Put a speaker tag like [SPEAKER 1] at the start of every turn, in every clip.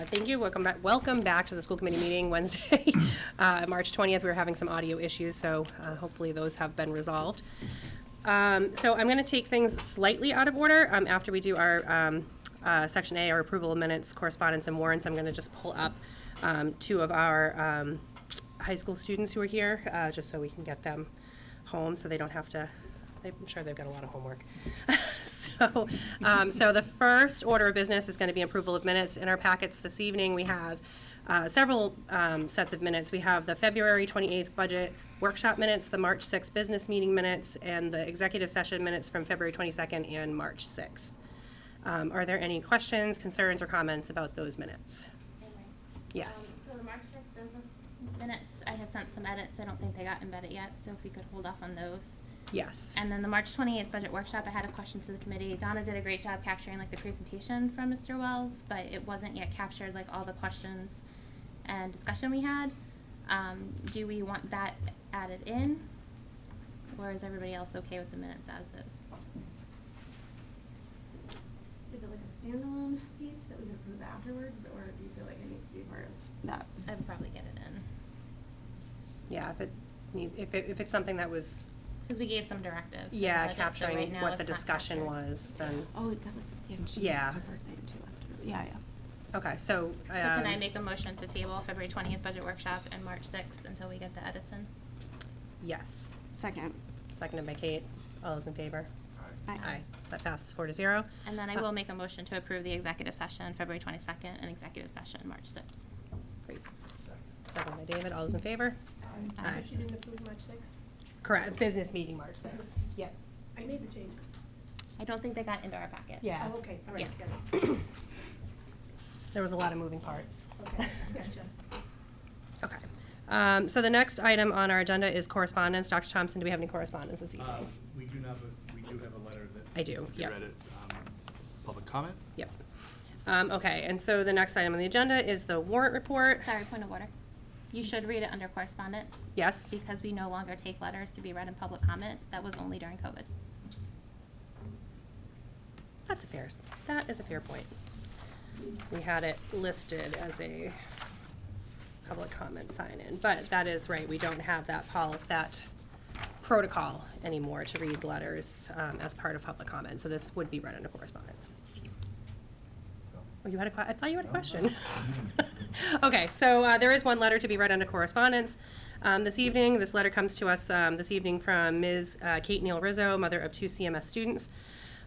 [SPEAKER 1] Thank you. Welcome back to the school committee meeting Wednesday, March 20th. We were having some audio issues, so hopefully those have been resolved. So I'm going to take things slightly out of order. After we do our Section A, our approval of minutes, correspondence, and warrants, I'm going to just pull up two of our high school students who are here, just so we can get them home so they don't have to. I'm sure they've got a lot of homework. So the first order of business is going to be approval of minutes. In our packets this evening, we have several sets of minutes. We have the February 28th budget workshop minutes, the March 6th business meeting minutes, and the executive session minutes from February 22nd and March 6th. Are there any questions, concerns, or comments about those minutes? Yes.
[SPEAKER 2] So the March 6th business minutes, I had sent some edits. I don't think they got embedded yet, so if we could hold off on those.
[SPEAKER 1] Yes.
[SPEAKER 2] And then the March 28th budget workshop, I had a question to the committee. Donna did a great job capturing like the presentation from Mr. Wells, but it wasn't yet captured like all the questions and discussion we had. Do we want that added in, or is everybody else okay with the minutes as is?
[SPEAKER 3] Is it like a standalone piece that we can approve afterwards, or do you feel like it needs to be part of that?
[SPEAKER 2] I would probably get it in.
[SPEAKER 1] Yeah, if it's something that was.
[SPEAKER 2] Because we gave some directives.
[SPEAKER 1] Yeah,
[SPEAKER 2] so
[SPEAKER 1] capturing
[SPEAKER 2] right now
[SPEAKER 1] what the
[SPEAKER 2] it's not
[SPEAKER 1] discussion
[SPEAKER 2] captured.
[SPEAKER 1] was, then.
[SPEAKER 3] Oh, that was, yeah, she
[SPEAKER 1] Yeah.
[SPEAKER 3] was her birthday and she left it. Yeah, yeah.
[SPEAKER 1] Okay, so.
[SPEAKER 2] So can I make a motion to table February 20th budget workshop and March 6th until we get the edits in?
[SPEAKER 1] Yes.
[SPEAKER 3] Second.
[SPEAKER 1] Seconded by Kate. All those in favor?
[SPEAKER 3] Aye.
[SPEAKER 1] So that passes 4-0.
[SPEAKER 2] And then I will make a motion to approve the executive session February 22nd and executive session March 6th.
[SPEAKER 1] Great. Seconded by David. All those in favor? Aye.
[SPEAKER 4] So she didn't approve March 6th?
[SPEAKER 1] Correct. Business meeting March 6th. Yep.
[SPEAKER 4] I made the changes.
[SPEAKER 2] I don't think they got into our packet.
[SPEAKER 1] Yeah.
[SPEAKER 4] Oh, okay, all right,
[SPEAKER 2] Yeah.
[SPEAKER 4] got it.
[SPEAKER 1] There was a lot of moving parts.
[SPEAKER 4] Okay, gotcha.
[SPEAKER 1] Okay. So the next item on our agenda is correspondence. Dr. Thompson, do we have any correspondence this evening?
[SPEAKER 5] We do have a letter that.
[SPEAKER 1] I do,
[SPEAKER 5] needs to be
[SPEAKER 1] yep.
[SPEAKER 5] read at, public comment.
[SPEAKER 1] Yep. Okay, and so the next item on the agenda is the warrant report.
[SPEAKER 2] Sorry, point of order. You should read it under correspondence.
[SPEAKER 1] Yes?
[SPEAKER 2] Because we no longer take letters to be read in public comment. That was only during COVID.
[SPEAKER 1] That is a fair point. We had it listed as a public comment sign-in, but that is right, we don't have that policy, that protocol anymore to read letters as part of public comment, so this would be read under correspondence. Oh, you had I thought you had a question. Okay, so there is one letter to be read under correspondence this evening. This letter comes to us this evening from Ms. Kate Neal Rizzo, mother of 2 CMS students.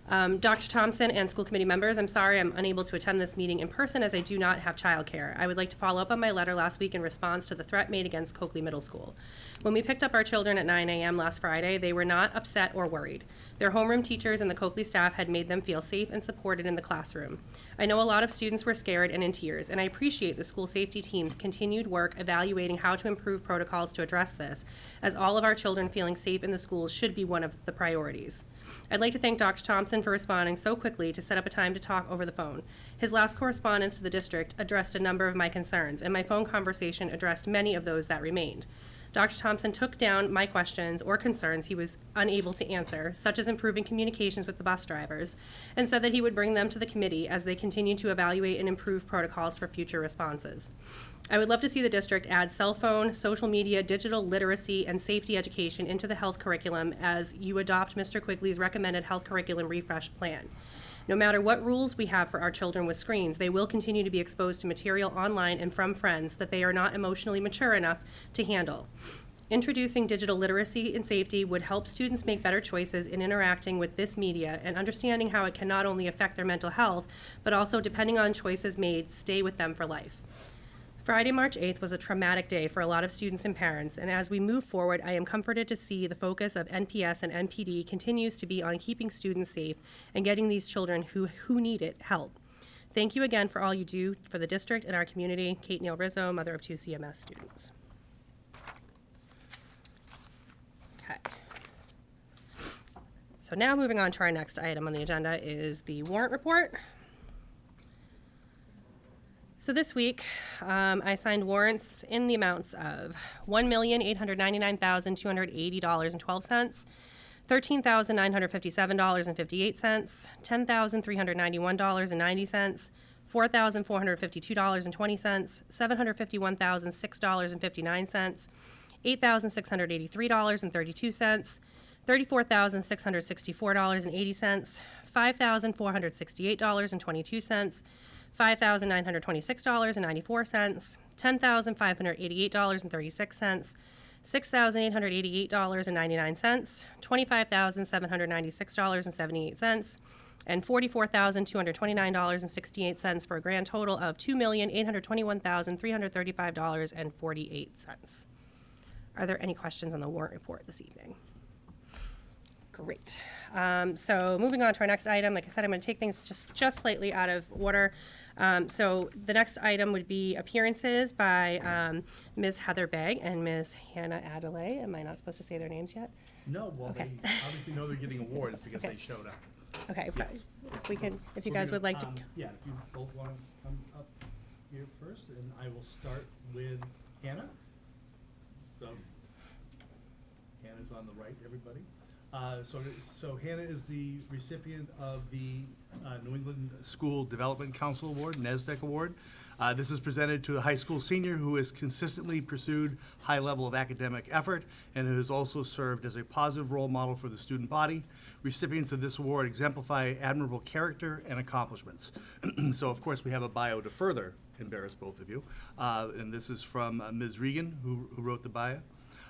[SPEAKER 1] Dr. Thompson and school committee members, I'm sorry I'm unable to attend this meeting in person as I do not have childcare. I would like to follow up on my letter last week in response to the threat made against Coakley Middle School. When we picked up our children at 9 a.m. last Friday, they were not upset or worried. Their homeroom teachers and the Coakley staff had made them feel safe and supported in the classroom. I know a lot of students were scared and in tears, and I appreciate the school safety team's continued work evaluating how to improve protocols to address this, as all of our children feeling safe in the schools should be one of the priorities. I'd like to thank Dr. Thompson for responding so quickly to set up a time to talk over the phone. His last correspondence to the district addressed a number of my concerns, and my phone conversation addressed many of those that remained. Dr. Thompson took down my questions or concerns he was unable to answer, such as improving communications with the bus drivers, and said that he would bring them to the committee as they continue to evaluate and improve protocols for future responses. I would love to see the district add cell phone, social media, digital literacy, and safety education into the health curriculum as you adopt Mr. Quigley's recommended health curriculum refresh plan. No matter what rules we have for our children with screens, they will continue to be exposed to material online and from friends that they are not emotionally mature enough to handle. Introducing digital literacy and safety would help students make better choices in interacting with this media and understanding how it can not only affect their mental health, but also, depending on choices made, stay with them for life. Friday, March 8th was a traumatic day for a lot of students and parents, and as we move forward, I am comforted to see the focus of NPS and NPD continues to be on keeping students safe and getting these children who need it help. Thank you again for all you do for the district and our community. Kate Neal Rizzo, mother of 2 CMS students. Okay. So now moving on to our next item on the agenda is the warrant report. So this week, I signed warrants in the amounts of $1,899,280.12, $13,957.58, $10,391.90, $4,452.20, $751,006.59, $8,683.32, $34,664.80, $5,468.22, $5,926.94, $10,588.36, $6,888.99, $25,796.78, and $44,229.68 for a grand total of $2,821,335.48. Are there any questions on the warrant report this evening? Great. So moving on to our next item, like I said, I'm going to take things just slightly out of order. So the next item would be appearances by Ms. Heather Begg and Ms. Hannah Adelaide. Am I not supposed to say their names yet?
[SPEAKER 5] No, well,
[SPEAKER 1] Okay.
[SPEAKER 5] they obviously know they're getting awards because
[SPEAKER 1] Okay.
[SPEAKER 5] they showed up.
[SPEAKER 1] Okay,
[SPEAKER 5] Yes.
[SPEAKER 1] if we can, if you
[SPEAKER 5] We're
[SPEAKER 1] guys
[SPEAKER 5] gonna,
[SPEAKER 1] would like to.
[SPEAKER 5] Yeah, if you both want to come up here first, and I will start with Hannah. So, Hannah's on the right, everybody. So Hannah is the recipient of the New England School Development Council Award, NESDEC Award. This is presented to a high school senior who has consistently pursued high level of academic effort and who has also served as a positive role model for the student body. Recipients of this award exemplify admirable character and accomplishments. So of course we have a bio to further embarrass both of you. And this is from Ms. Regan, who wrote the bio.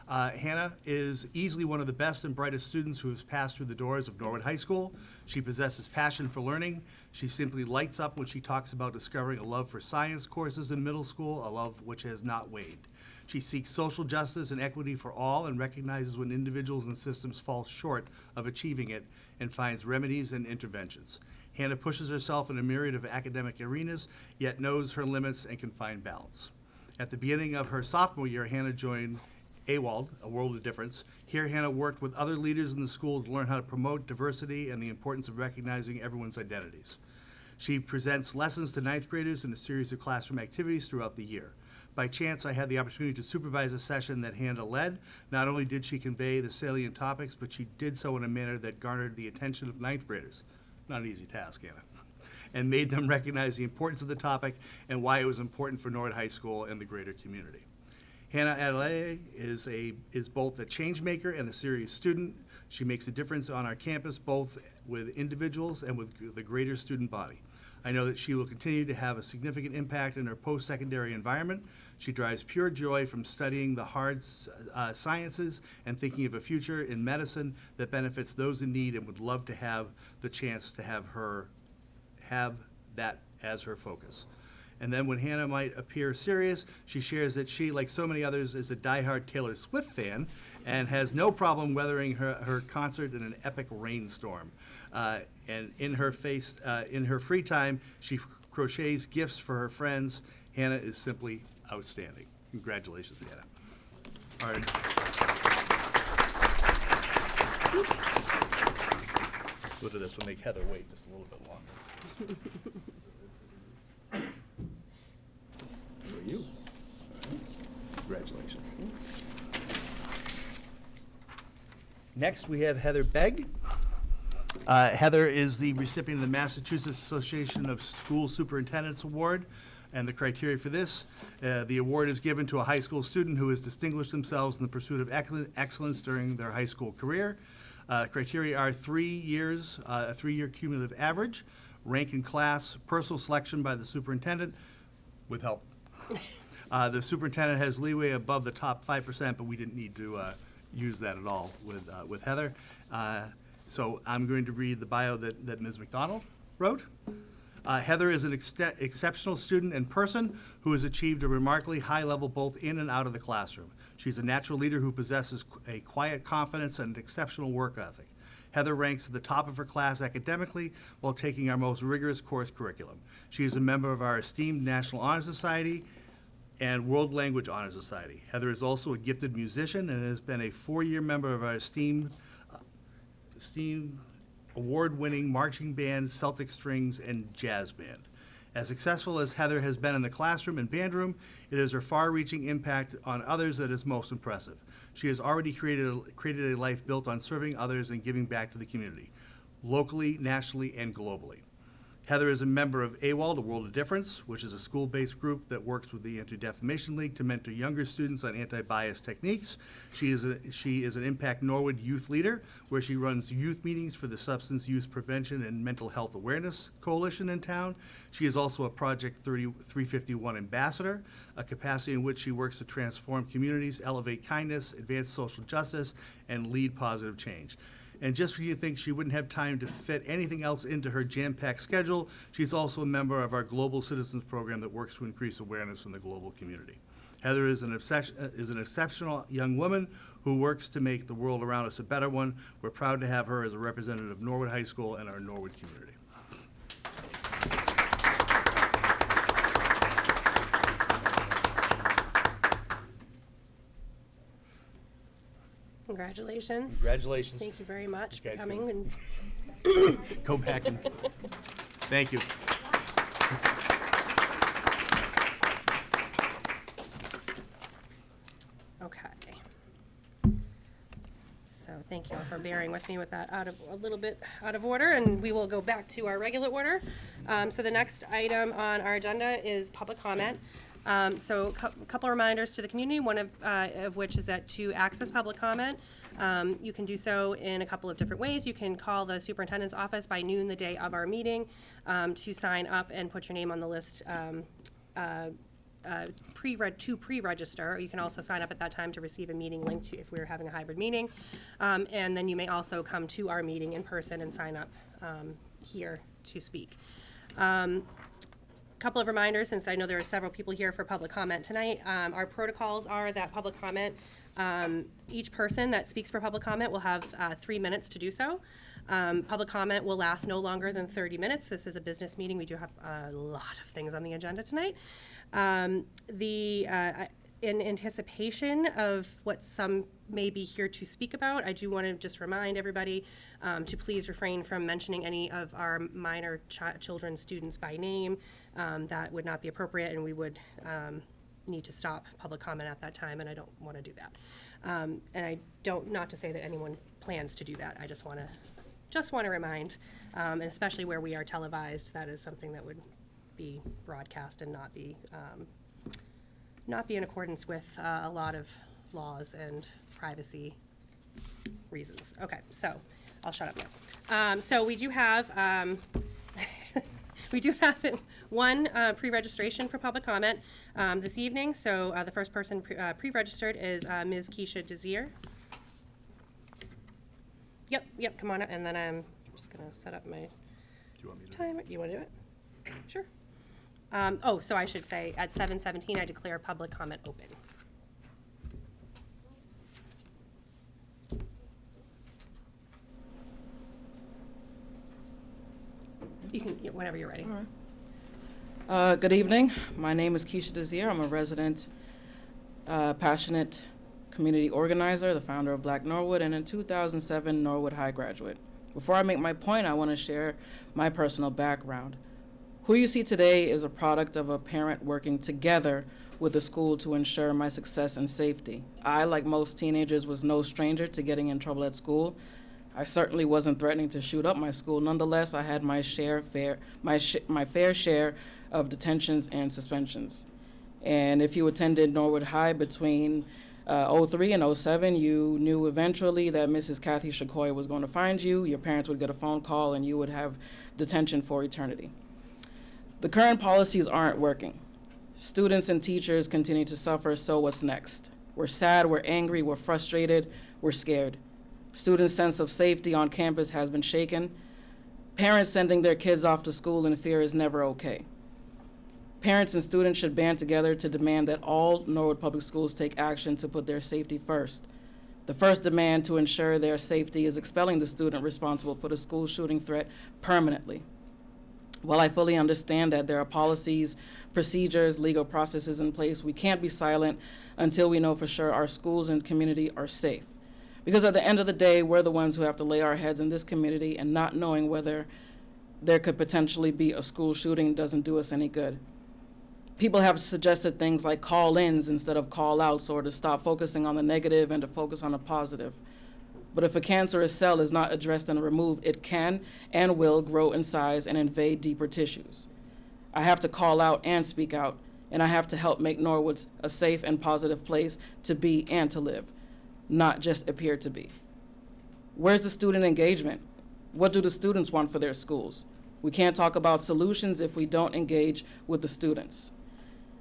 [SPEAKER 5] Hannah is easily one of the best and brightest students who has passed through the doors of Norwood High School. She possesses passion for learning. She simply lights up when she talks about discovering a love for science courses in middle school, a love which has not waned. She seeks social justice and equity for all and recognizes when individuals and systems fall short of achieving it and finds remedies and interventions. Hannah pushes herself in a myriad of academic arenas, yet knows her limits and can find balance. At the beginning of her sophomore year, Hannah joined AWALD, A World of Difference. Here, Hannah worked with other leaders in the school to learn how to promote diversity and the importance of recognizing everyone's identities. She presents lessons to ninth graders in a series of classroom activities throughout the year. By chance, I had the opportunity to supervise a session that Hannah led. Not only did she convey the salient topics, but she did so in a manner that garnered the attention of ninth graders. Not an easy task, Hannah. And made them recognize the importance of the topic and why it was important for Norwood High School and the greater community. Hannah Adelaide is both a change maker and a serious student. She makes a difference on our campus, both with individuals and with the greater student body. I know that she will continue to have a significant impact in her post-secondary environment. She derives pure joy from studying the hard sciences and thinking of a future in medicine that benefits those in need, and would love to have the chance to have that as her focus. And then when Hannah might appear serious, she shares that she, like so many others, is a diehard Taylor Swift fan and has no problem weathering her concert in an epic rainstorm. And in her free time, she crochets gifts for her friends. Hannah is simply outstanding. Congratulations, Hannah. All right. Look at this, we'll make Heather wait just a little bit longer. For you. Congratulations. Next, we have Heather Begg. Heather is the recipient of the Massachusetts Association of School Superintendents Award, and the criteria for this, the award is given to a high school student who has distinguished themselves in the pursuit of excellence during their high school career. Criteria are 3 years, a 3-year cumulative average, rank in class, personal selection by the superintendent, with help. The superintendent has leeway above the top 5%, but we didn't need to use that at all with Heather. So I'm going to read the bio that Ms. McDonald wrote. Heather is an exceptional student and person who has achieved a remarkably high level both in and out of the classroom. She's a natural leader who possesses a quiet confidence and an exceptional work ethic. Heather ranks at the top of her class academically while taking our most rigorous course curriculum. She is a member of our esteemed National Honor Society and World Language Honor Society. Heather is also a gifted musician and has been a 4-year member of our esteemed award-winning marching band, Celtic Strings, and jazz band. As successful as Heather has been in the classroom and band room, it is her far-reaching impact on others that is most impressive. She has already created a life built on serving others and giving back to the community, locally, nationally, and globally. Heather is a member of AWOL, The World of Difference, which is a school-based group that works with the Anti-Defamation League to mentor younger students on anti-bias techniques. She is an Impact Norwood youth leader, where she runs youth meetings for the Substance Use Prevention and Mental Health Awareness Coalition in town. She is also a Project 351 ambassador, a capacity in which she works to transform communities, elevate kindness, advance social justice, and lead positive change. And just for you to think she wouldn't have time to fit anything else into her jam-packed schedule, she's also a member of our Global Citizens Program that works to increase awareness in the global community. Heather is an exceptional young woman who works to make the world around us a better one. We're proud to have her as a representative of Norwood High School and our Norwood community.
[SPEAKER 1] Congratulations.
[SPEAKER 5] Congratulations.
[SPEAKER 1] Thank you very much for
[SPEAKER 5] You guys
[SPEAKER 1] coming. And
[SPEAKER 5] Go back and, thank you.
[SPEAKER 1] okay. So thank you all for bearing with me with that a little bit out of order, and we will go back to our regular order. So the next item on our agenda is public comment. So a couple of reminders to the community, one of which is that to access public comment, you can do so in a couple of different ways. You can call the superintendent's office by noon the day of our meeting to sign up and put your name on the list pre-register. You can also sign up at that time to receive a meeting link to if we're having a hybrid meeting. And then you may also come to our meeting in person and sign up here to speak. Couple of reminders, since I know there are several people here for public comment tonight. Our protocols are that public comment, each person that speaks for public comment will have 3 minutes to do so. Public comment will last no longer than 30 minutes. This is a business meeting. We do have a lot of things on the agenda tonight. In anticipation of what some may be here to speak about, I do want to just remind everybody to please refrain from mentioning any of our minor children students by name. That would not be appropriate, and we would need to stop public comment at that time, and I don't want to do that. And I don't, not to say that anyone plans to do that. I just want to remind, and especially where we are televised, that is something that would be broadcast and not be in accordance with a lot of laws and privacy reasons. Okay, so I'll shut up now. So we do have one pre-registration for public comment this evening. So the first person pre-registered is Ms. Keisha Desir. Yep, come on up, and then I'm just gonna set up my
[SPEAKER 5] Do you want me to?
[SPEAKER 1] timer. You wanna do it? Sure. So I should say, at 7:17, I declare public comment open. You can, whenever you're ready.
[SPEAKER 6] Good evening. My name is Keisha Desir. I'm a resident, passionate community organizer, the founder of Black Norwood, and in 2007, Norwood High graduate. Before I make my point, I want to share my personal background. Who you see today is a product of a parent working together with the school to ensure my success and safety. I, like most teenagers, was no stranger to getting in trouble at school. I certainly wasn't threatening to shoot up my school. Nonetheless, I had my fair share of detentions and suspensions. And if you attended Norwood High between 03 and 07, you knew eventually that Mrs. Kathy Shakoya was going to find you. Your parents would get a phone call and you would have detention for eternity. The current policies aren't working. Students and teachers continue to suffer, so what's next? We're sad, we're angry, we're frustrated, we're scared. Students' sense of safety on campus has been shaken. Parents sending their kids off to school in fear is never okay. Parents and students should band together to demand that all Norwood Public Schools take action to put their safety first. The first demand to ensure their safety is expelling the student responsible for the school shooting threat permanently. While I fully understand that there are policies, procedures, legal processes in place, we can't be silent until we know for sure our schools and community are safe. Because at the end of the day, we're the ones who have to lay our heads in this community, and not knowing whether there could potentially be a school shooting doesn't do us any good. People have suggested things like call-ins instead of call-outs, or to stop focusing on the negative and to focus on the positive. But if a cancerous cell is not addressed and removed, it can and will grow in size and invade deeper tissues. I have to call out and speak out, and I have to help make Norwood a safe and positive place to be and to live, not just appear to be. Where's the student engagement? What do the students want for their schools? We can't talk about solutions if we don't engage with the students.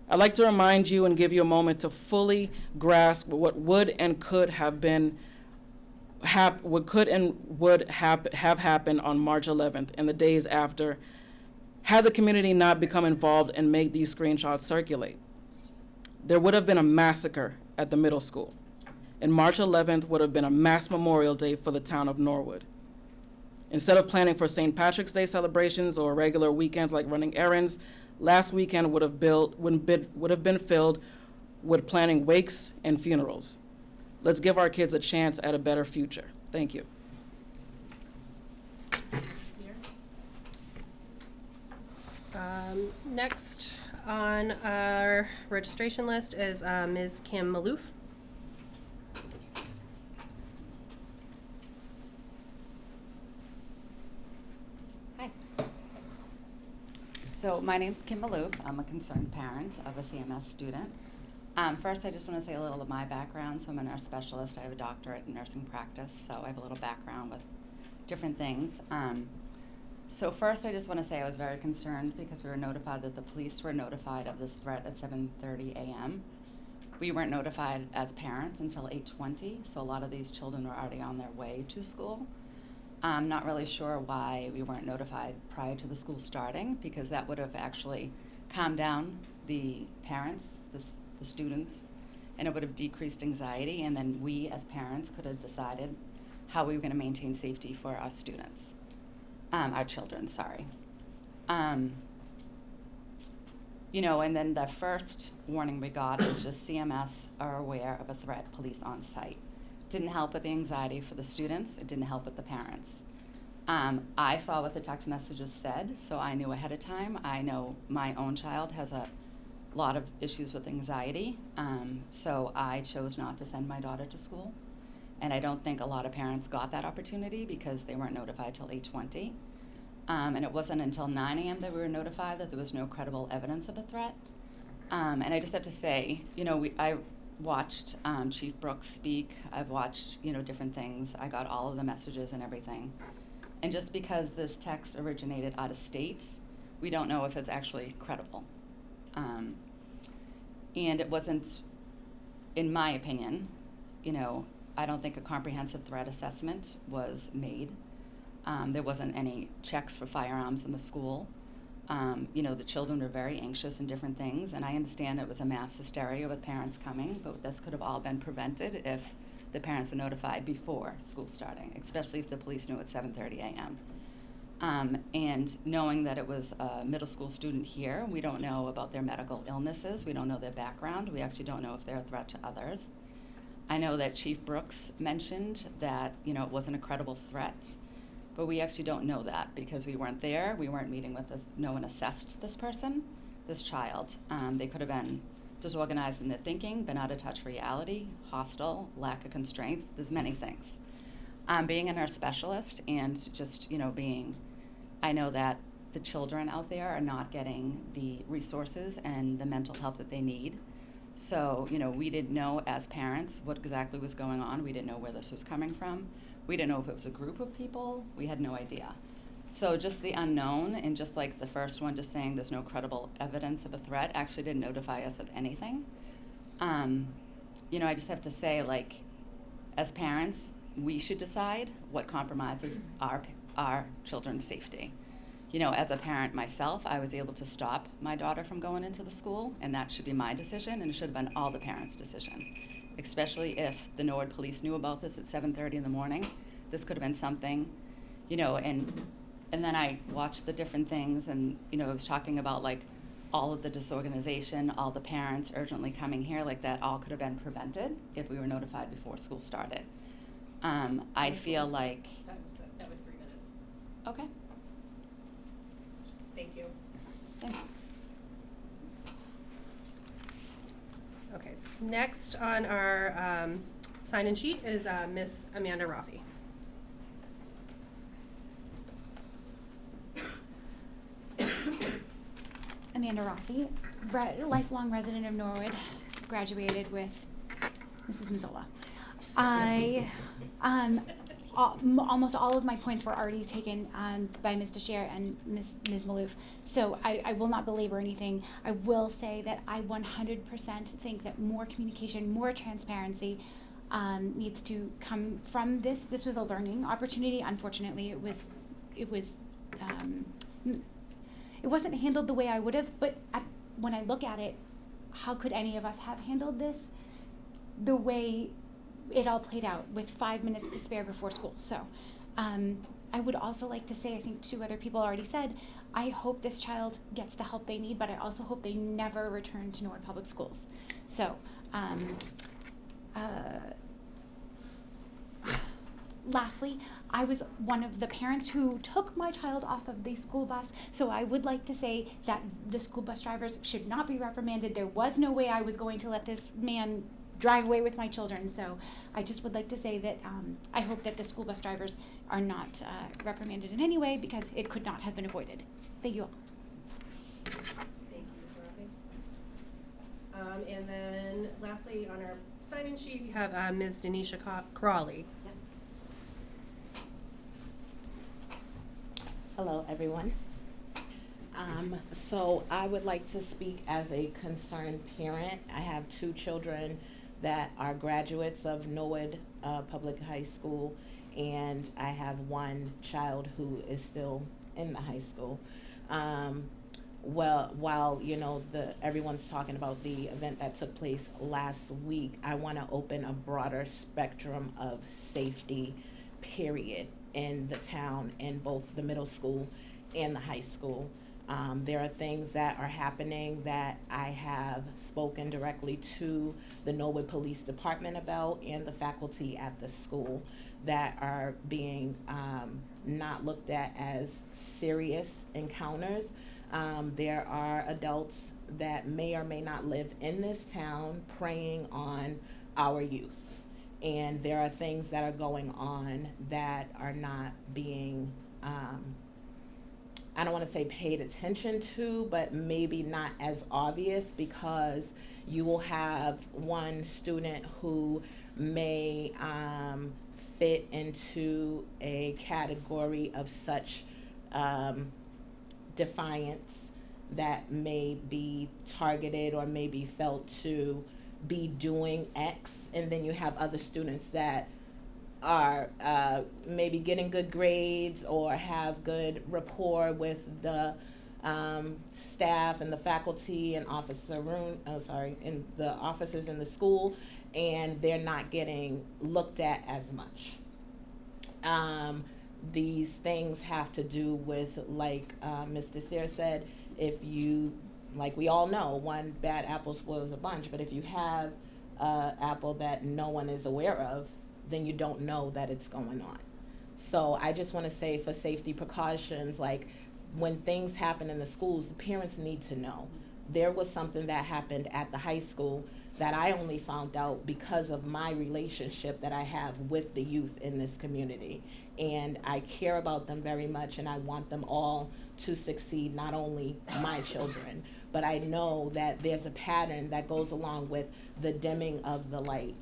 [SPEAKER 6] I'd like to remind you and give you a moment to fully grasp what would and could have been, what could and would have happened on March 11th and the days after, had the community not become involved and made these screenshots circulate. There would have been a massacre at the middle school, and March 11th would have been a mass Memorial Day for the town of Norwood. Instead of planning for St. Patrick's Day celebrations or regular weekends like running errands, last weekend would have been filled with planning wakes and funerals. Let's give our kids a chance at a better future. Thank you.
[SPEAKER 1] Next on our registration list is Ms. Kim Maloof.
[SPEAKER 7] Hi. So my name's Kim Maloof. I'm a concerned parent of a CMS student. First, I just want to say a little of my background. So I'm a nurse specialist. I have a doctorate in nursing practice, so I have a little background with different things. So first, I just want to say I was very concerned because we were notified that the police were notified of this threat at 7:30 a.m. We weren't notified as parents until 8:20, so a lot of these children were already on their way to school. I'm not really sure why we weren't notified prior to the school starting, because that would have actually calmed down the parents, the students, and it would have decreased anxiety, and then we as parents could have decided how we were going to maintain safety for our students. Our children, sorry. You know, and then the first warning we got is just CMS are aware of a threat, police on site. Didn't help with the anxiety for the students, it didn't help with the parents. I saw what the text messages said, so I knew ahead of time. I know my own child has a lot of issues with anxiety, so I chose not to send my daughter to school. And I don't think a lot of parents got that opportunity because they weren't notified till 8:20. And it wasn't until 9 a.m. that we were notified that there was no credible evidence of a threat. And I just have to say, you know, I watched Chief Brooks speak. I've watched, you know, different things. I got all of the messages and everything. And just because this text originated out of state, we don't know if it's actually credible. And it wasn't, in my opinion, you know, I don't think a comprehensive threat assessment was made. There wasn't any checks for firearms in the school. You know, the children were very anxious and different things, and I understand it was a mass hysteria with parents coming, but this could have all been prevented if the parents were notified before school starting, especially if the police knew at 7:30 a.m. And knowing that it was a middle school student here, we don't know about their medical illnesses, we don't know their background, we actually don't know if they're a threat to others. I know that Chief Brooks mentioned that, you know, it wasn't a credible threat, but we actually don't know that because we weren't there, we weren't meeting with this, no one assessed this person, this child. They could have been disorganized in their thinking, been out of touch reality, hostile, lack of constraints, there's many things. Being a nurse specialist and just, you know, I know that the children out there are not getting the resources and the mental help that they need. So, you know, we didn't know as parents what exactly was going on. We didn't know where this was coming from. We didn't know if it was a group of people. We had no idea. So just the unknown, and just like the first one just saying there's no credible evidence of a threat, actually didn't notify us of anything. You know, I just have to say, like, as parents, we should decide what compromises our children's safety. You know, as a parent myself, I was able to stop my daughter from going into the school, and that should be my decision, and it should have been all the parents' decision, especially if the Norwood police knew about this at 7:30 in the morning. This could have been something, you know, and then I watched the different things, and, you know, it was talking about, like, all of the disorganization, all the parents urgently coming here, like, that all could have been prevented if we were notified before school started. I feel like,
[SPEAKER 1] That was 3 minutes.
[SPEAKER 7] okay,
[SPEAKER 1] Thank you.
[SPEAKER 7] thanks.
[SPEAKER 1] Okay, so next on our sign-in sheet is Miss Amanda Rafi.
[SPEAKER 8] Amanda Rafi, lifelong resident of Norwood, graduated with Mrs. Mazzola. Almost all of my points were already taken by Ms. DeShare and Ms. Malouf, so I will not belabor anything. I will say that I 100% think that more communication, more transparency needs to come from this. This was a learning opportunity. Unfortunately, it wasn't handled the way I would have, but when I look at it, how could any of us have handled this the way it all played out with 5 minutes to spare before school? So I would also like to say, I think 2 other people already said, I hope this child gets the help they need, but I also hope they never return to Norwood Public Schools. So lastly, I was one of the parents who took my child off of the school bus, so I would like to say that the school bus drivers should not be reprimanded. There was no way I was going to let this man drive away with my children, so I just would like to say that I hope that the school bus drivers are not reprimanded in any way, because it could not have been avoided. Thank you all.
[SPEAKER 1] Thank you, Ms. Rafi. And then lastly, on our sign-in sheet, we have Ms. Denisha Crawley.
[SPEAKER 9] Hello, everyone. So I would like to speak as a concerned parent. I have 2 children that are graduates of Norwood Public High School, and I have 1 child who is still in the high school. Well, while everyone's talking about the event that took place last week, I want to open a broader spectrum of safety, period, in the town, in both the middle school and the high school. There are things that are happening that I have spoken directly to the Norwood Police Department about and the faculty at the school that are being not looked at as serious encounters. There are adults that may or may not live in this town preying on our youth. And there are things that are going on that are not being, I don't want to say paid attention to, but maybe not as obvious, because you will have one student who may fit into a category of such defiance that may be targeted or may be felt to be doing X, and then you have other students that are maybe getting good grades or have good rapport with the staff and the faculty and and the officers in the school, and they're not getting looked at as much. These things have to do with, like Ms. DeSere said, if you, like we all know, one bad apple spoils a bunch, but if you have an apple that no one is aware of, then you don't know that it's going on. So I just want to say, for safety precautions, like when things happen in the schools, the parents need to know. There was something that happened at the high school that I only found out because of my relationship that I have with the youth in this community. And I care about them very much, and I want them all to succeed, not only my children, but I know that there's a pattern that goes along with the dimming of the light.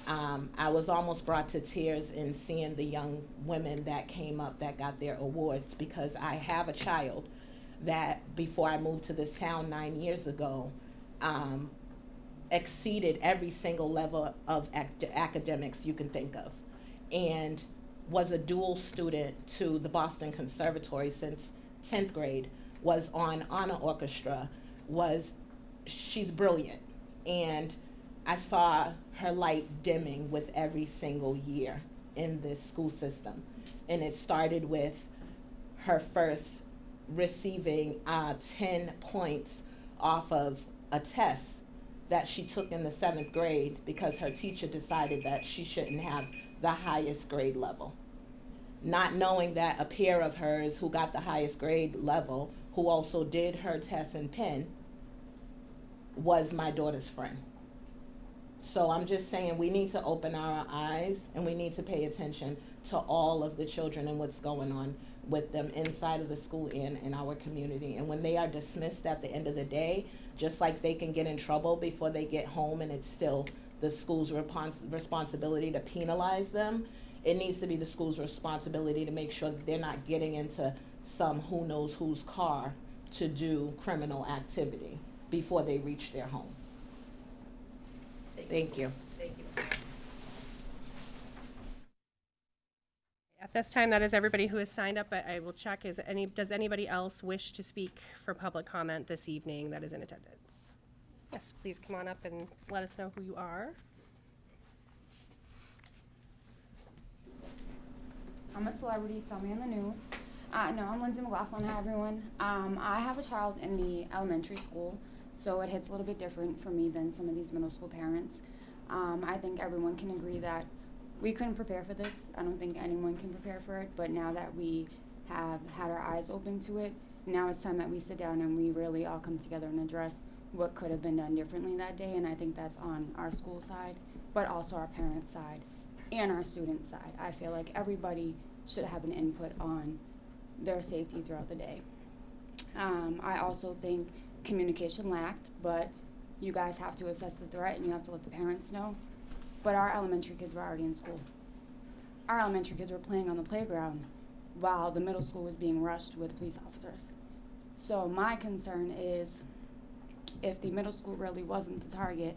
[SPEAKER 9] I was almost brought to tears in seeing the young women that came up that got their awards, because I have a child that, before I moved to this town 9 years ago, exceeded every single level of academics you can think of, and was a dual student to the Boston Conservatory since 10th grade, was on honor orchestra, she's brilliant. And I saw her light dimming with every single year in this school system. And it started with her first receiving 10 points off of a test that she took in the 7th grade because her teacher decided that she shouldn't have the highest grade level. Not knowing that a peer of hers who got the highest grade level, who also did her test in Penn, was my daughter's friend. So I'm just saying we need to open our eyes and we need to pay attention to all of the children and what's going on with them inside of the school and in our community. And when they are dismissed at the end of the day, just like they can get in trouble before they get home and it's still the school's responsibility to penalize them, it needs to be the school's responsibility to make sure that they're not getting into some who knows whose car to do criminal activity before they reach their home. Thank you.
[SPEAKER 1] At this time, that is everybody who has signed up, but I will check, does anybody else wish to speak for public comment this evening that is in attendance? Yes, please come on up and let us know who you are.
[SPEAKER 10] I'm a celebrity, saw me on the news. No, I'm Lindsay McLaughlin. Hi, everyone. I have a child in the elementary school, so it hits a little bit different for me than some of these middle school parents. I think everyone can agree that we couldn't prepare for this. I don't think anyone can prepare for it, but now that we have had our eyes open to it, now it's time that we sit down and we really all come together and address what could have been done differently that day, and I think that's on our school side, but also our parent side and our student side. I feel like everybody should have an input on their safety throughout the day. I also think communication lacked, but you guys have to assess the threat and you have to let the parents know. But our elementary kids were already in school. Our elementary kids were playing on the playground while the middle school was being rushed with police officers. So my concern is if the middle school really wasn't the target,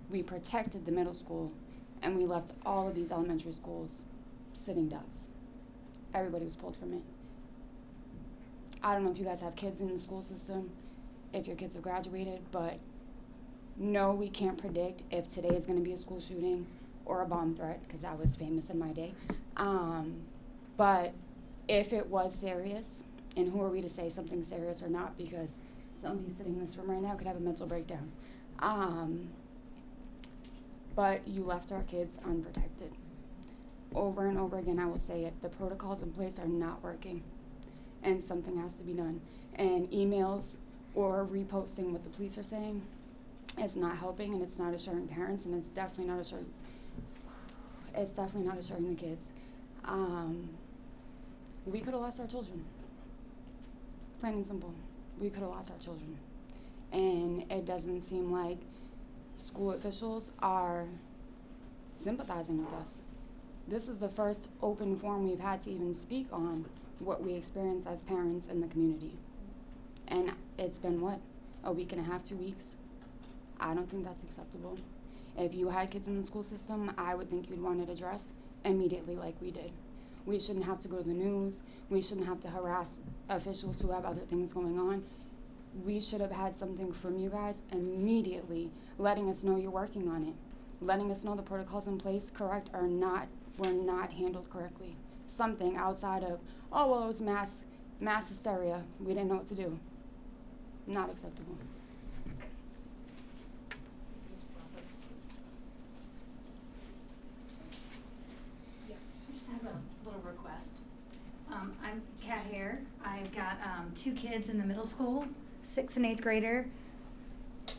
[SPEAKER 10] we protected the middle school and we left all of these elementary schools sitting ducks. Everybody was pulled from it. I don't know if you guys have kids in the school system, if your kids have graduated, but no, we can't predict if today is going to be a school shooting or a bomb threat, because that was famous in my day. But if it was serious, and who are we to say something's serious or not, because somebody sitting in this room right now could have a mental breakdown. But you left our kids unprotected. Over and over again, I will say it, the protocols in place are not working, and something has to be done. And emails or reposting what the police are saying, it's not helping, and it's not assuring parents, and it's definitely not assuring the kids. We could have lost our children. Plain and simple. We could have lost our children. And it doesn't seem like school officials are sympathizing with us. This is the first open forum we've had to even speak on what we experience as parents in the community. And it's been, what, a week and a half, 2 weeks? I don't think that's acceptable. If you had kids in the school system, I would think you'd want it addressed immediately like we did. We shouldn't have to go to the news. We shouldn't have to harass officials who have other things going on. We should have had something from you guys immediately letting us know you're working on it, letting us know the protocols in place were not handled correctly. Something outside of, oh, well, it was mass hysteria. We didn't know what to do. Not acceptable.
[SPEAKER 11] Yes. I just have a little request. I'm Kat Hare. I've got 2 kids in the middle school, 6th and 8th grader.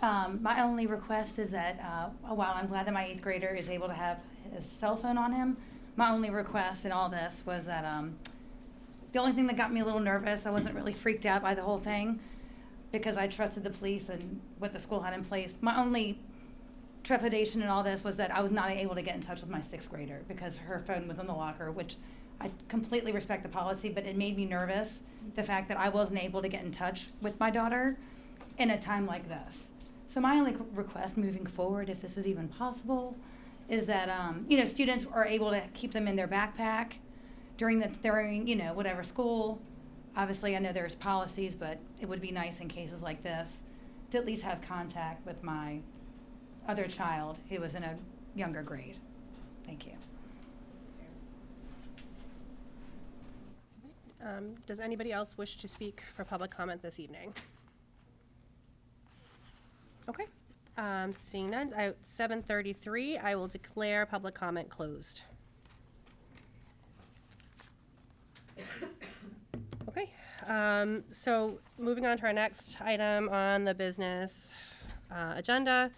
[SPEAKER 11] My only request is that, while I'm glad that my 8th grader is able to have his cell phone on him, my only request in all this was that the only thing that got me a little nervous, I wasn't really freaked out by the whole thing because I trusted the police and what the school had in place. My only trepidation in all this was that I was not able to get in touch with my 6th grader because her phone was in the locker, which I completely respect the policy, but it made me nervous, the fact that I wasn't able to get in touch with my daughter in a time like this. So my only request moving forward, if this is even possible, is that students are able to keep them in their backpack during whatever school. Obviously, I know there's policies, but it would be nice in cases like this to at least have contact with my other child who was in a younger grade. Thank you.
[SPEAKER 1] Does anybody else wish to speak for public comment this evening? Okay. Seeing none, at 7:33, I will declare public comment closed. Okay, so moving on to our next item on the business agenda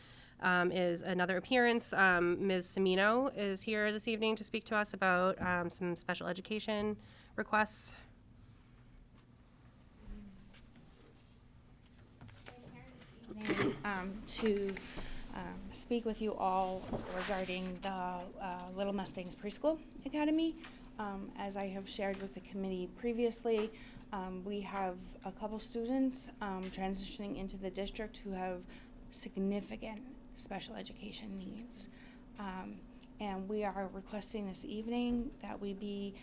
[SPEAKER 1] is another appearance. Ms. Semino is here this evening to speak to us about some special education requests.
[SPEAKER 12] To speak with you all regarding the Little Mustangs Preschool Academy. As I have shared with the committee previously, we have a couple students transitioning into the district who have significant special education needs. And we are requesting this evening that we be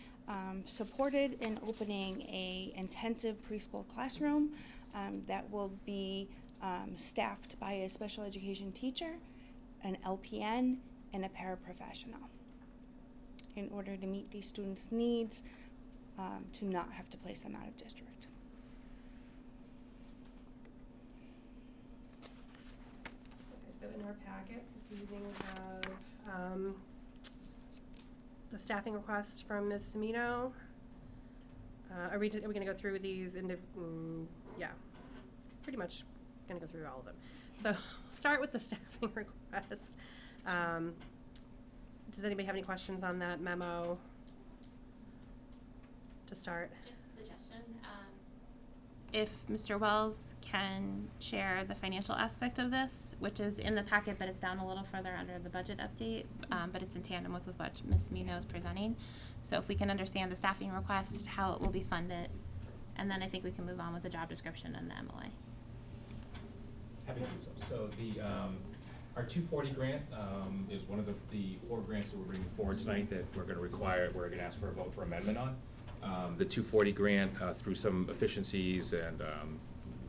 [SPEAKER 12] supported in opening a intensive preschool classroom that will be staffed by a special education teacher, an LPN, and a paraprofessional in order to meet these students' needs to not have to place them out of district.
[SPEAKER 1] Okay, so in our packets this evening we have the staffing request from Ms. Semino. Are we going to go through these? Yeah, pretty much going to go through all of them. So we'll start with the staffing request. Does anybody have any questions on that memo to start?
[SPEAKER 2] Just a suggestion, if Mr. Wells can share the financial aspect of this, which is in the packet, but it's down a little further under the budget update, but it's in tandem with what Ms. Mino is presenting. So if we can understand the staffing request, how it will be funded, and then I think we can move on with the job description and the MOA.
[SPEAKER 13] Happy to do so. So the our 240 grant is one of the 4 grants that we're bringing forward tonight that we're going to ask for a vote for amendment on. The 240 grant, through some efficiencies and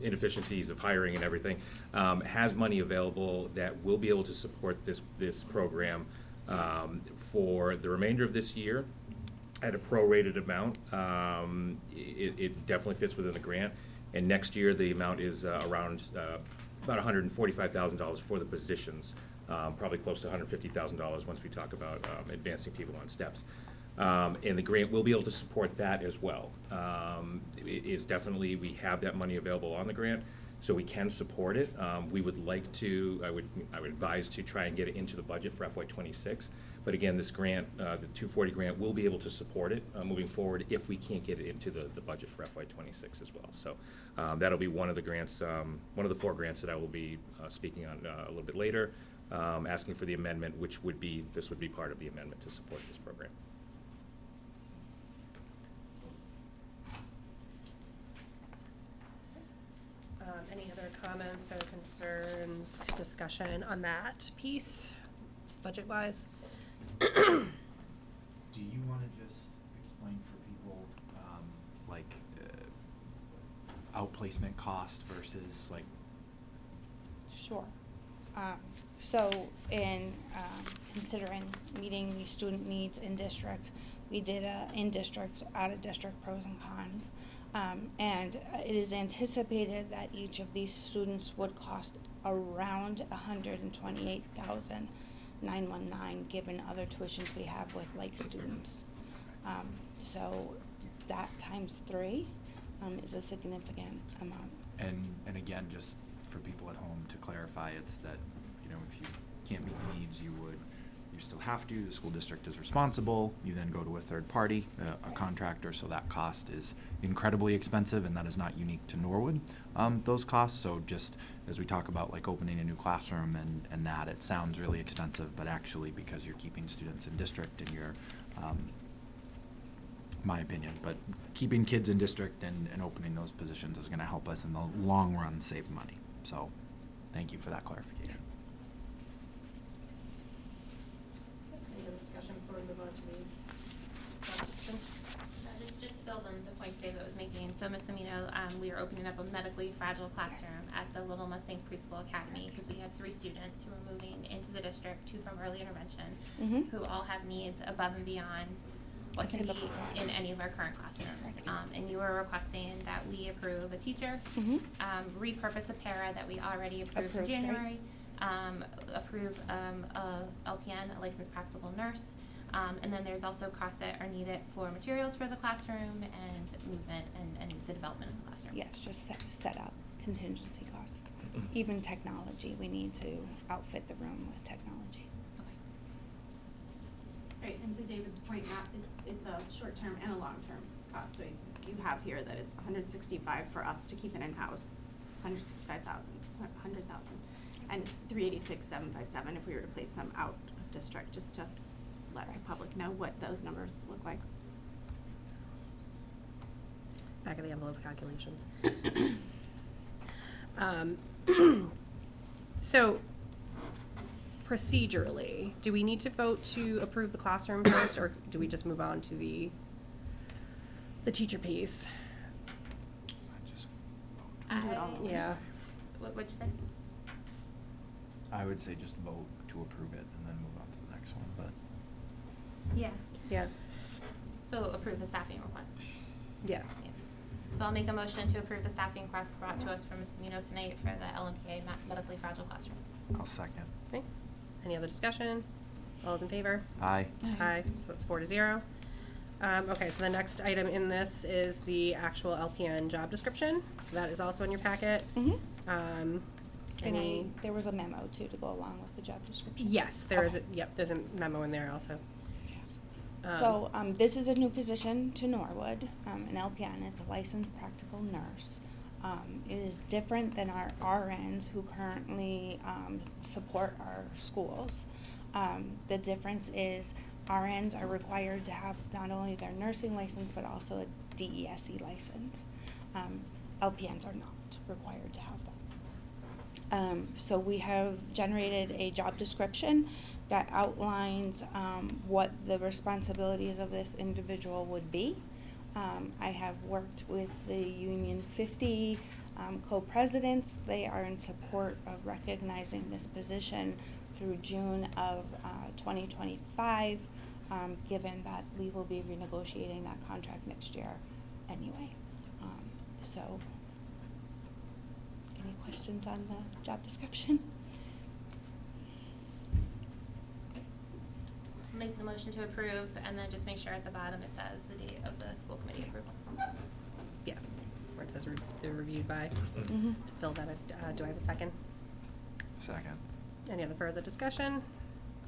[SPEAKER 13] inefficiencies of hiring and everything, has money available that will be able to support this program for the remainder of this year at a prorated amount. It definitely fits within the grant, and next year the amount is around about $145,000 for the positions, probably close to $150,000 once we talk about advancing people on steps. And the grant will be able to support that as well. It is definitely, we have that money available on the grant, so we can support it. We would like to, I would advise to try and get it into the budget for FY26. But again, this grant, the 240 grant, will be able to support it moving forward if we can't get it into the budget for FY26 as well. So that'll be one of the grants, one of the 4 grants that I will be speaking on a little bit later, asking for the amendment, which would be, this would be part of the amendment to support this program.
[SPEAKER 1] Any other comments or concerns, discussion on that piece, budget-wise?
[SPEAKER 14] Do you want to just explain for people, outplacement cost versus like?
[SPEAKER 12] Sure. So in considering meeting the student needs in district, we did a in-district, out-of-district pros and cons. And it is anticipated that each of these students would cost around $128,919, given other tuitions we have with like students. So that times 3 is a significant amount.
[SPEAKER 14] And again, just for people at home to clarify, it's that, if you can't meet the needs, you still have to. The school district is responsible. You then go to a third party, a contractor, so that cost is incredibly expensive, and that is not unique to Norwood, those costs. So just as we talk about like opening a new classroom and that, it sounds really expensive, but actually because you're keeping students in district and you're, my opinion, but keeping kids in district and opening those positions is going to help us in the long run save money. So thank you for that clarification.
[SPEAKER 1] Any other discussion before we move on to the job description?
[SPEAKER 2] Just to build on the point David was making, so Ms. Semino, we are opening up a medically fragile classroom at the Little Mustangs Preschool Academy because we have 3 students who are moving into the district, 2 from early intervention, who all have needs above and beyond what can be in any of our current classrooms. And you are requesting that we approve a teacher, repurpose a para that we already approved in January, approve a LPN, a licensed practical nurse. And then there's also costs that are needed for materials for the classroom and movement and the development of the classroom.
[SPEAKER 12] Yes, just set up contingency costs. Even technology, we need to outfit the room with technology.
[SPEAKER 3] Right, and to David's point, Matt, it's a short-term and a long-term cost. So you have here that it's $165 for us to keep it in-house, $100,000, and it's $386,757 if we were to place them out of district, just to let the public know what those numbers look like.
[SPEAKER 1] Back of the envelope calculations. So procedurally, do we need to vote to approve the classroom first, or do we just move on to the teacher piece? Yeah.
[SPEAKER 2] What'd you say?
[SPEAKER 14] I would say just vote to approve it and then move on to the next one, but.
[SPEAKER 2] Yeah.
[SPEAKER 1] Yeah.
[SPEAKER 2] So approve the staffing request.
[SPEAKER 1] Yeah.
[SPEAKER 2] So I'll make a motion to approve the staffing request brought to us from Ms. Nino tonight for the LMPA medically fragile classroom.
[SPEAKER 14] I'll second.
[SPEAKER 1] Okay. Any other discussion? All those in favor?
[SPEAKER 14] Aye.
[SPEAKER 1] Aye. So that's 4-0. Okay, so the next item in this is the actual LPN job description. So that is also in your packet.
[SPEAKER 12] And
[SPEAKER 1] Any?
[SPEAKER 12] there was a memo too to go along with the job description.
[SPEAKER 1] Yes, there is. Yep, there's a memo in there also.
[SPEAKER 12] So this is a new position to Norwood, an LPN. It's a licensed practical nurse. It is different than our RNs who currently support our schools. The difference is RNs are required to have not only their nursing license but also a DESE license. LPNs are not required to have that. So we have generated a job description that outlines what the responsibilities of this individual would be. I have worked with the Union 50 co-presidents. They are in support of recognizing this position through June of 2025, given that we will be renegotiating that contract next year anyway. So, any questions on the job description?
[SPEAKER 2] Make the motion to approve, and then just make sure at the bottom it says the date of the school committee approval.
[SPEAKER 1] Yeah, where it says they're reviewed by.
[SPEAKER 12] Mm-hmm.
[SPEAKER 1] To fill that, do I have a second?
[SPEAKER 14] Second.
[SPEAKER 1] Any other further discussion?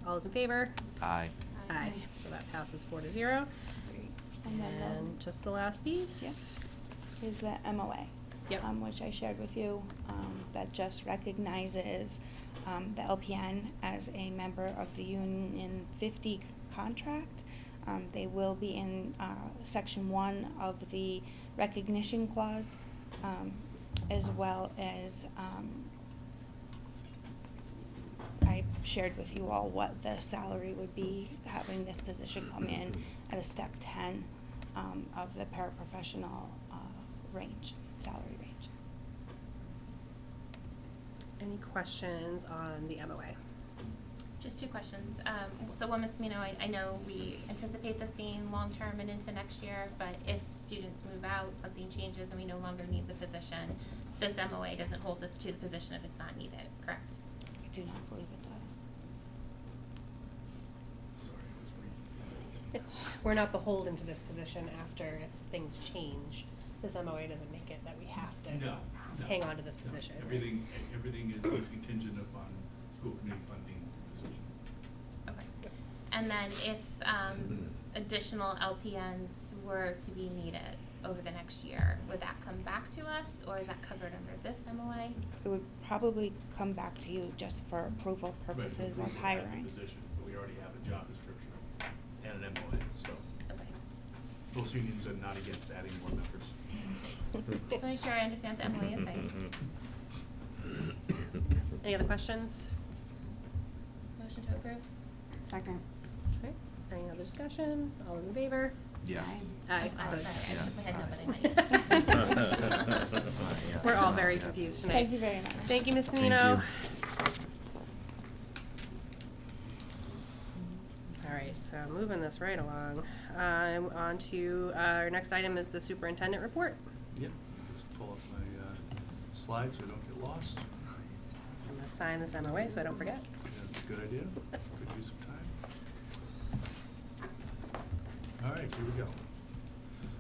[SPEAKER 1] All those in favor?
[SPEAKER 14] Aye.
[SPEAKER 1] Aye. So that passes 4-0.
[SPEAKER 12] And then
[SPEAKER 1] And just the last piece.
[SPEAKER 12] is the MOA,
[SPEAKER 1] Yep.
[SPEAKER 12] which I shared with you, that just recognizes the LPN as a member of the Union 50 contract. They will be in Section 1 of the recognition clause, as well as I shared with you all what the salary would be, having this position come in at a step 10 of the paraprofessional salary range.
[SPEAKER 1] Any questions on the MOA?
[SPEAKER 2] Just two questions. So one, Ms. Mino, I know we anticipate this being long-term and into next year, but if students move out, something changes and we no longer need the position, this MOA doesn't hold us to the position if it's not needed, correct?
[SPEAKER 12] I do not believe it does.
[SPEAKER 1] We're not beholden to this position after if things change. This MOA doesn't make it that we have to
[SPEAKER 5] No.
[SPEAKER 1] hang on to this position.
[SPEAKER 5] Everything is contingent upon school committee funding decision.
[SPEAKER 2] Okay. And then if additional LPNs were to be needed over the next year, would that come back to us, or is that covered under this MOA?
[SPEAKER 12] It would probably come back to you just for approval purposes of hiring.
[SPEAKER 5] Position, but we already have a job description and an MOA, so
[SPEAKER 2] Okay.
[SPEAKER 5] most unions are not against adding more members.
[SPEAKER 2] Just to make sure I understand what the MOA is saying.
[SPEAKER 1] Any other questions?
[SPEAKER 2] Motion to approve?
[SPEAKER 3] Second.
[SPEAKER 1] Okay. Any other discussion? All those in favor?
[SPEAKER 14] Yes.
[SPEAKER 1] Aye.
[SPEAKER 2] Oh,
[SPEAKER 1] So-
[SPEAKER 2] sorry, I shook my head no, but I meant.
[SPEAKER 1] We're all very confused tonight.
[SPEAKER 12] Thank you very much.
[SPEAKER 1] Thank you, Ms.
[SPEAKER 14] Thank
[SPEAKER 1] Nino.
[SPEAKER 14] you.
[SPEAKER 1] All right, so moving this right along. On to our next item is the superintendent report.
[SPEAKER 5] Yep, just pull up my slides so I don't get lost.
[SPEAKER 1] And gonna sign this MOA so I don't forget.
[SPEAKER 5] That's a good idea. Good use of time. All right, here we go.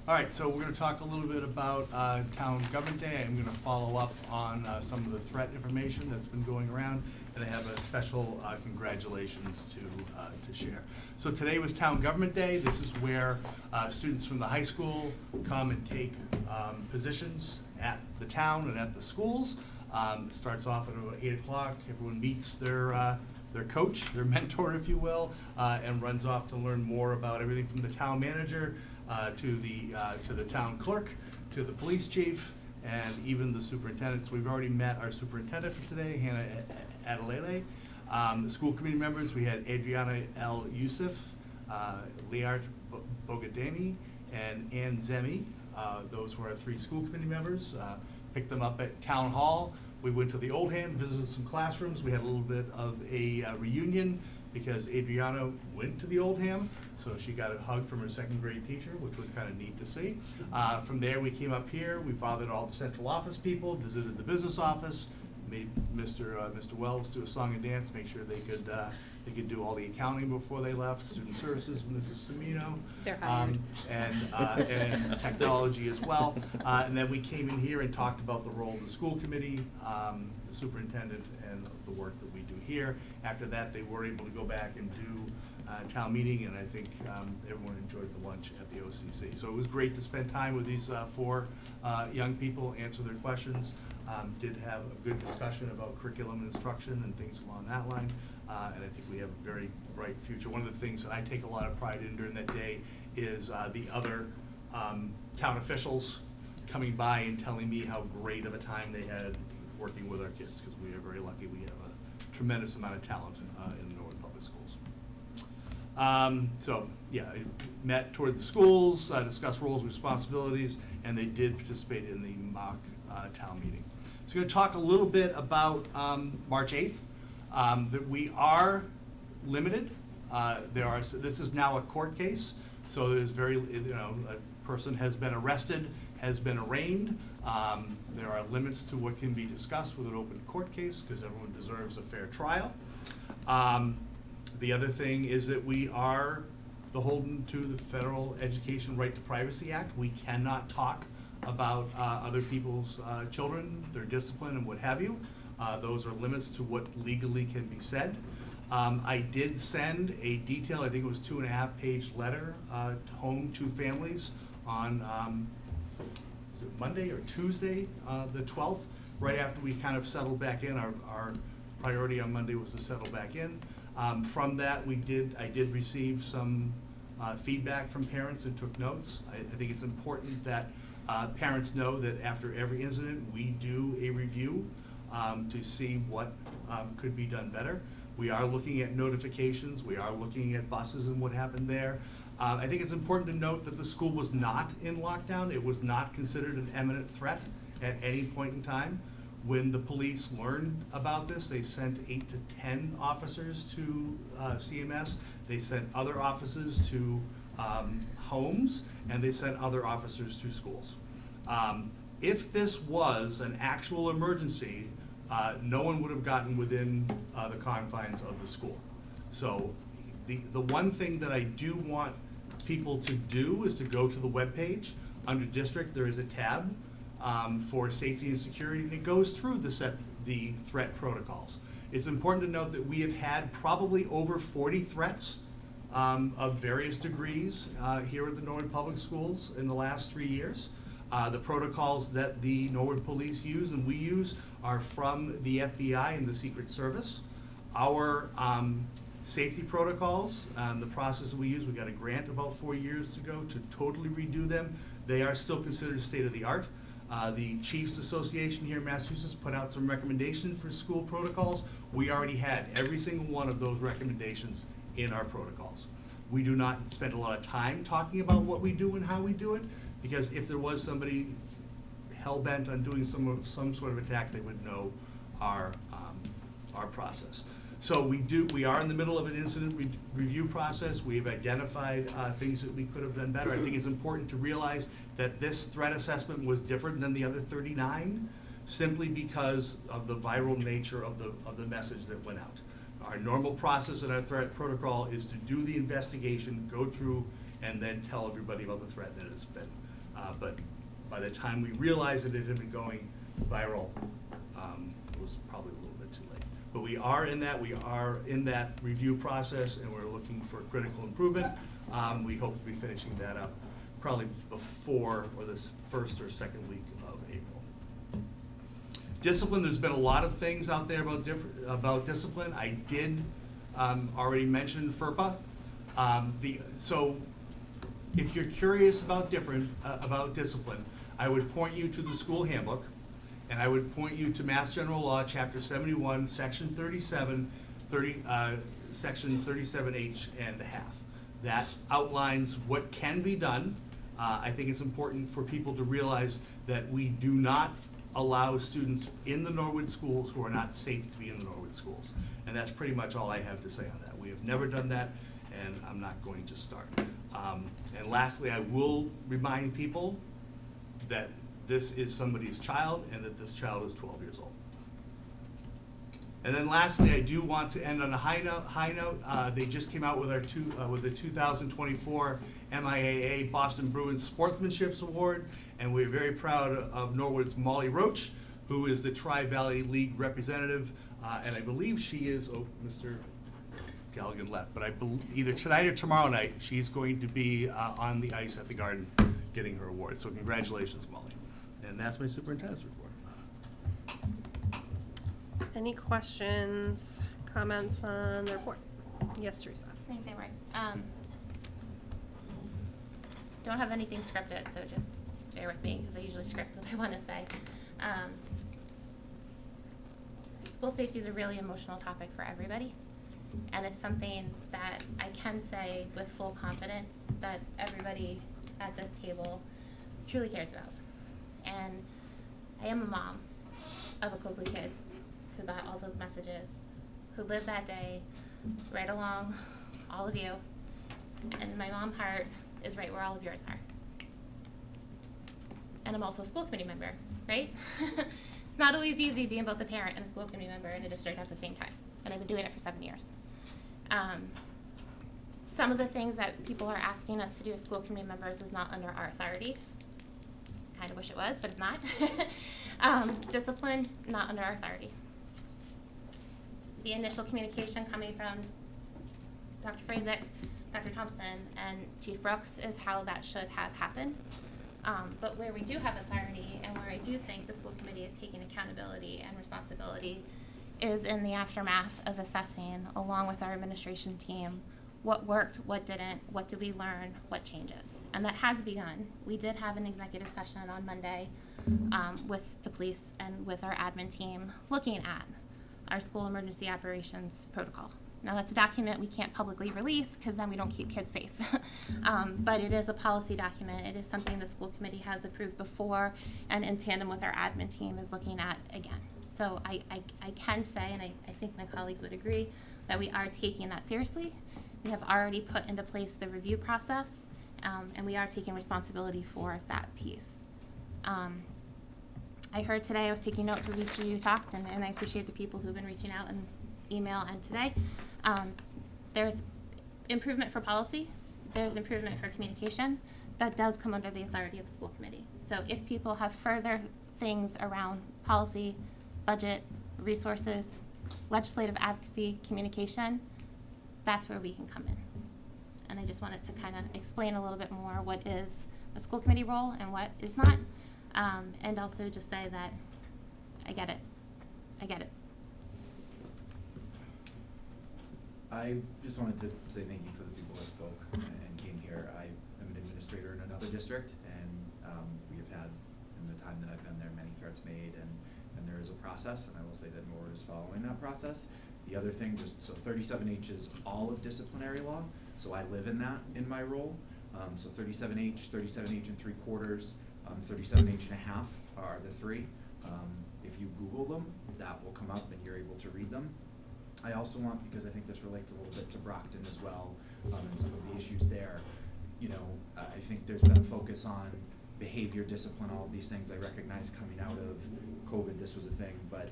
[SPEAKER 5] All right, so we're going to talk a little bit about Town Government Day. I'm going to follow up on some of the threat information that's been going around, and I have a special congratulations to share. So today was Town Government Day. This is where students from the high school come and take positions at the town and at the schools. It starts off at about 8 o'clock. Everyone meets their coach, their mentor, if you will, and runs off to learn more about everything from the town manager to the town clerk, to the police chief, and even the superintendents. We've already met our superintendent for today, Hannah Adelele. The school committee members, we had Adriana L. Youssef, Liart Bogadani, and Ann Zemi. Those were our 3 school committee members. Picked them up at Town Hall. We went to the Oldham, visited some classrooms. We had a little bit of a reunion because Adriana went to the Oldham, so she got a hug from her 2nd grade teacher, which was kind of neat to see. From there, we came up here. We bothered all the central office people, visited the business office, made Mr. Wells do a song and dance, make sure they could do all the accounting before they left. Student services, Mrs. Semino.
[SPEAKER 1] They're hired.
[SPEAKER 5] And technology as well. And then we came in here and talked about the role of the school committee, the superintendent, and the work that we do here. After that, they were able to go back and do town meeting, and I think everyone enjoyed the lunch at the OCC. So it was great to spend time with these 4 young people, answer their questions. Did have a good discussion about curriculum and instruction and things along that line. And I think we have a very bright future. One of the things that I take a lot of pride in during that day is the other town officials coming by and telling me how great of a time they had working with our kids, because we are very lucky. We have a tremendous amount of talent in the Norwood Public Schools. So yeah, I met toward the schools, discussed roles and responsibilities, and they did participate in the mock town meeting. So I'm going to talk a little bit about March 8th. That we are limited. This is now a court case, so there's a person has been arrested, has been arraigned. There are limits to what can be discussed with an open court case because everyone deserves a fair trial. The other thing is that we are beholden to the Federal Education Right to Privacy Act. We cannot talk about other people's children, their discipline, and what have you. Those are limits to what legally can be said. I did send a detailed, I think it was 2.5-page letter home to families on is it Monday or Tuesday, the 12th, right after we kind of settled back in. Our priority on Monday was to settle back in. From that, I did receive some feedback from parents and took notes. I think it's important that parents know that after every incident, we do a review to see what could be done better. We are looking at notifications. We are looking at buses and what happened there. I think it's important to note that the school was not in lockdown. It was not considered an imminent threat at any point in time. When the police learned about this, they sent 8 to 10 officers to CMS. They sent other officers to homes, and they sent other officers to schools. If this was an actual emergency, no one would have gotten within the confines of the school. So the one thing that I do want people to do is to go to the webpage. Under district, there is a tab for safety and security, and it goes through the threat protocols. It's important to note that we have had probably over 40 threats of various degrees here at the Norwood Public Schools in the last 3 years. The protocols that the Norwood Police use and we use are from the FBI and the Secret Service. Our safety protocols, the process that we use, we got a grant about 4 years ago to totally redo them. They are still considered state of the art. The Chiefs Association here in Massachusetts put out some recommendations for school protocols. We already had every single one of those recommendations in our protocols. We do not spend a lot of time talking about what we do and how we do it, because if there was somebody hell-bent on doing some sort of attack, they would know our process. So we are in the middle of an incident review process. We've identified things that we could have done better. I think it's important to realize that this threat assessment was different than the other 39 simply because of the viral nature of the message that went out. Our normal process in our threat protocol is to do the investigation, go through, and then tell everybody about the threat that it's been. But by the time we realized that it had been going viral, it was probably a little bit too late. But we are in that review process, and we're looking for critical improvement. We hope to be finishing that up probably before or this first or second week of April. Discipline, there's been a lot of things out there about discipline. I did already mention FERPA. So if you're curious about discipline, I would point you to the school handbook, and I would point you to Mass General Law, Chapter 71, Section 37, Section 37H and a half. That outlines what can be done. I think it's important for people to realize that we do not allow students in the Norwood schools who are not safe to be in the Norwood schools. And that's pretty much all I have to say on that. We have never done that, and I'm not going to start. And lastly, I will remind people that this is somebody's child and that this child is 12 years old. And then lastly, I do want to end on a high note. They just came out with with the 2024 MIAA Boston Bruins Sportsmanship Award, and we're very proud of Norwood's Molly Roach, who is the Tri-Valley League representative, and I believe she is, Mr. Galligan left, but I believe either tonight or tomorrow night, she's going to be on the ice at the Garden getting her award. So congratulations, Molly. And that's my superintendent's report.
[SPEAKER 1] Any questions, comments on the report? Yes, Teresa.
[SPEAKER 2] Thanks, Amber. Don't have anything scripted, so just bear with me because I usually script what I want to say. School safety is a really emotional topic for everybody, and it's something that I can say with full confidence that everybody at this table truly cares about. And I am a mom of a Coakley kid who got all those messages, who lived that day right along all of you, and my mom heart is right where all of yours are. And I'm also a school committee member, right? It's not always easy being both a parent and a school committee member in a district at the same time, and I've been doing it for 7 years. Some of the things that people are asking us to do as school committee members is not under our authority. Kind of wish it was, but it's not. Discipline, not under our authority. The initial communication coming from Dr. Frazek, Dr. Thompson, and Chief Brooks is how that should have happened. But where we do have authority and where I do think the school committee is taking accountability and responsibility is in the aftermath of assessing, along with our administration team, what worked, what didn't, what did we learn, what changes. And that has begun. We did have an executive session on Monday with the police and with our admin team looking at our school emergency operations protocol. Now that's a document we can't publicly release because then we don't keep kids safe. But it is a policy document. It is something the school committee has approved before and in tandem with our admin team is looking at again. So I can say, and I think my colleagues would agree, that we are taking that seriously. We have already put into place the review process, and we are taking responsibility for that piece. I heard today, I was taking notes as each of you talked, and I appreciate the people who've been reaching out in email and today. There's improvement for policy. There's improvement for communication. That does come under the authority of the school committee. So if people have further things around policy, budget, resources, legislative advocacy, communication, that's where we can come in. And I just wanted to kind of explain a little bit more what is a school committee role and what is not. And also just say that I get it. I get it.
[SPEAKER 14] I just wanted to say thank you for the people that spoke and came here. I am an administrator in another district, and we have had, in the time that I've been there, many threats made, and there is a process, and I will say that Norwood is following that process. The other thing, so 37H is all of disciplinary law, so I live in that in my role. So 37H, 37H and 3/4, 37H and a half are the three. If you Google them, that will come up and you're able to read them. I also want, because I think this relates a little bit to Brockton as well, and some of the issues there, you know, I think there's been a focus on behavior, discipline, all of these things. I recognize coming out of COVID, this was a thing, but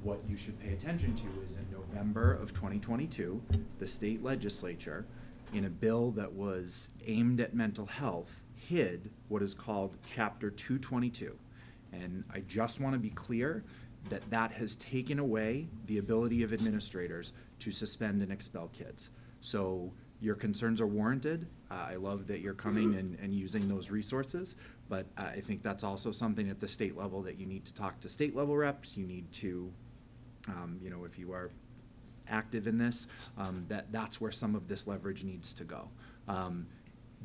[SPEAKER 14] what you should pay attention to is in November of 2022, the state legislature, in a bill that was aimed at mental health, hid what is called Chapter 222. And I just want to be clear that that has taken away the ability of administrators to suspend and expel kids. So your concerns are warranted. I love that you're coming and using those resources, but I think that's also something at the state level that you need to talk to state level reps. You need to, if you are active in this, that's where some of this leverage needs to go.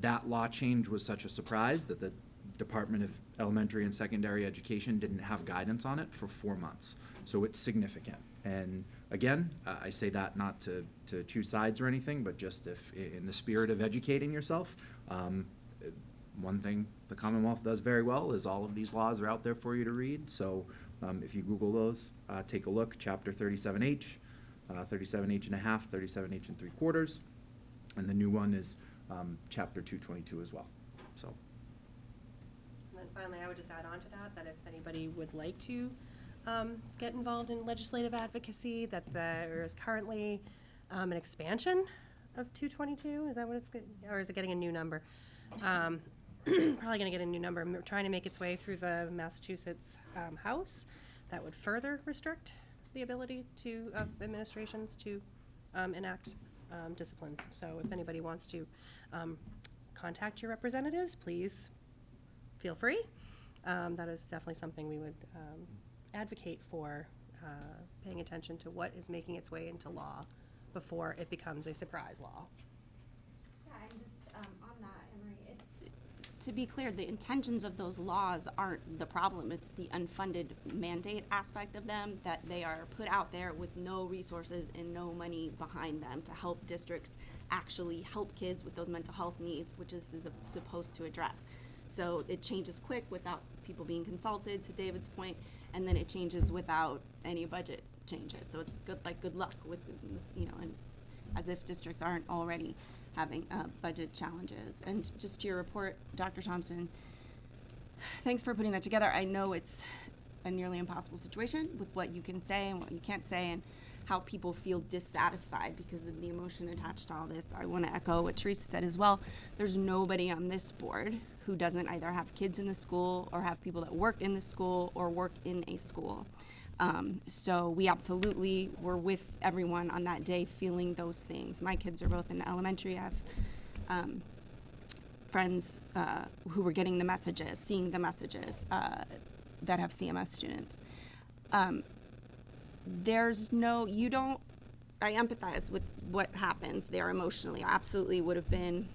[SPEAKER 14] That law change was such a surprise that the Department of Elementary and Secondary Education didn't have guidance on it for 4 months. So it's significant. And again, I say that not to choose sides or anything, but just if in the spirit of educating yourself, one thing the Commonwealth does very well is all of these laws are out there for you to read. So if you Google those, take a look, Chapter 37H, 37H and a half, 37H and 3/4, and the new one is Chapter 222 as well. So.
[SPEAKER 1] And then finally, I would just add on to that if anybody would like to get involved in legislative advocacy, that there is currently an expansion of 222. Is that what it's good? Or is it getting a new number? Probably going to get a new number. Trying to make its way through the Massachusetts House. That would further restrict the ability of administrations to enact disciplines. So if anybody wants to contact your representatives, please feel free. That is definitely something we would advocate for, paying attention to what is making its way into law before it becomes a surprise law.
[SPEAKER 3] Yeah, and just on that, Emery, it's, to be clear, the intentions of those laws aren't the problem. It's the unfunded mandate aspect of them, that they are put out there with no resources and no money behind them to help districts actually help kids with those mental health needs, which is supposed to address. So it changes quick without people being consulted, to David's point, and then it changes without any budget changes. So it's good luck with, and as if districts aren't already having budget challenges. And just to your report, Dr. Thompson, thanks for putting that together. I know it's a nearly impossible situation with what you can say and what you can't say, and how people feel dissatisfied because of the emotion attached to all this. I want to echo what Teresa said as well. There's nobody on this board who doesn't either have kids in the school or have people that work in the school or work in a school. So we absolutely were with everyone on that day feeling those things. My kids are both in elementary. I have friends who were getting the messages, seeing the messages that have CMS students. I empathize with what happens there emotionally. I absolutely would have been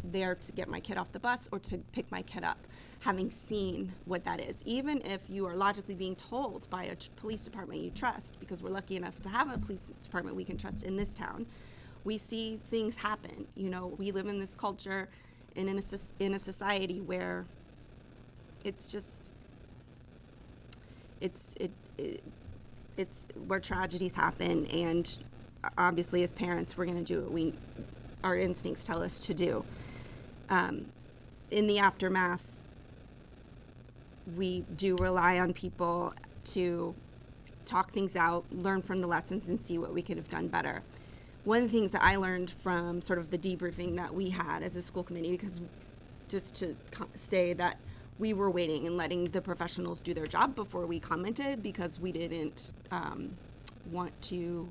[SPEAKER 3] there to get my kid off the bus or to pick my kid up, having seen what that is. Even if you are logically being told by a police department you trust, because we're lucky enough to have a police department we can trust in this town, we see things happen. We live in this culture and in a society where it's just, it's where tragedies happen, and obviously as parents we're going to do what our instincts tell us to do. In the aftermath, we do rely on people to talk things out, learn from the lessons, and see what we could have done better. One of the things that I learned from sort of the debriefing that we had as a school committee, because just to say that we were waiting and letting the professionals do their job before we commented, because we didn't want to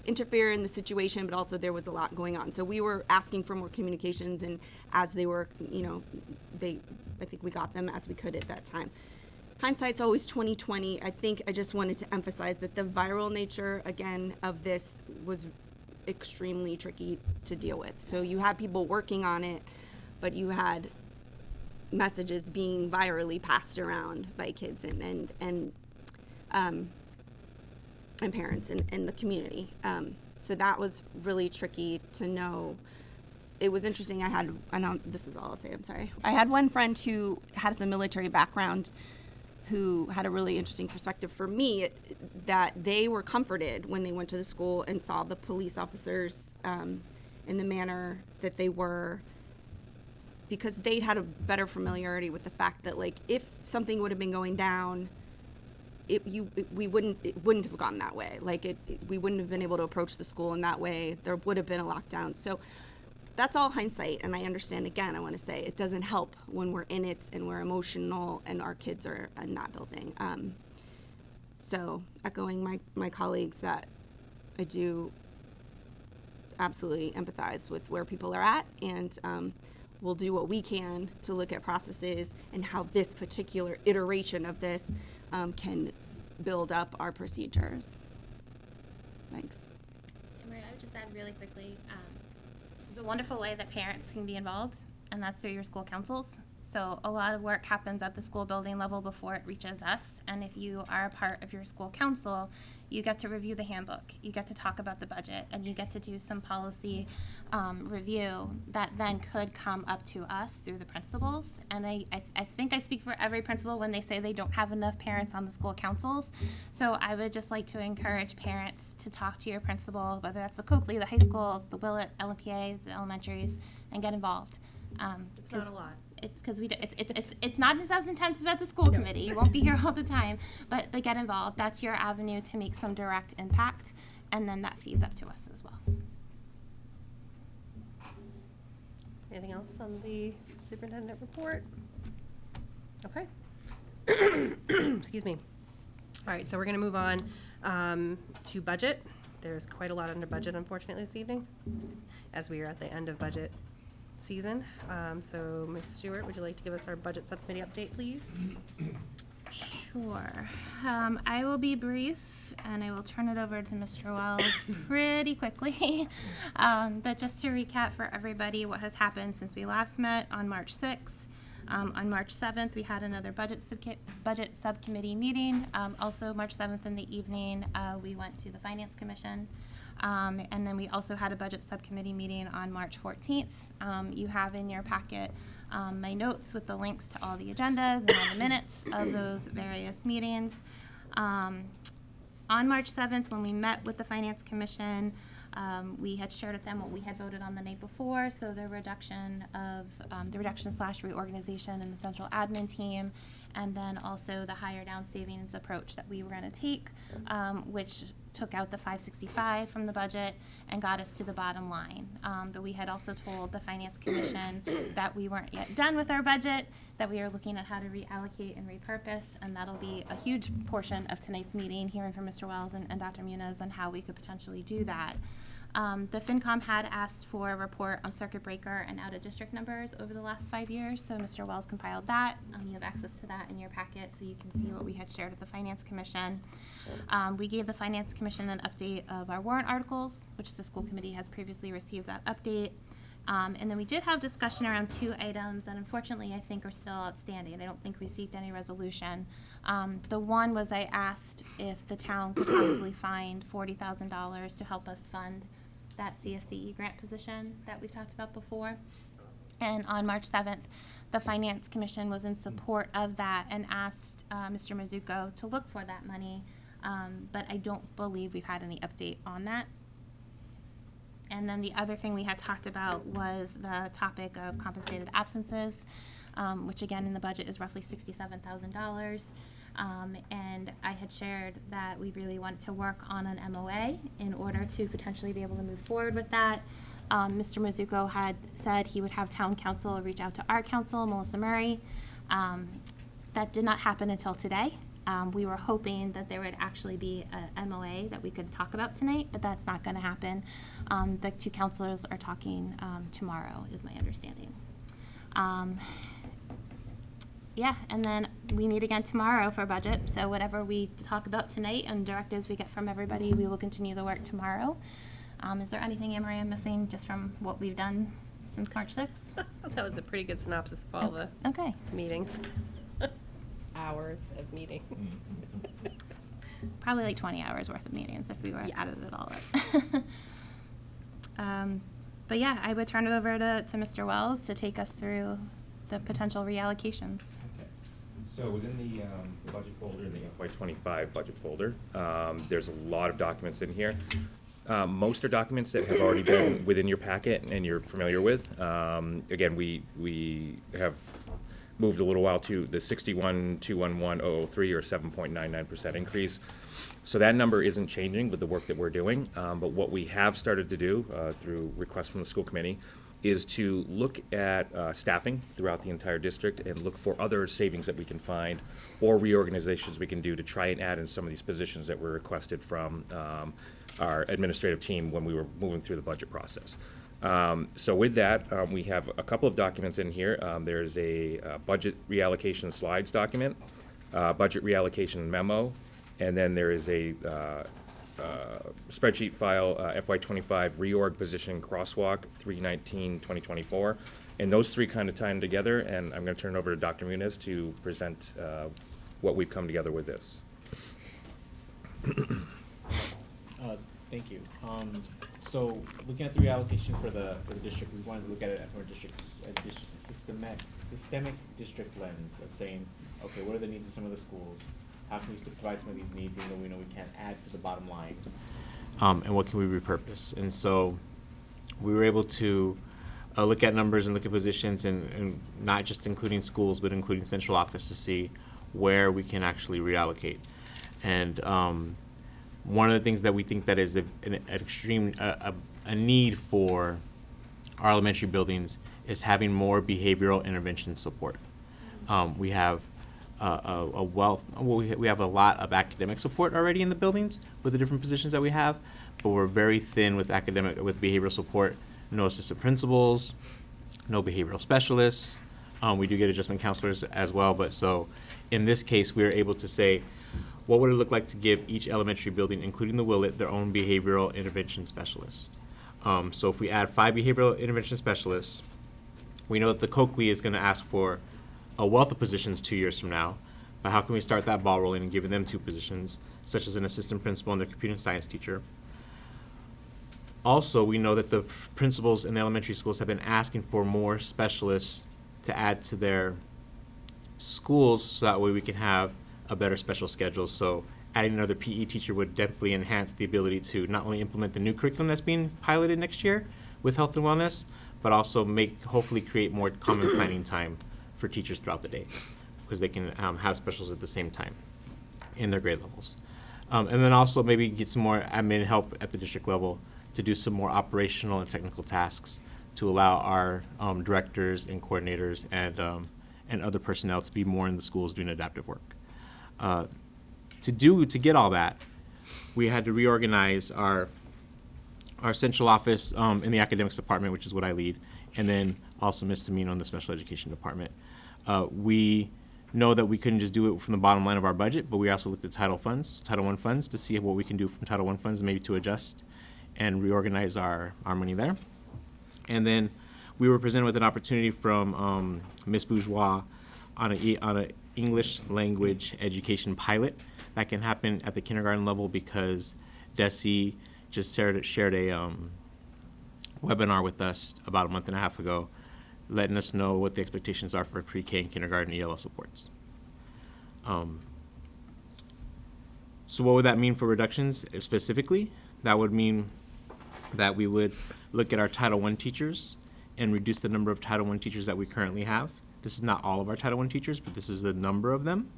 [SPEAKER 3] interfere in the situation, but also there was a lot going on. So we were asking for more communications, and as they were, I think we got them as we could at that time. Hindsight's always 20/20. I think I just wanted to emphasize that the viral nature, again, of this was extremely tricky to deal with. So you had people working on it, but you had messages being virally passed around by kids and parents in the community. So that was really tricky to know. It was interesting. This is all I'll say, I'm sorry. I had one friend who has a military background who had a really interesting perspective for me, that they were comforted when they went to the school and saw the police officers in the manner that they were, because they had a better familiarity with the fact that, like, if something would have been going down, it wouldn't have gone that way. Like, we wouldn't have been able to approach the school in that way. There would have been a lockdown. So that's all hindsight, and I understand. Again, I want to say it doesn't help when we're in it and we're emotional and our kids are in that building. So echoing my colleagues, that I do absolutely empathize with where people are at, and we'll do what we can to look at processes and how this particular iteration of this can build up our procedures. Thanks.
[SPEAKER 2] Emery, I would just add really quickly, there's a wonderful way that parents can be involved, and that's through your school councils. So a lot of work happens at the school building level before it reaches us, and if you are a part of your school council, you get to review the handbook, you get to talk about the budget, and you get to do some policy review that then could come up to us through the principals. And I think I speak for every principal when they say they don't have enough parents on the school councils. So I would just like to encourage parents to talk to your principal, whether that's the Coakley, the high school, the Willett, LMPA, the elementaries, and get involved.
[SPEAKER 1] It's not a lot.
[SPEAKER 2] Because it's not as intensive as the school committee. You won't be here all the time, but get involved. That's your avenue to make some direct impact, and then that feeds up to us as well.
[SPEAKER 1] Anything else on the superintendent report? Okay. Excuse me. All right, so we're going to move on to budget. There's quite a lot under budget, unfortunately, this evening, as we are at the end of budget season. So Ms. Stewart, would you like to give us our budget subcommittee update, please?
[SPEAKER 2] Sure. I will be brief, and I will turn it over to Mr. Wells pretty quickly. But just to recap for everybody what has happened since we last met on March 6th. On March 7th, we had another budget subcommittee meeting. Also, March 7th in the evening, we went to the Finance Commission. And then we also had a budget subcommittee meeting on March 14th. You have in your packet my notes with the links to all the agendas and all the minutes of those various meetings. On March 7th, when we met with the Finance Commission, we had shared with them what we had voted on the night before, so the reduction / reorganization in the central admin team, and then also the higher down savings approach that we were going to take, which took out the 565 from the budget and got us to the bottom line. But we had also told the Finance Commission that we weren't yet done with our budget, that we are looking at how to reallocate and repurpose, and that'll be a huge portion of tonight's meeting, hearing from Mr. Wells and Dr. Muniz on how we could potentially do that. The FinCom had asked for a report on circuit breaker and out-of-district numbers over the last 5 years, so Mr. Wells compiled that. You have access to that in your packet, so you can see what we had shared with the Finance Commission. We gave the Finance Commission an update of our warrant articles, which the school committee has previously received that update. And then we did have discussion around 2 items that unfortunately I think are still outstanding. I don't think we seeked any resolution. The one was I asked if the town could possibly find $40,000 to help us fund that CFCE grant position that we talked about before. And on March 7th, the Finance Commission was in support of that and asked Mr. Mizuko to look for that money, but I don't believe we've had any update on that. And then the other thing we had talked about was the topic of compensated absences, which again in the budget is roughly $67,000. And I had shared that we really wanted to work on an MOA in order to potentially be able to move forward with that. Mr. Mizuko had said he would have town council reach out to our council, Melissa Murray. That did not happen until today. We were hoping that there would actually be a MOA that we could talk about tonight, but that's not going to happen. The 2 councilors are talking tomorrow, is my understanding. Yeah, and then we meet again tomorrow for budget, so whatever we talk about tonight and directives we get from everybody, we will continue the work tomorrow. Is there anything, Anne-Marie, I'm missing just from what we've done since March 6th?
[SPEAKER 1] That was a pretty good synopsis of all the meetings. Hours of meetings.
[SPEAKER 2] Probably like 20 hours worth of meetings if we were added it all up. But yeah, I would turn it over to Mr. Wells to take us through the potential reallocations.
[SPEAKER 13] Okay. So within the budget folder, in the FY25 budget folder, there's a lot of documents in here. Most are documents that have already been within your packet and you're familiar with. Again, we have moved a little while to the 61,211,003 or 7.99% increase. So that number isn't changing with the work that we're doing. But what we have started to do through requests from the school committee is to look at staffing throughout the entire district and look for other savings that we can find or reorganizations we can do to try and add in some of these positions that were requested from our administrative team when we were moving through the budget process. So with that, we have a couple of documents in here. There's a budget reallocation slides document, budget reallocation memo, and then there is a spreadsheet file, FY25 reorg position crosswalk 3/19/2024. And those three kind of tie in together, and I'm going to turn it over to Dr. Muniz to present what we've come together with this.
[SPEAKER 15] Thank you. So looking at the reallocation for the district, we wanted to look at it from a systemic district lens of saying, okay, what are the needs of some of the schools? How can we still provide some of these needs even though we know we can't add to the bottom line? And what can we repurpose? And so we were able to look at numbers and look at positions and not just including schools, but including central office to see where we can actually reallocate. And one of the things that we think that is an extreme need for our elementary buildings is having more behavioral intervention support. We have we have a lot of academic support already in the buildings with the different positions that we have, but we're very thin with behavioral support. No assistant principals, no behavioral specialists. We do get adjustment counselors as well, but so in this case, we are able to say, what would it look like to give each elementary building, including the Willett, their own behavioral intervention specialist? So if we add 5 behavioral intervention specialists, we know that the Coakley is going to ask for a wealth of positions 2 years from now, but how can we start that ball rolling and giving them 2 positions, such as an assistant principal and their computer science teacher? Also, we know that the principals in the elementary schools have been asking for more specialists to add to their schools, so that way we can have a better special schedule. So adding another PE teacher would definitely enhance the ability to not only implement the new curriculum that's being piloted next year with health and wellness, but also hopefully create more common planning time for teachers throughout the day, because they can have specials at the same time in their grade levels. And then also maybe get some more admin help at the district level to do some more operational and technical tasks to allow our directors and coordinators and other personnel to be more in the schools doing adaptive work. To get all that, we had to reorganize our central office in the academics department, which is what I lead, and then also Ms. Tamino in the special education department. We know that we couldn't just do it from the bottom line of our budget, but we also looked at Title I funds to see what we can do from Title I funds, maybe to adjust and reorganize our money there. And then we were presented with an opportunity from Ms. Bourgeois on an English language education pilot that can happen at the kindergarten level, because DESE just shared a webinar with us about a month and a half ago, letting us know what the expectations are for pre-K and kindergarten ELL supports. So what would that mean for reductions specifically? That would mean that we would look at our Title I teachers and reduce the number of Title I teachers that we currently have. This is not all of our Title I teachers, but this is a number of them.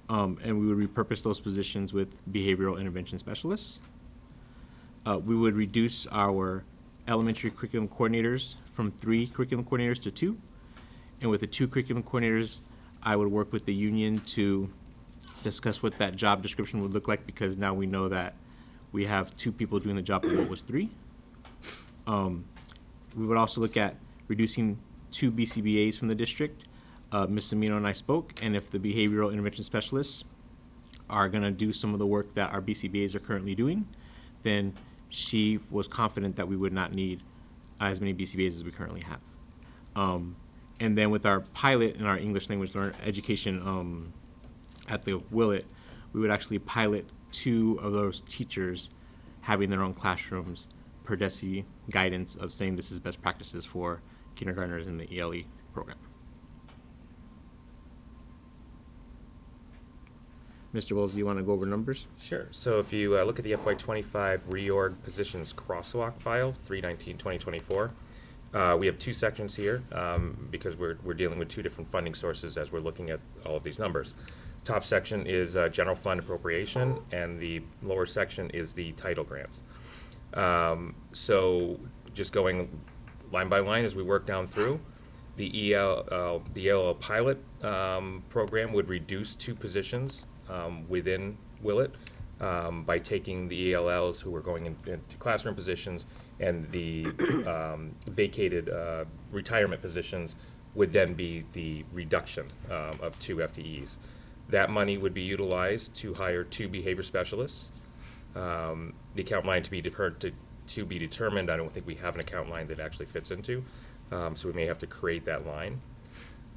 [SPEAKER 15] And we would repurpose those positions with behavioral intervention specialists. We would reduce our elementary curriculum coordinators from 3 curriculum coordinators to 2. And with the 2 curriculum coordinators, I would work with the union to discuss what that job description would look like, because now we know that we have 2 people doing the job of what was 3. We would also look at reducing 2 BCBAs from the district. Ms. Amino and I spoke, and if the behavioral intervention specialists are going to do some of the work that our BCBAs are currently doing, then she was confident that we would not need as many BCBAs as we currently have. And then with our pilot in our English language education at the Willett, we would actually pilot 2 of those teachers having their own classrooms per DESE guidance of saying this is best practices for kindergartners in the ELE program. Mr. Wells, do you want to go over numbers?
[SPEAKER 13] Sure. So if you look at the FY25 reorg positions crosswalk file, 3/19/2024, we have two sections here because we're dealing with two different funding sources as we're looking at all of these numbers. Top section is general fund appropriation, and the lower section is the title grants. So just going line by line as we work down through, the ELL pilot program would reduce 2 positions within Willett by taking the ELLs who are going into classroom positions, and the vacated retirement positions would then be the reduction of 2 FTEs. That money would be utilized to hire 2 behavior specialists. The account line to be determined. I don't think we have an account line that actually fits into, so we may have to create that line.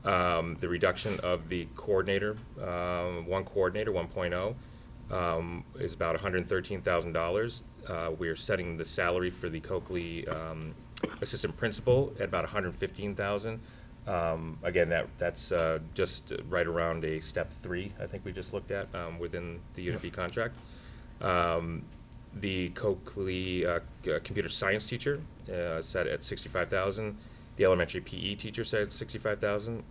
[SPEAKER 13] The reduction of the coordinator, one coordinator, 1.0, is about $113,000. We're setting the salary for the Coakley assistant principal at about $115,000. Again, that's just right around a step 3, I think we just looked at within the Unit B contract. The Coakley computer science teacher set at $65,000. The elementary PE teacher set at $65,000.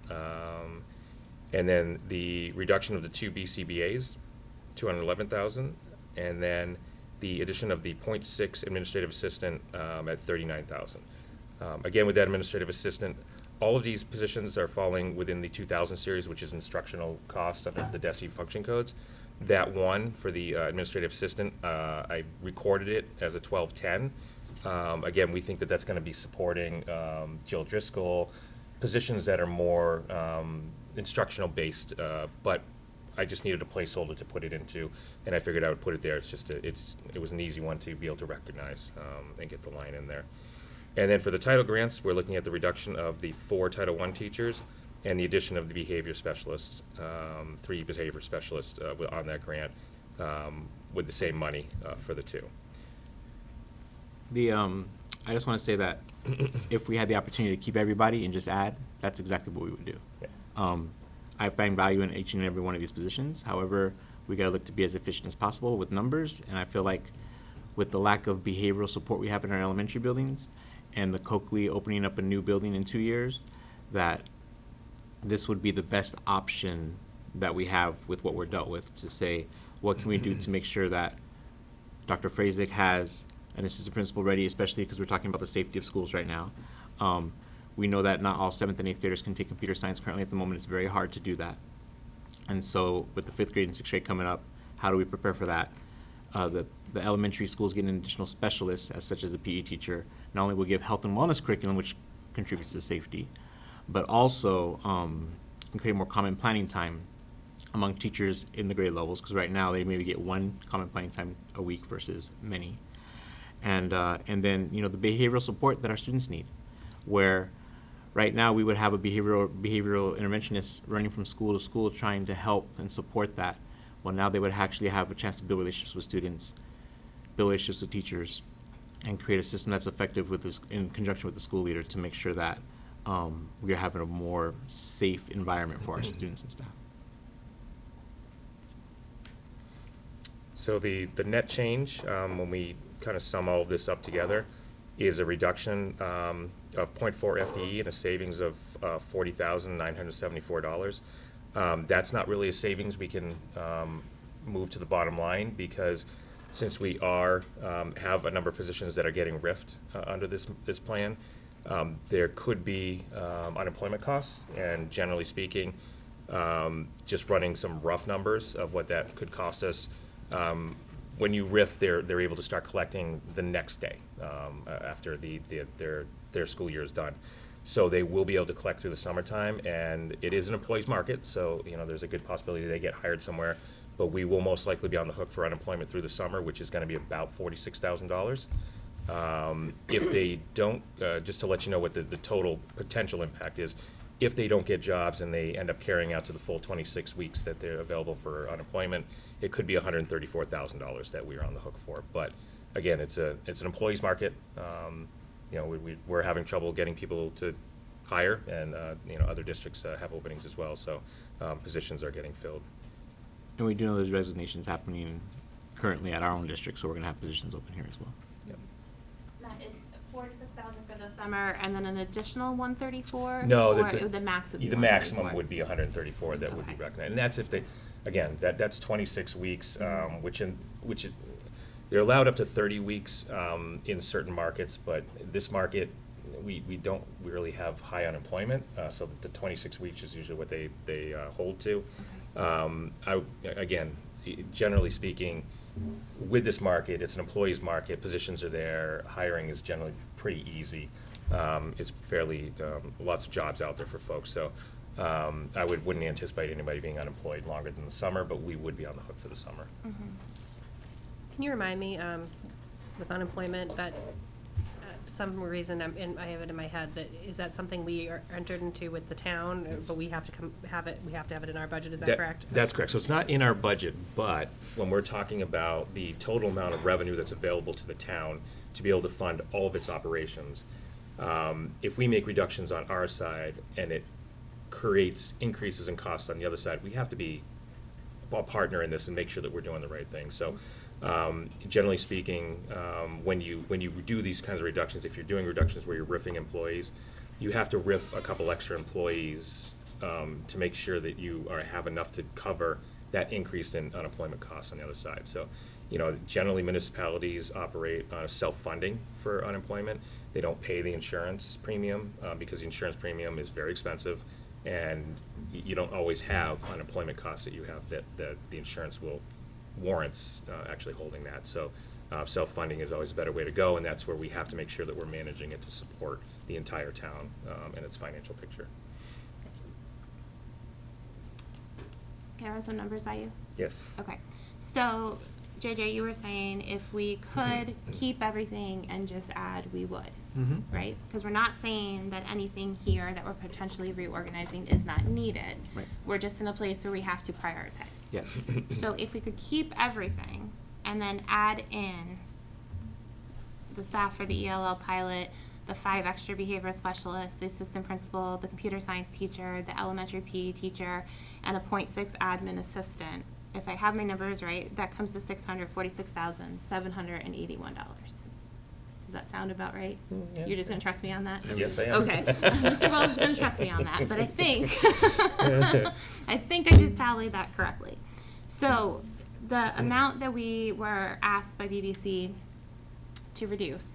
[SPEAKER 13] And then the reduction of the 2 BCBAs, $211,000. And then the addition of the .6 administrative assistant at $39,000. Again, with that administrative assistant, all of these positions are falling within the 2000 series, which is instructional cost under the DESE function codes. That one for the administrative assistant, I recorded it as a 1210. Again, we think that that's going to be supporting Jill Driscoll, positions that are more instructional based, but I just needed a placeholder to put it into, and I figured I would put it there. It's just it was an easy one to be able to recognize and get the line in there. And then for the title grants, we're looking at the reduction of the 4 Title I teachers and the addition of the behavior specialists, 3 behavior specialists on that grant with the same money for the 2.
[SPEAKER 15] I just want to say that if we had the opportunity to keep everybody and just add, that's exactly what we would do.
[SPEAKER 13] Yeah.
[SPEAKER 15] I find value in each and every one of these positions. However, we got to look to be as efficient as possible with numbers, and I feel like with the lack of behavioral support we have in our elementary buildings and the Coakley opening up a new building in 2 years, that this would be the best option that we have with what we're dealt with, to say, what can we do to make sure that Dr. Frazek has an assistant principal ready, especially because we're talking about the safety of schools right now. We know that not all 7th and 8th graders can take computer science currently at the moment. It's very hard to do that. And so with the 5th grade and 6th grade coming up, how do we prepare for that? The elementary schools getting additional specialists, as such as a PE teacher, not only will give health and wellness curriculum, which contributes to safety, but also can create more common planning time among teachers in the grade levels, because right now they maybe get 1 common planning time a week versus many. And then, you know, the behavioral support that our students need, where right now we would have a behavioral interventionist running from school to school trying to help and support that. Well, now they would actually have a chance to build relationships with students, build relationships with teachers, and create a system that's effective with this, in conjunction with the school leader, to make sure that we are having a more safe environment for our students and staff.
[SPEAKER 13] So the net change, when we kind of sum all of this up together, is a reduction of 0.4 FTE and a savings of $40,974. That's not really a savings we can move to the bottom line, because since we are have a number of positions that are getting RIFed under this plan, there could be unemployment costs, and generally speaking, just running some rough numbers of what that could cost us. When you RIF, they're able to start collecting the next day after their school year is done. So they will be able to collect through the summertime, and it is an employee's market, so you know there's a good possibility they get hired somewhere. But we will most likely be on the hook for unemployment through the summer, which is going to be about $46,000. If they don't, just to let you know what the total potential impact is, if they don't get jobs and they end up carrying out to the full 26 weeks that they're available for unemployment, it could be $134,000 that we are on the hook for. But again, it's an employee's market. You know, we're having trouble getting people to hire, and you know, other districts have openings as well, so positions are getting filled.
[SPEAKER 15] And we do know there's resignations happening currently at our own district, so we're gonna have positions open here as well.
[SPEAKER 2] Matt, it's 4,000 to 6,000 for the summer, and then an additional 134.
[SPEAKER 13] No,
[SPEAKER 2] or
[SPEAKER 13] the
[SPEAKER 2] the max would be.
[SPEAKER 13] the maximum
[SPEAKER 2] 134?
[SPEAKER 13] would be 134 that would be
[SPEAKER 2] Okay.
[SPEAKER 13] recognized, and that's if they, again, that's 26 weeks, they're allowed up to 30 weeks in certain markets, but this market, we don't really have high unemployment, so the 26 weeks is usually what they hold to. Again, generally speaking, with this market, it's an employee's market, positions are there, hiring is generally pretty easy. It's fairly, lots of jobs out there for folks, so I wouldn't anticipate anybody being unemployed longer than the summer, but we would be on the hook for the summer.
[SPEAKER 1] Can you remind me, with unemployment, that for some reason I have it in my head, that is that something we are entered into with the town, but we have to have it in our budget, is that correct?
[SPEAKER 13] That's correct. So it's not in our budget, but when we're talking about the total amount of revenue that's available to the town to be able to fund all of its operations, if we make reductions on our side and it creates increases in costs on the other side, we have to be a partner in this and make sure that we're doing the right thing. So generally speaking, when you do these kinds of reductions, if you're doing reductions where you're riffing employees, you have to riff a couple extra employees to make sure that you have enough to cover that increase in unemployment costs on the other side. So, generally municipalities operate self-funding for unemployment. They don't pay the insurance premium because the insurance premium is very expensive, and you don't always have unemployment costs that you have that the insurance warrants actually holding that. So self-funding is always a better way to go, and that's where we have to make sure that we're managing it to support the entire town and its financial picture.
[SPEAKER 2] Can I run some numbers by you?
[SPEAKER 13] Yes.
[SPEAKER 2] Okay. So, JJ, you were saying if we could keep everything and just add, we would, right? Because we're not saying that anything here that we're potentially reorganizing is not needed.
[SPEAKER 15] Right.
[SPEAKER 2] We're just in a place where we have to prioritize.
[SPEAKER 15] Yes.
[SPEAKER 2] So if we could keep everything and then add in the staff for the ELL pilot, the 5 extra behavioral specialists, the assistant principal, the computer science teacher, the elementary PE teacher, and a .6 admin assistant. If I have my numbers right, that comes to $646,781. Does that sound about right?
[SPEAKER 13] Yeah.
[SPEAKER 2] You're just gonna trust me on that?
[SPEAKER 13] Yes, I am.
[SPEAKER 2] Okay. Mr. Wells is gonna trust me on that, but I think, I think I just tallied that correctly. So, the amount that we were asked by BBC to reduce,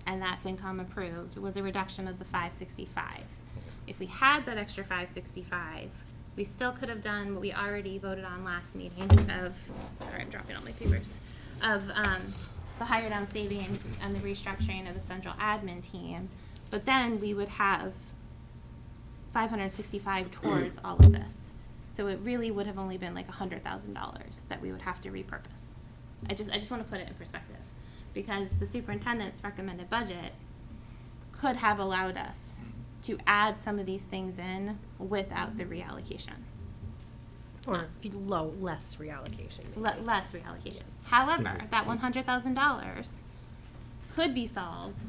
[SPEAKER 2] and that FinCom approved, was a reduction of the 565. If we had that extra 565, we still could have done what we already voted on last meeting of, sorry, I'm dropping all my papers, of the higher down savings and the restructuring of the central admin team, but then we would have 565 towards all of this. So it really would have only been like $100,000 that we would have to repurpose. I just want to put it in perspective, because the superintendent's recommended budget could have allowed us to add some of these things in without the reallocation.
[SPEAKER 1] Or less reallocation.
[SPEAKER 2] Less reallocation. However, that $100,000 could be solved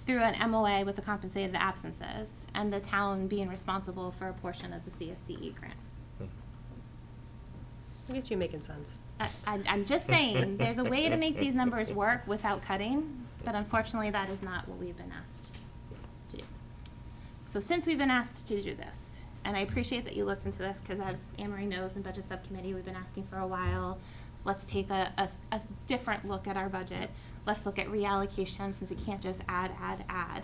[SPEAKER 2] through an MOA with the compensated absences and the town being responsible for a portion of the CFCE grant.
[SPEAKER 1] Look at you making sense.
[SPEAKER 2] I'm just saying, there's a way to make these numbers work without cutting, but unfortunately that is not what we've been asked to do. So since we've been asked to do this, and I appreciate that you looked into this, because as Anne-Marie knows, in Budget Subcommittee, we've been asking for a while, let's take a different look at our budget. Let's look at reallocation, since we can't just add.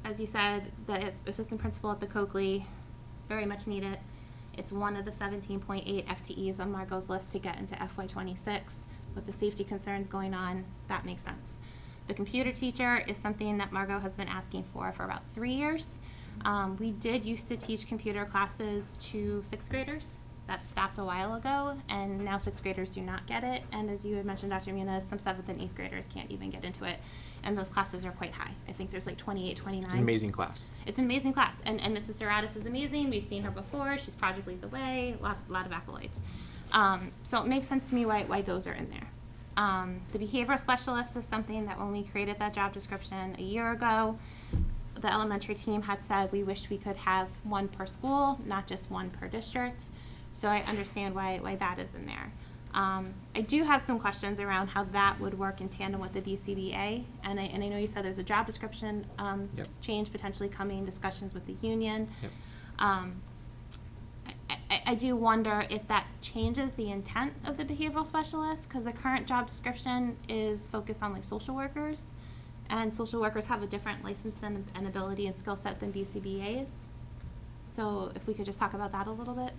[SPEAKER 2] As you said, the assistant principal at the Coakley, very much need it. It's one of the 17.8 FTEs on Margot's list to get into FY26. With the safety concerns going on, that makes sense. The computer teacher is something that Margot has been asking for about 3 years. We did used to teach computer classes to 6th graders. That stopped a while ago, and now 6th graders do not get it. And as you had mentioned, Dr. Muniz, some 7th and 8th graders can't even get into it. And those classes are quite high. I think there's like 28, 29.
[SPEAKER 15] It's an amazing class.
[SPEAKER 2] It's an amazing class. And Mrs. Serratis is amazing. We've seen her before. She's Project Lead the Way, a lot of accolades. So it makes sense to me why those are in there. The behavioral specialist is something that when we created that job description a year ago, the elementary team had said we wish we could have one per school, not just one per district. So I understand why that is in there. I do have some questions around how that would work in tandem with the BCBA, and I know you said there's a job description
[SPEAKER 15] Yep.
[SPEAKER 2] change potentially coming, discussions with the union.
[SPEAKER 15] Yep.
[SPEAKER 2] I do wonder if that changes the intent of the behavioral specialist, because the current job description is focused on like social workers, and social workers have a different license and ability and skill set than BCBAs. So if we could just talk about that a little bit.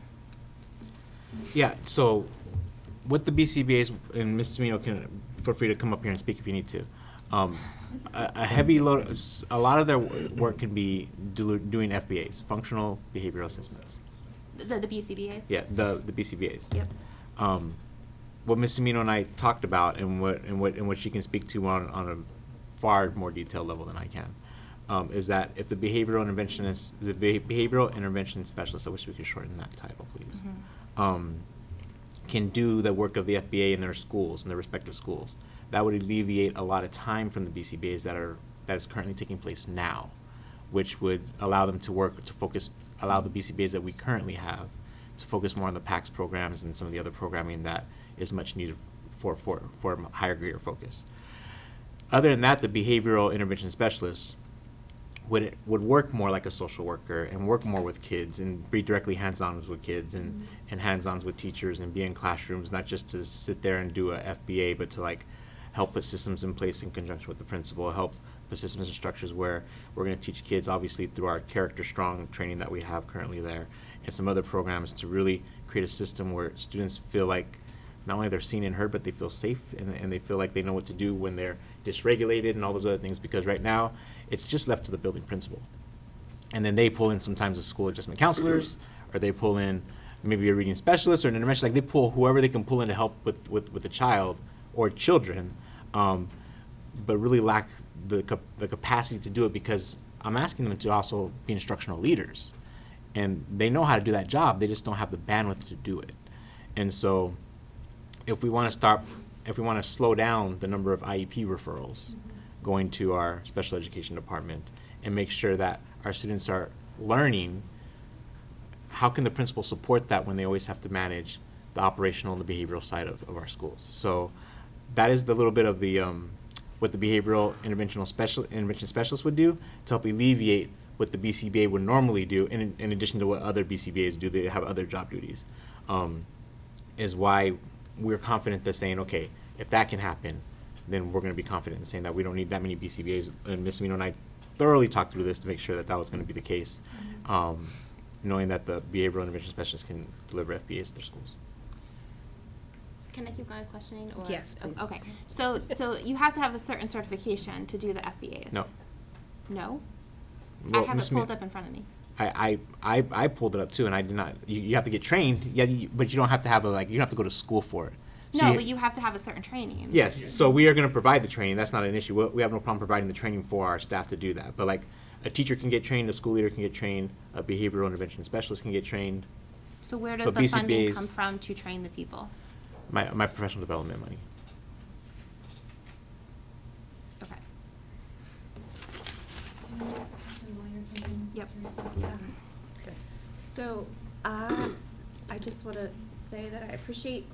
[SPEAKER 15] Yeah, so with the BCBA's, and Mrs. Mino can feel free to come up here and speak if you need to. A heavy load, a lot of their work can be doing FBAs, functional behavioral assessments.
[SPEAKER 2] The BCBAs?
[SPEAKER 15] Yeah, the BCBAs.
[SPEAKER 2] Yep.
[SPEAKER 15] What Mrs. Mino and I talked about, and what she can speak to on a far more detailed level than I can, is that if the behavioral interventionist, the behavioral intervention specialist, I wish we could shorten that title, please, can do the work of the FBA in their schools, in their respective schools, that would alleviate a lot of time from the BCBAs that is currently taking place now, which would allow them to work to focus, allow the BCBAs that we currently have to focus more on the PACS programs and some of the other programming that is much needed for a higher greater focus. Other than that, the behavioral intervention specialist would work more like a social worker and work more with kids and be directly hands-on with kids and hands-on with teachers and be in classrooms, not just to sit there and do a FBA, but to like help put systems in place in conjunction with the principal, help put systems and structures where we're going to teach kids, obviously through our Character Strong training that we have currently there, and some other programs to really create a system where students feel like not only they're seen and heard, but they feel safe and they feel like they know what to do when they're dysregulated and all those other things, because right now it's just left to the building principal. And then they pull in sometimes the school adjustment counselors, or they pull in maybe a reading specialist or an intervention, like they pull whoever they can pull in to help with the child or children, but really lack the capacity to do it, because I'm asking them to also be instructional leaders. And they know how to do that job, they just don't have the bandwidth to do it. And so if we want to slow down the number of IEP referrals going to our special education department and make sure that our students are learning, how can the principal support that when they always have to manage the operational and the behavioral side of our schools? So that is the little bit of the what the behavioral intervention specialist would do to help alleviate what the BCBA would normally do, in addition to what other BCBAs do. They have other job duties, is why we're confident that saying, okay, if that can happen, then we're going to be confident in saying that we don't need that many BCBAs. And Ms. Mino and I thoroughly talked through this to make sure that that was going to be the case, knowing that the behavioral intervention specialists can deliver FBAs to their schools.
[SPEAKER 2] Can I keep going questioning? Or?
[SPEAKER 1] Yes, please.
[SPEAKER 2] Okay. So you have to have a certain certification to do the FBAs?
[SPEAKER 15] No.
[SPEAKER 2] No?
[SPEAKER 15] Well,
[SPEAKER 2] I have
[SPEAKER 15] Ms.
[SPEAKER 2] it pulled
[SPEAKER 15] Mi-
[SPEAKER 2] up in front of me.
[SPEAKER 15] I pulled it up too, and I did not. You have to get trained, but you don't have to have you don't have to go to school for it. So
[SPEAKER 2] No, but you have to have a certain training.
[SPEAKER 15] Yes, so we are going to provide the training. That's not an issue. We have no problem providing the training for our staff to do that. But like a teacher can get trained, a school leader can get trained, a behavioral intervention specialist can get trained.
[SPEAKER 2] So where does
[SPEAKER 15] But
[SPEAKER 2] the funding
[SPEAKER 15] BCBAs
[SPEAKER 2] come from to train the people?
[SPEAKER 15] My professional development money.
[SPEAKER 2] Okay. Yep.
[SPEAKER 3] So, I just want to say that I appreciate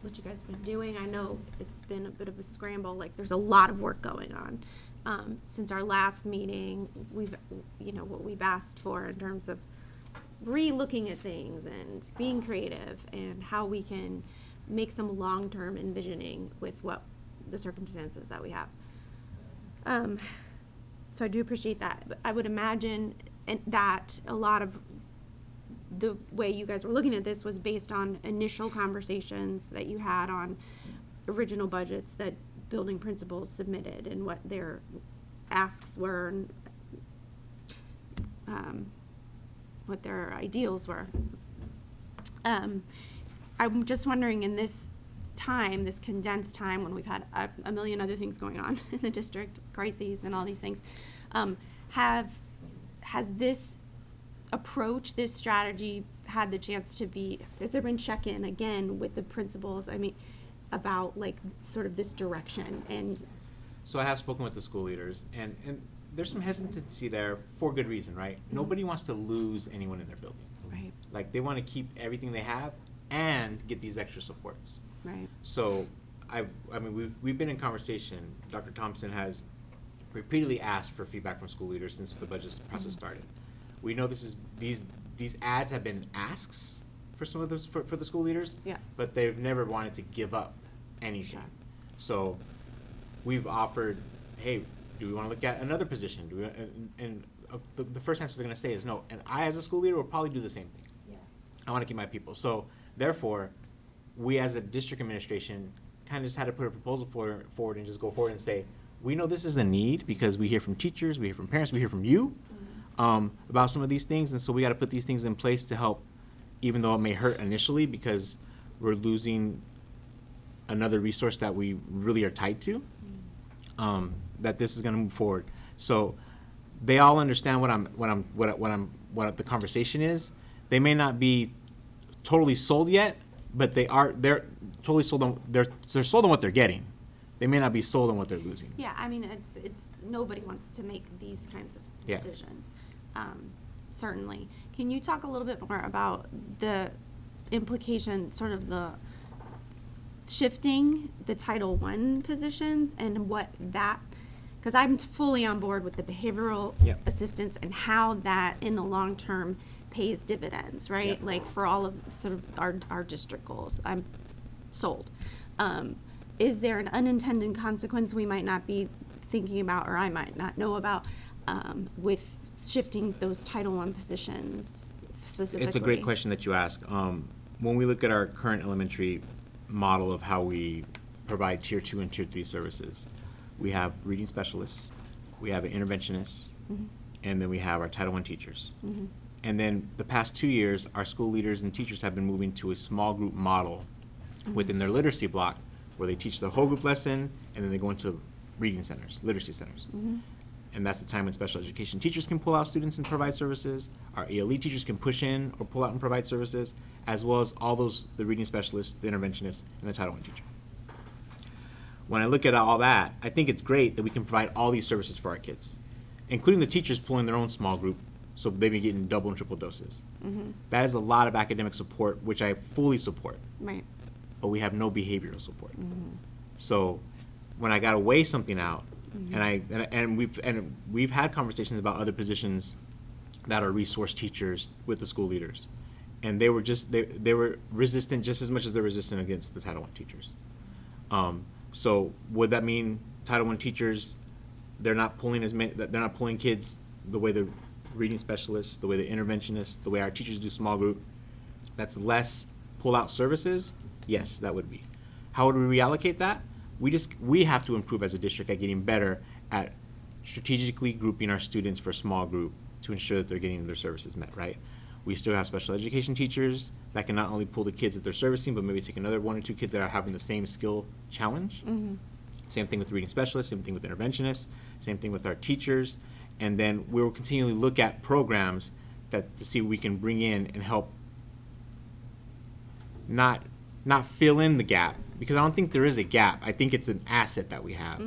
[SPEAKER 3] what you guys have been doing. I know it's been a bit of a scramble, like there's a lot of work going on. Since our last meeting, we've, what we've asked for in terms of re-looking at things and being creative and how we can make some long-term envisioning with what the circumstances that we have. So I do appreciate that. But I would imagine that a lot of the way you guys were looking at this was based on initial conversations that you had on original budgets that building principals submitted and what their asks were and what their ideals were. I'm just wondering, in this time, this condensed time when we've had a million other things going on in the district, crises and all these things, has this approach, this strategy had the chance to be, has there been check-in again with the principals, about like sort of this direction? And
[SPEAKER 15] So I have spoken with the school leaders, and there's some hesitancy there for good reason, right? Nobody wants to lose anyone in their building.
[SPEAKER 3] Right.
[SPEAKER 15] Like, they want to keep everything they have and get these extra supports.
[SPEAKER 3] Right.
[SPEAKER 15] So, I mean, we've been in conversation. Dr. Thompson has repeatedly asked for feedback from school leaders since the budget process started. We know these ads have been asks for some of those for the school leaders.
[SPEAKER 3] Yeah.
[SPEAKER 15] But they've never wanted to give up anything. So, we've offered, hey, do we want to look at another position? Do we? And the first answer they're going to say is no. And I, as a school leader, will probably do the same thing.
[SPEAKER 11] Yeah.
[SPEAKER 15] I want to keep my people. So, therefore, we as a district administration kind of just had to put a proposal forward and just go forward and say, we know this is a need because we hear from teachers, we hear from parents, we hear from you about some of these things. And so we got to put these things in place to help, even though it may hurt initially because we're losing another resource that we really are tied to, that this is going to move forward. So they all understand what the conversation is. They may not be totally sold yet, but they're totally sold on they're sold on what they're getting. They may not be sold on what they're losing.
[SPEAKER 3] Yeah, I mean, it's nobody wants to make these kinds of
[SPEAKER 15] Yeah.
[SPEAKER 3] decisions. Certainly. Can you talk a little bit more about the implication, sort of the shifting the Title I positions and what that, because I'm fully on board with the behavioral
[SPEAKER 15] Yep.
[SPEAKER 3] assistance and how that in the long term pays dividends, right?
[SPEAKER 15] Yep.
[SPEAKER 3] Like for all of sort of our district goals. I'm sold. Is there an unintended consequence we might not be thinking about, or I might not know about, with shifting those Title I positions specifically?
[SPEAKER 15] It's a great question that you ask. When we look at our current elementary model of how we provide Tier 2 and Tier 3 services, we have reading specialists, we have an interventionist, and then we have our Title I teachers. And then the past 2 years, our school leaders and teachers have been moving to a small group model within their literacy block, where they teach the whole group lesson, and then they go into reading centers, literacy centers. And that's the time when special education teachers can pull out students and provide services. Our ELE teachers can push in or pull out and provide services, as well as all those, the reading specialists, the interventionists, and the Title I teacher. When I look at all that, I think it's great that we can provide all these services for our kids, including the teachers pulling their own small group, so they've been getting double and triple doses. That is a lot of academic support, which I fully support.
[SPEAKER 3] Right.
[SPEAKER 15] But we have no behavioral support. So when I got to weigh something out, and we've had conversations about other positions that are resource teachers with the school leaders, and they were resistant just as much as they're resistant against the Title I teachers. So would that mean Title I teachers, they're not pulling kids the way the reading specialists, the way the interventionists, the way our teachers do small group? That's less pull-out services? Yes, that would be. How would we reallocate that? We have to improve as a district at getting better at strategically grouping our students for small group to ensure that they're getting their services met, right? We still have special education teachers that can not only pull the kids that they're servicing, but maybe take another 1 or 2 kids that are having the same skill challenge. Same thing with reading specialists, same thing with interventionists, same thing with our teachers. And then we will continually look at programs to see what we can bring in and help not fill in the gap, because I don't think there is a gap. I think it's an asset that we have.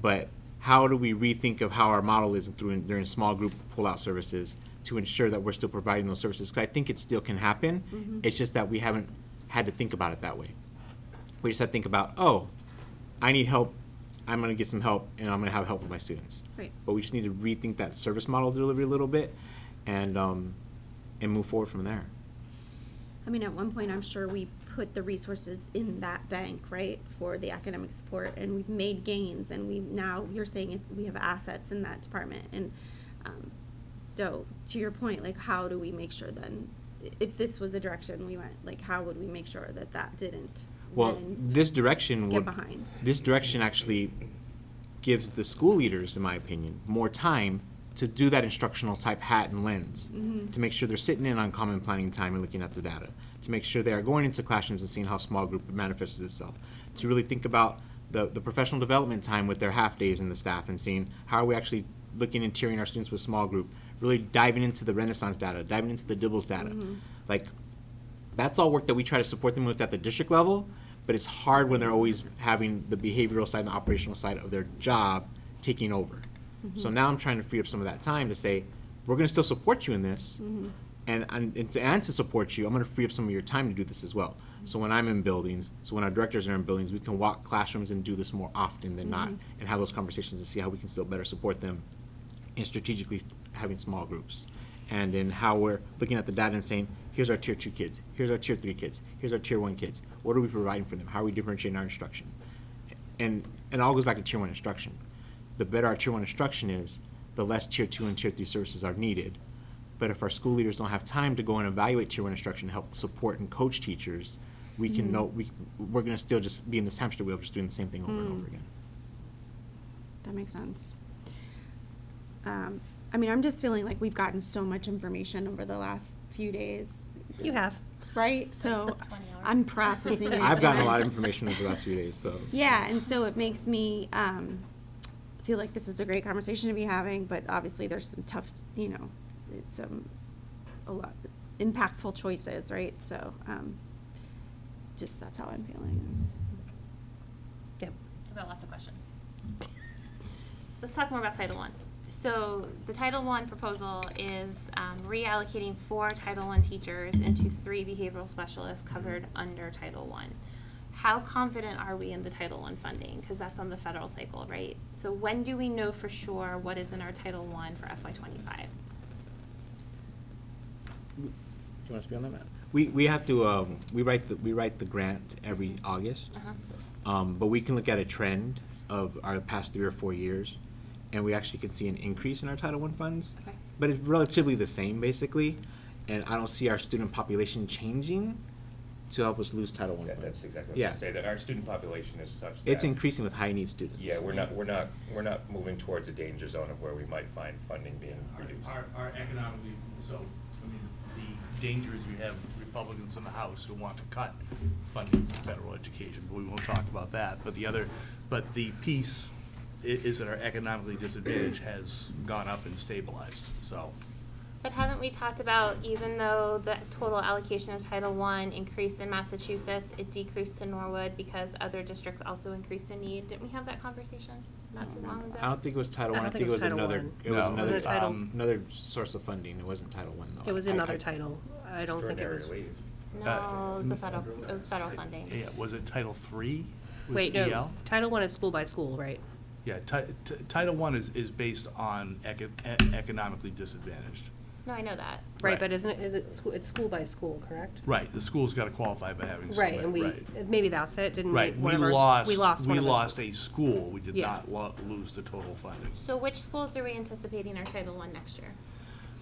[SPEAKER 15] But how do we rethink of how our model is during small group pull-out services to ensure that we're still providing those services? Because I think it still can happen. It's just that we haven't had to think about it that way. We just had to think about, oh, I need help. I'm going to get some help, and I'm going to have help with my students.
[SPEAKER 3] Right.
[SPEAKER 15] But we just need to rethink that service model delivery a little bit, and move forward from there.
[SPEAKER 3] I mean, at one point, I'm sure we put the resources in that bank, right, for the academic support, and we've made gains, and you're saying we have assets in that department, and so to your point, like, how do we make sure then, if this was a direction we went, like, how would we make sure that didn't?
[SPEAKER 15] Well,
[SPEAKER 3] then
[SPEAKER 15] this direction
[SPEAKER 3] get behind.
[SPEAKER 15] This direction actually gives the school leaders, in my opinion, more time to do that instructional type hat and lens, to make sure they're sitting in on common planning time and looking at the data, to make sure they are going into classrooms and seeing how small group manifests itself, to really think about the professional development time with their half days and the staff and seeing how are we actually looking and tiering our students with small group, really diving into the Renaissance data, diving into the Dibbles data. Like, that's all work that we try to support them with at the district level, but it's hard when they're always having the behavioral side and the operational side of their job taking over. So now I'm trying to free up some of that time to say, we're gonna still support you in this, and to support you, I'm gonna free up some of your time to do this as well. So when I'm in buildings, so when our directors are in buildings, we can walk classrooms and do this more often than not, and have those conversations to see how we can still better support them in strategically having small groups. And in how we're looking at the data and saying, here's our tier 2 kids, here's our tier 3 kids, here's our tier 1 kids. What are we providing for them? How are we differentiating our instruction? And it all goes back to tier 1 instruction. The better our tier 1 instruction is, the less tier 2 and tier 3 services are needed. But if our school leaders don't have time to go and evaluate tier 1 instruction, help support and coach teachers, we can know, we're gonna still just be in this hamster wheel, just doing the same thing over and over again.
[SPEAKER 3] That makes sense. I mean, I'm just feeling like we've gotten so much information over the last few days.
[SPEAKER 1] You have.
[SPEAKER 3] Right? So I'm processing it.
[SPEAKER 15] I've gotten a lot of information over the last few days, so.
[SPEAKER 3] Yeah, and so it makes me feel like this is a great conversation to be having, but obviously there's some tough, it's a lot impactful choices, right? So just that's how I'm feeling.
[SPEAKER 1] Yep.
[SPEAKER 2] I've got lots of questions. Let's talk more about Title I. So the Title I proposal is reallocating 4 Title I teachers into 3 behavioral specialists covered under Title I. How confident are we in the Title I funding? Because that's on the federal cycle, right? So when do we know for sure what is in our Title I for FY25?
[SPEAKER 15] Do you want to speak on that, Matt? We have to, we write the grant every August. But we can look at a trend of our past 3 or 4 years, and we actually can see an increase in our Title I funds.
[SPEAKER 2] Okay.
[SPEAKER 15] But it's relatively the same, basically, and I don't see our student population changing to help us lose Title I funds.
[SPEAKER 13] That's exactly what I was gonna say, that our student population is such that.
[SPEAKER 15] It's increasing with high-need students.
[SPEAKER 13] Yeah, we're not moving towards a danger zone of where we might find funding being reduced.
[SPEAKER 5] Our economically, so, I mean, the danger is you have Republicans in the House who want to cut funding for federal education, but we won't talk about that. But the piece is that our economically disadvantaged has gone up and stabilized, so.
[SPEAKER 2] But haven't we talked about, even though the total allocation of Title I increased in Massachusetts, it decreased in Norwood because other districts also increased in need? Didn't we have that conversation not too long ago?
[SPEAKER 15] I don't think it was Title I. I think it was another. It was another source of funding. It wasn't Title I though.
[SPEAKER 1] It was another title. I don't think it was.
[SPEAKER 2] No, it was federal funding.
[SPEAKER 5] Yeah, was it Title III? with
[SPEAKER 1] Wait, no.
[SPEAKER 5] EL?
[SPEAKER 1] Title I is school by school, right?
[SPEAKER 5] Yeah, Title I is based on economically disadvantaged.
[SPEAKER 2] No, I know that.
[SPEAKER 1] Right, but it's school by school, correct?
[SPEAKER 5] Right, the school's got to qualify by having.
[SPEAKER 1] Right, and maybe that's it, didn't we?
[SPEAKER 5] Right, we lost a school, we did not lose the total funding.
[SPEAKER 2] So which schools are we anticipating our Title I next year?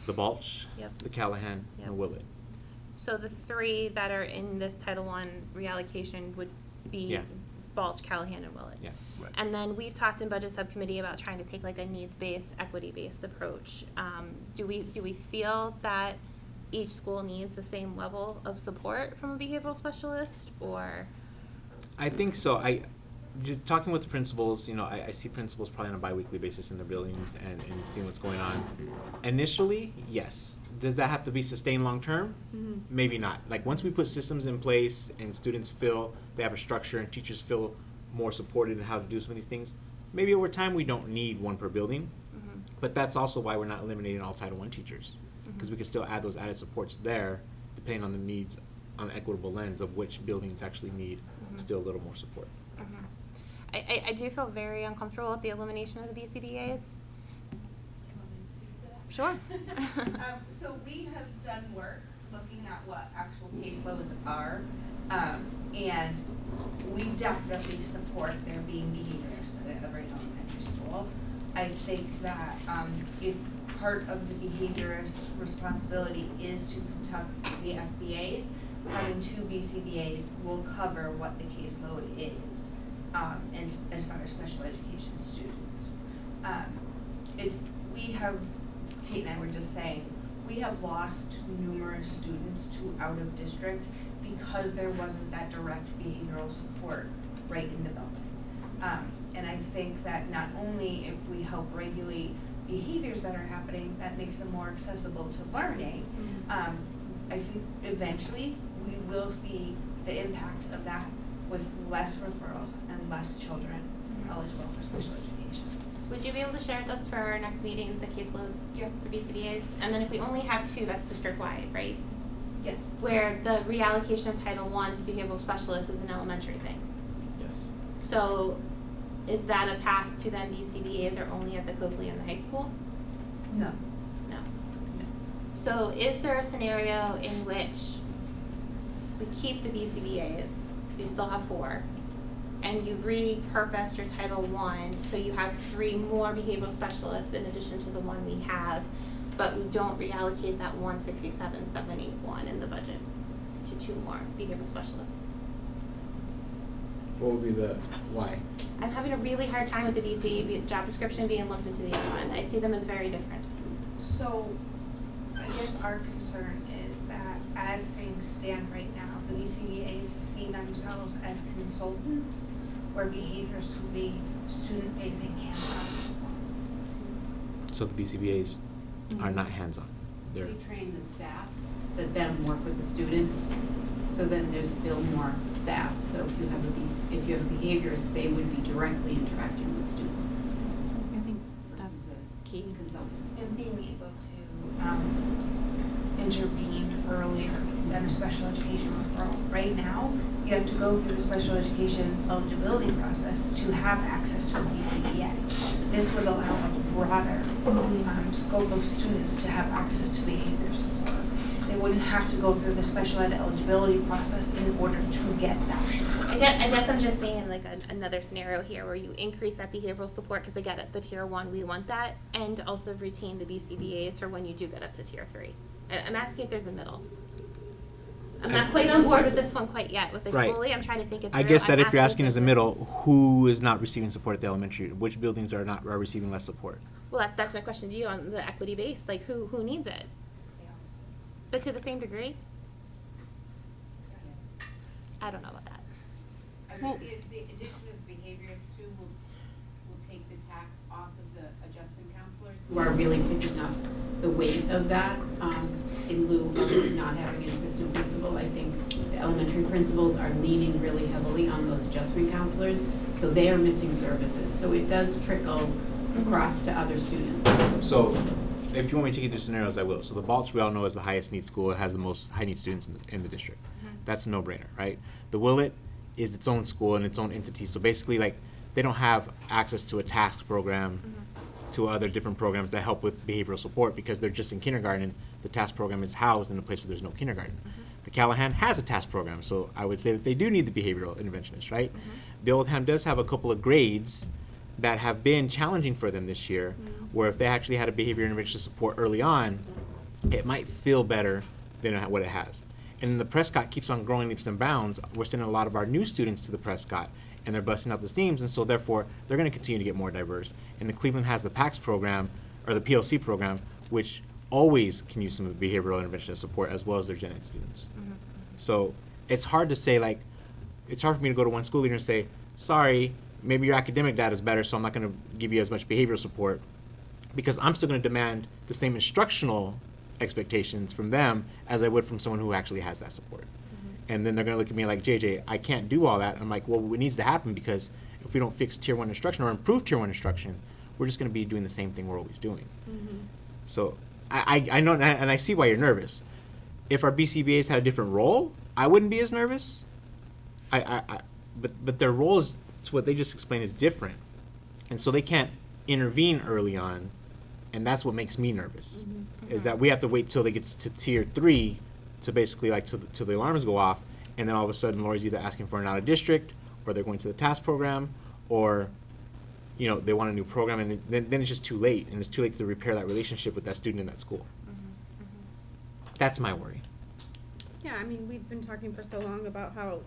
[SPEAKER 15] The Balch,
[SPEAKER 2] Yep.
[SPEAKER 15] the Callahan,
[SPEAKER 2] Yep.
[SPEAKER 15] and Willett.
[SPEAKER 2] So the 3 that are in this Title I reallocation would be Balch, Callahan, and Willett.
[SPEAKER 15] Yeah.
[SPEAKER 5] Right.
[SPEAKER 2] And then we've talked in budget subcommittee about trying to take like a needs-based, equity-based approach. Do we feel that each school needs the same level of support from a behavioral specialist, or?
[SPEAKER 15] I think so. Just talking with principals, I see principals probably on a bi-weekly basis in the buildings and seeing what's going on. Initially, yes. Does that have to be sustained long-term? Maybe not. Like, once we put systems in place and students feel they have a structure and teachers feel more supported in how to do some of these things, maybe over time we don't need 1 per building. But that's also why we're not eliminating all Title I teachers, because we can still add those added supports there, depending on the needs, on an equitable lens of which buildings actually need still a little more support.
[SPEAKER 2] I do feel very uncomfortable with the elimination of the BCBAs. Sure.
[SPEAKER 16] So we have done work looking at what actual caseloads are, and we definitely support there being behaviorists at every elementary school. I think that if part of the behaviorist responsibility is to conduct the FBAs, having 2 BCBAs will cover what the caseload is, and as far as special education students. Kate and I were just saying, we have lost numerous students to out of district because there wasn't that direct behavioral support right in the building. And I think that not only if we help regulate behaviors that are happening, that makes them more accessible to learning, I think eventually we will see the impact of that with less referrals and less children eligible for special education.
[SPEAKER 2] would you be able to share with us for our next meeting, the caseloads for BCBA's? And then if we only have 2, that's district-wide, right?
[SPEAKER 11] Yes.
[SPEAKER 2] Where the reallocation of Title I to behavioral specialists is an elementary thing.
[SPEAKER 14] Yes.
[SPEAKER 2] So is that a path to then BCBA's are only at the Coakley and the high school?
[SPEAKER 11] No.
[SPEAKER 2] No. So is there a scenario in which we keep the BCBA's, so you still have 4, and you repurpose your Title I, so you have 3 more behavioral specialists in addition to the one we have, but we don't reallocate that 167,781 in the budget to 2 more behavioral specialists?
[SPEAKER 15] What would be the why?
[SPEAKER 2] I'm having a really hard time with the BC job description being lumped into the other one. I see them as very different.
[SPEAKER 16] So, I guess our concern is that as things stand right now, the BCBA's see themselves as consultants, where behaviors will be student-facing, hands-on.
[SPEAKER 15] So the BCBA's are not hands-on. They're
[SPEAKER 17] We train the staff that then work with the students, so then there's still more staff. So if you have if you have behaviors, they would be directly interacting with students.
[SPEAKER 3] I think
[SPEAKER 17] that's
[SPEAKER 3] key.
[SPEAKER 17] Consultant.
[SPEAKER 16] And being able to intervene earlier than a special education referral. Right now, you have to go through the special education eligibility process to have access to a BCBA. This would allow a broader scope of students to have access to behavior support. They wouldn't have to go through the special ed eligibility process in order to get that support.
[SPEAKER 2] I guess I'm just saying like another scenario here where you increase that behavioral support, because I get it, the tier 1, we want that, and also retain the BCBA's for when you do get up to tier 3. I'm asking if there's a middle. I'm not quite on board with this one quite yet. With it
[SPEAKER 15] Right.
[SPEAKER 2] fully, I'm trying to think it
[SPEAKER 15] I
[SPEAKER 2] through.
[SPEAKER 15] guess that
[SPEAKER 2] I'm
[SPEAKER 15] if you're asking
[SPEAKER 2] if
[SPEAKER 15] as a
[SPEAKER 2] there's
[SPEAKER 15] middle, who is not receiving support at the elementary? Which buildings are receiving less support?
[SPEAKER 2] Well, that's my question to you on the equity base. Like, who needs it? But to the same degree? I don't know about that.
[SPEAKER 17] I think the addition of behaviors too will take the tax off of the adjustment counselors who are really picking up the weight of that in lieu of not having an assistant principal. I think the elementary principals are leaning really heavily on those adjustment counselors, so they are missing services. So it does trickle across to other students.
[SPEAKER 15] So, if you want me to take you through scenarios, I will. So the Balch, we all know, is the highest need school. It has the most high need students in the district. That's a no-brainer, right? The Willett is its own school and its own entity. So basically, like, they don't have access to a task program, to other different programs that help with behavioral support because they're just in kindergarten. The task program is housed in a place where there's no kindergarten. The Callahan has a task program, so I would say that they do need the behavioral interventionist, right? The Oldham does have a couple of grades that have been challenging for them this year, where if they actually had a behavior intervention support early on, it might feel better than what it has. And the Prescott keeps on growing leaps and bounds. We're sending a lot of our new students to the Prescott, and they're busting out the seams, and so therefore they're going to continue to get more diverse. And the Cleveland has the PACS program, or the PLC program, which always can use some behavioral intervention support as well as their gen ed students. So it's hard to say, like, it's hard for me to go to one school leader and say, sorry, maybe your academic data is better, so I'm not going to give you as much behavioral support, because I'm still going to demand the same instructional expectations from them as I would from someone who actually has that support. And then they're going to look at me like, JJ, I can't do all that. I'm like, well, what needs to happen, because if we don't fix tier 1 instruction or improve tier 1 instruction, we're just going to be doing the same thing we're always doing. So I know, and I see why you're nervous. If our BCBA's had a different role, I wouldn't be as nervous. But their role is, what they just explained, is different. And so they can't intervene early on, and that's what makes me nervous, is that we have to wait till they get to tier 3 to basically, like, till the alarms go off, and then all of a sudden Lori's either asking for an out of district, or they're going to the task program, or, you know, they want a new program, and then it's just too late, and it's too late to repair that relationship with that student in that school. That's my worry.
[SPEAKER 3] Yeah, I mean, we've been talking for so long about how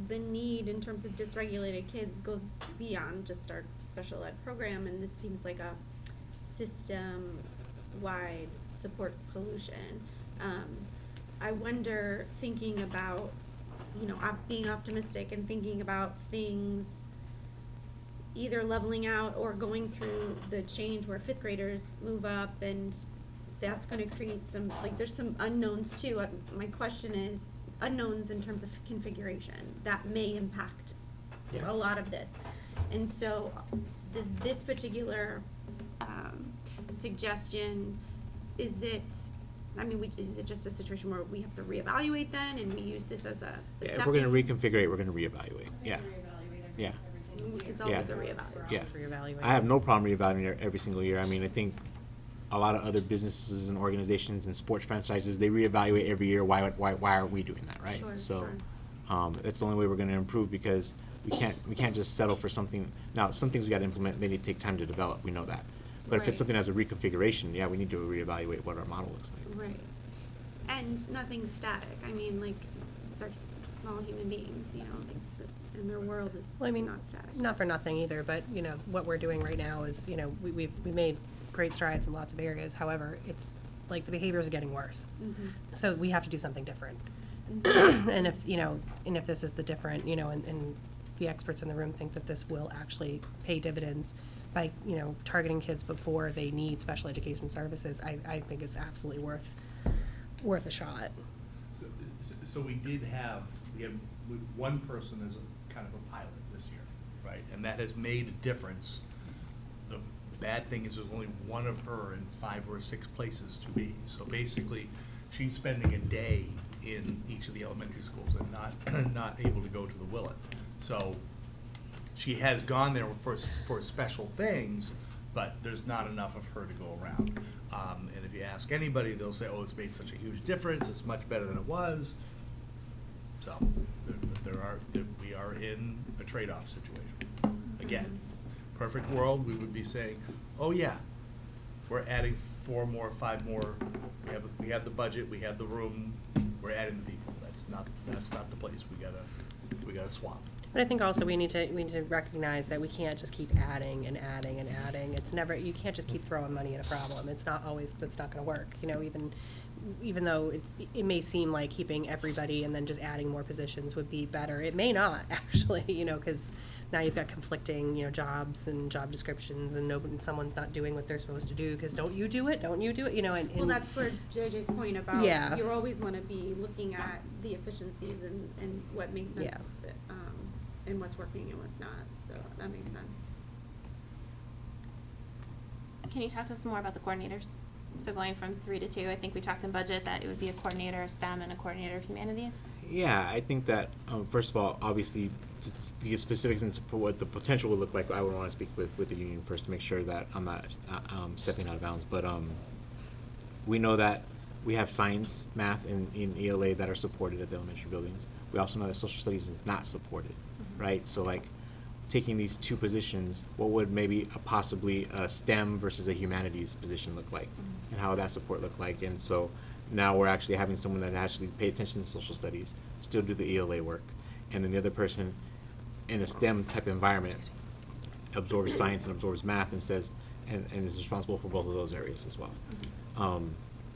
[SPEAKER 3] the need in terms of dysregulated kids goes beyond just our special ed program, and this seems like a system-wide support solution. I wonder, thinking about, you know, being optimistic and thinking about things either leveling out or going through the change where 5th graders move up, and that's going to create some, like, there's some unknowns too. My question is unknowns in terms of configuration that may impact a lot of this. And so does this particular suggestion, is it, I mean, is it just a situation where we have to reevaluate then, and we use this as a
[SPEAKER 15] Yeah, if we're gonna reconfigure it, we're gonna reevaluate, yeah. Yeah.
[SPEAKER 3] It's
[SPEAKER 15] Yeah.
[SPEAKER 3] always a reevaluation.
[SPEAKER 15] Yeah.
[SPEAKER 1] Reevaluate.
[SPEAKER 15] I have no problem reevaluating it every single year. I mean, I think a lot of other businesses and organizations and sports franchises, they reevaluate every year. Why aren't we doing that, right?
[SPEAKER 3] Sure,
[SPEAKER 15] So,
[SPEAKER 3] sure.
[SPEAKER 15] that's the only way we're gonna improve, because we can't just settle for something. Now, some things we gotta implement, they need to take time to develop, we know that. But if
[SPEAKER 3] Right.
[SPEAKER 15] it's something as a reconfiguration, yeah, we need to reevaluate what our model looks like.
[SPEAKER 3] Right. And nothing's static. I mean, like, these are small human beings, you know, like, and their world is
[SPEAKER 1] Well, I mean,
[SPEAKER 3] not static.
[SPEAKER 1] not for nothing either, but, you know, what we're doing right now is, you know, we made great strides in lots of areas. However, it's like the behaviors are getting worse.
[SPEAKER 3] Mhm.
[SPEAKER 1] So we have to do something different. And if, you know, and if this is the different, you know, and the experts in the room think that this will actually pay dividends by, you know, targeting kids before they need special education services, I think it's absolutely worth a shot.
[SPEAKER 5] So we had one person as a kind of a pilot this year, right? And that has made a difference. The bad thing is there's only one of her in 5 or 6 places to be. So basically, she's spending a day in each of the elementary schools and not able to go to the Willet. So she has gone there for special things, but there's not enough of her to go around. And if you ask anybody, they'll say, oh, it's made such a huge difference, it's much better than it was. So we are in a trade-off situation. Again, perfect world, we would be saying, oh yeah, we're adding 4 more, 5 more, we have the budget, we have the room, we're adding the people. That's not the place, we gotta swap.
[SPEAKER 1] But I think also we need to recognize that we can't just keep adding and adding and adding. It's never, you can't just keep throwing money at a problem. It's not gonna work, you know, even though it may seem like keeping everybody and then just adding more positions would be better. It may not, actually, you know, because now you've got conflicting, you know, jobs and job descriptions, and someone's not doing what they're supposed to do, because don't you do it, you know, and.
[SPEAKER 3] Well, that's where JJ's point about,
[SPEAKER 1] Yeah.
[SPEAKER 3] you always want to be looking at the efficiencies and what makes sense,
[SPEAKER 1] Yeah.
[SPEAKER 3] and what's working and what's not, so that makes sense.
[SPEAKER 2] Can you talk to us more about the coordinators? So going from 3 to 2, I think we talked in budget that it would be a coordinator of STEM and a coordinator of humanities.
[SPEAKER 15] Yeah, I think that, first of all, obviously, to get specifics into what the potential would look like, I would want to speak with the union first to make sure that I'm not stepping out of bounds. But we know that we have science, math, and in ELA that are supported at the elementary buildings. We also know that social studies is not supported, right? So, like, taking these 2 positions, what would maybe possibly a STEM versus a humanities position look like, and how would that support look like? And so now we're actually having someone that actually pay attention to social studies, still do the ELA work, and then the other person in a STEM type environment absorbs science and absorbs math and says, and is responsible for both of those areas as well.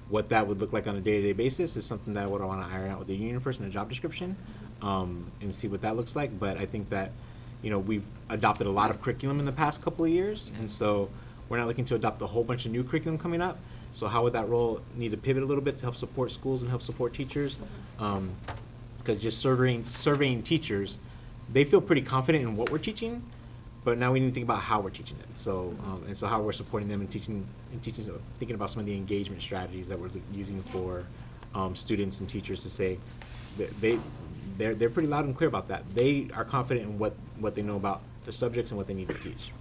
[SPEAKER 15] What that would look like on a day-to-day basis is something that I would want to iron out with the union first in a job description, and see what that looks like. But I think that, you know, we've adopted a lot of curriculum in the past couple of years, and so we're not looking to adopt a whole bunch of new curriculum coming up. So how would that role need to pivot a little bit to help support schools and help support teachers? Because just surveying teachers, they feel pretty confident in what we're teaching, but now we need to think about how we're teaching it. So and so how we're supporting them and teaching, thinking about some of the engagement strategies that we're using for students and teachers to say that they're pretty loud and clear about that. They are confident in what they know about the subjects and what they need to teach.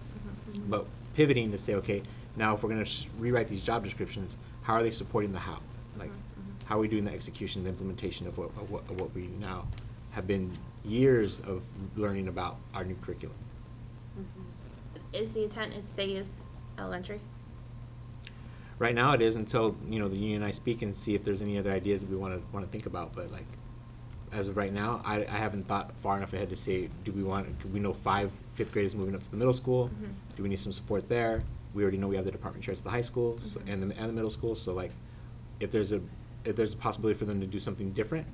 [SPEAKER 15] But pivoting to say, okay, now if we're going to rewrite these job descriptions, how are they supporting the how? Like, how are we doing the execution, the implementation of what we now have been years of learning about our new curriculum?
[SPEAKER 2] Is the intent it stays elementary?
[SPEAKER 15] Right now it is, until, you know, the union and I speak and see if there's any other ideas that we want to think about. But, like, as of right now, I haven't thought far enough ahead to say, do we know 5 5th graders moving up to the middle school? Do we need some support there? We already know we have the department chairs at the high school and the middle school. So, like, if there's a possibility for them to do something different,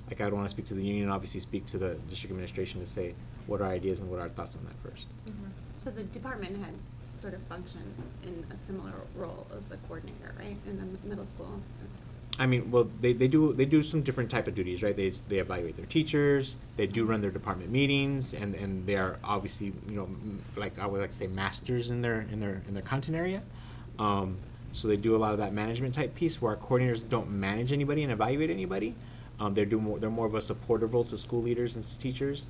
[SPEAKER 15] like, I would want to speak to the union, obviously speak to the district administration to say what are our ideas and what are our thoughts on that first.
[SPEAKER 3] So the department heads sort of function in a similar role as a coordinator, right, in the middle school?
[SPEAKER 15] I mean, well, they do some different type of duties, right? They evaluate their teachers, they do run their department meetings, and they are obviously, you know, like I would like to say, masters in their content area. So they do a lot of that management type piece where our coordinators don't manage anybody and evaluate anybody. They're more of a supportive role to school leaders and teachers,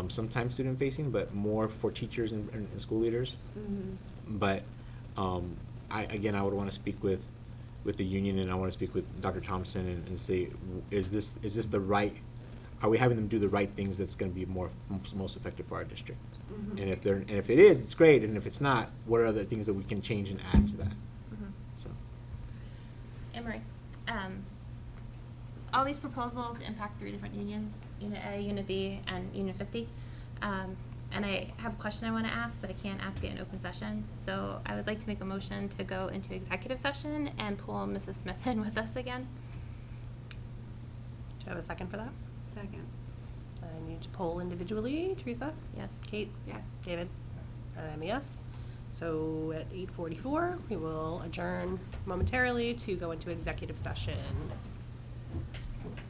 [SPEAKER 15] sometimes student facing, but more for teachers and school leaders. But I would want to speak with the union, and I want to speak with Dr. Thompson and say, is this the right? Are we having them do the right things that's going to be most effective for our district? And if it is, it's great. And if it's not, what are other things that we can change and add to that? So,
[SPEAKER 2] Emery, all these proposals impact 3 different unions: Unit A, Unit B, and Unit 50. And I have a question I want to ask, but I can't ask it in open session. So I would like to make a motion to go into executive session and pull Mrs. Smith in with us again.
[SPEAKER 1] Do I have a second for that?
[SPEAKER 3] Second.
[SPEAKER 1] I need to poll individually. Teresa?
[SPEAKER 2] Yes.
[SPEAKER 1] Kate?
[SPEAKER 3] Yes.
[SPEAKER 1] David? And I'm a yes. So at 8:44, we will adjourn momentarily to go into executive session.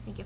[SPEAKER 2] Thank you.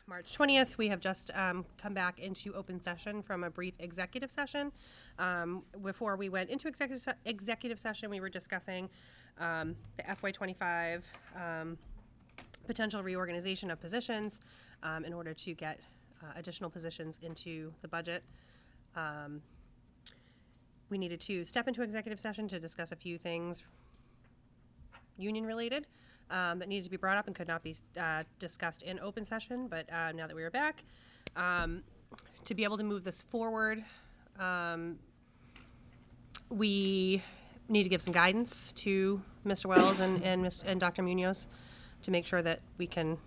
[SPEAKER 1] March 20th. We have just come back into open session from a brief executive session. Before we went into executive session, we were discussing the FY25 potential reorganization of positions in order to get additional positions into the budget. We needed to step into executive session to discuss a few things union-related that needed to be brought up and could not be discussed in open session, but now that we are back, to be able to move this forward, we need to give some guidance to Mr. Wells and Dr. Munoz to make sure that we can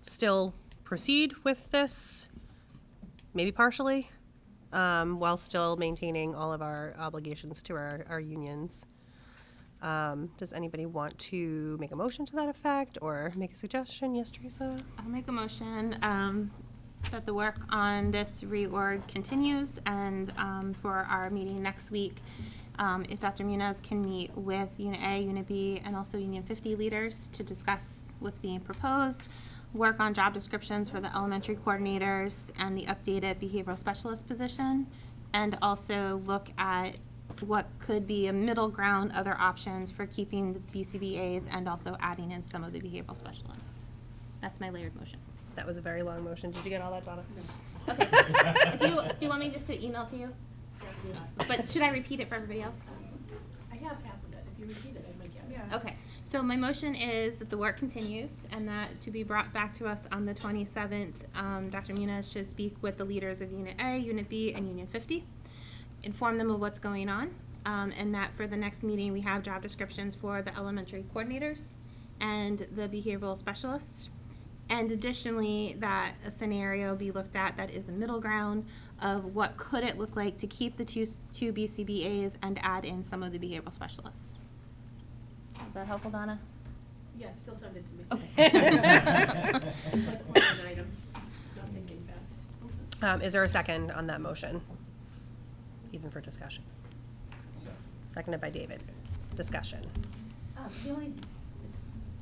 [SPEAKER 1] still proceed with this, maybe partially, while still maintaining all of our obligations to our unions. Does anybody want to make a motion to that effect or make a suggestion? Yes, Teresa?
[SPEAKER 2] I'll make a motion that the work on this reorg continues, and for our meeting next week, if Dr. Munoz can meet with Unit A, Unit B, and also Union 50 leaders to discuss what's being proposed, work on job descriptions for the elementary coordinators and the updated behavioral specialist position, and also look at what could be a middle ground, other options for keeping the BCBAs and also adding in some of the behavioral specialists. That's my layered motion.
[SPEAKER 1] That was a very long motion. Did you get all that, Donna?
[SPEAKER 2] Okay. do you want me just to email to you? But should I repeat it for everybody else?
[SPEAKER 4] I have half of it. If you repeat it, I might get it.
[SPEAKER 2] Okay, so my motion is that the work continues and that to be brought back to us on the 27th, Dr. Munoz should speak with the leaders of Unit A, Unit B, and Union 50, inform them of what's going on, and that for the next meeting we have job descriptions for the elementary coordinators and the behavioral specialists. And additionally, that a scenario be looked at that is a middle ground of what could it look like to keep the two BCBAs and add in some of the behavioral specialists. Is that helpful, Donna?
[SPEAKER 4] Yeah, still send it to me.
[SPEAKER 2] Okay.
[SPEAKER 4] It's like one item, not thinking fast.
[SPEAKER 1] Is there a second on that motion? Even for discussion? Seconded by David. Discussion.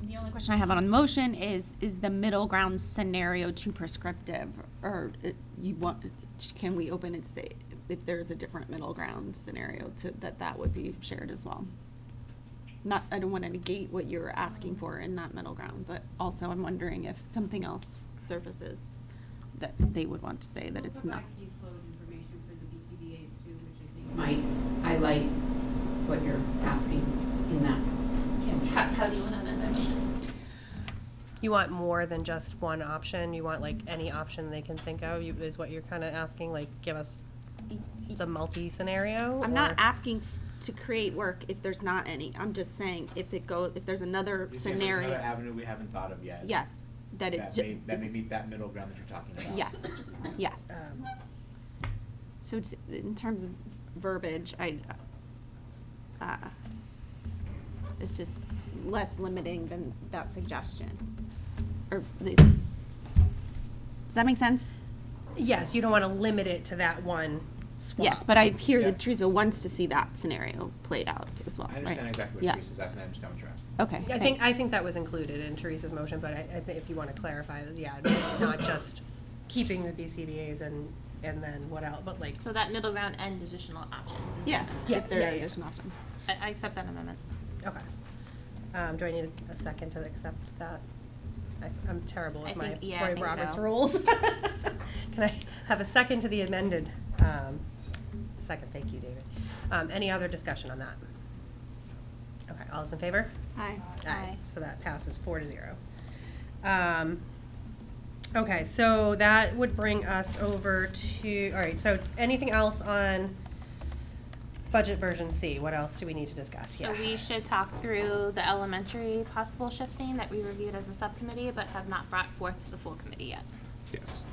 [SPEAKER 3] The only question I have on the motion is the middle ground scenario too prescriptive? Or can we open and say if there's a different middle ground scenario that would be shared as well? I don't want to negate what you're asking for in that middle ground, but also I'm wondering if something else surfaces that they would want to say that it's not.
[SPEAKER 17] Caseload information for the BCBAs too, which I think might highlight what you're asking in that.
[SPEAKER 2] How do you want to amend that motion?
[SPEAKER 1] You want more than just one option? You want like any option they can think of, is what you're kind of asking, like give us the multi-scenario?
[SPEAKER 3] I'm not asking to create work if there's not any. I'm just saying if there's another scenario.
[SPEAKER 14] Another avenue we haven't thought of yet.
[SPEAKER 3] Yes, that
[SPEAKER 14] may meet that middle ground that you're talking about.
[SPEAKER 3] Yes, yes. So in terms of verbiage, it's just less limiting than that suggestion. Does that make sense?
[SPEAKER 1] Yes, you don't want to limit it to that one swap.
[SPEAKER 3] Yes, but I hear that Teresa wants to see that scenario played out as well,
[SPEAKER 14] I understand
[SPEAKER 3] right?
[SPEAKER 14] exactly what Teresa's asking, I understand what you're asking.
[SPEAKER 3] Okay.
[SPEAKER 1] I think that was included in Teresa's motion, but I think if you want to clarify, yeah, not just keeping the BCBAs and then what else, but like.
[SPEAKER 2] So that middle ground and additional options.
[SPEAKER 3] Yeah,
[SPEAKER 1] Yeah,
[SPEAKER 3] if there
[SPEAKER 1] yeah,
[SPEAKER 3] is
[SPEAKER 1] yeah.
[SPEAKER 3] additional option.
[SPEAKER 2] I accept that amendment.
[SPEAKER 1] Okay. Do I need a second to accept that? I'm terrible with my
[SPEAKER 2] I
[SPEAKER 1] Roy
[SPEAKER 2] think
[SPEAKER 1] Roberts
[SPEAKER 2] so.
[SPEAKER 1] rules. Can I have a second to the amended? Second, thank you, David. Any other discussion on that? Okay, all those in favor?
[SPEAKER 3] Aye.
[SPEAKER 1] Aye. So that passes 4-0. Okay, so that would bring us over to, all right, so anything else on budget version C? What else do we need to discuss?
[SPEAKER 2] So we should talk through the elementary possible shifting that we reviewed as a subcommittee, but have not brought forth to the full committee yet.
[SPEAKER 13] Yes.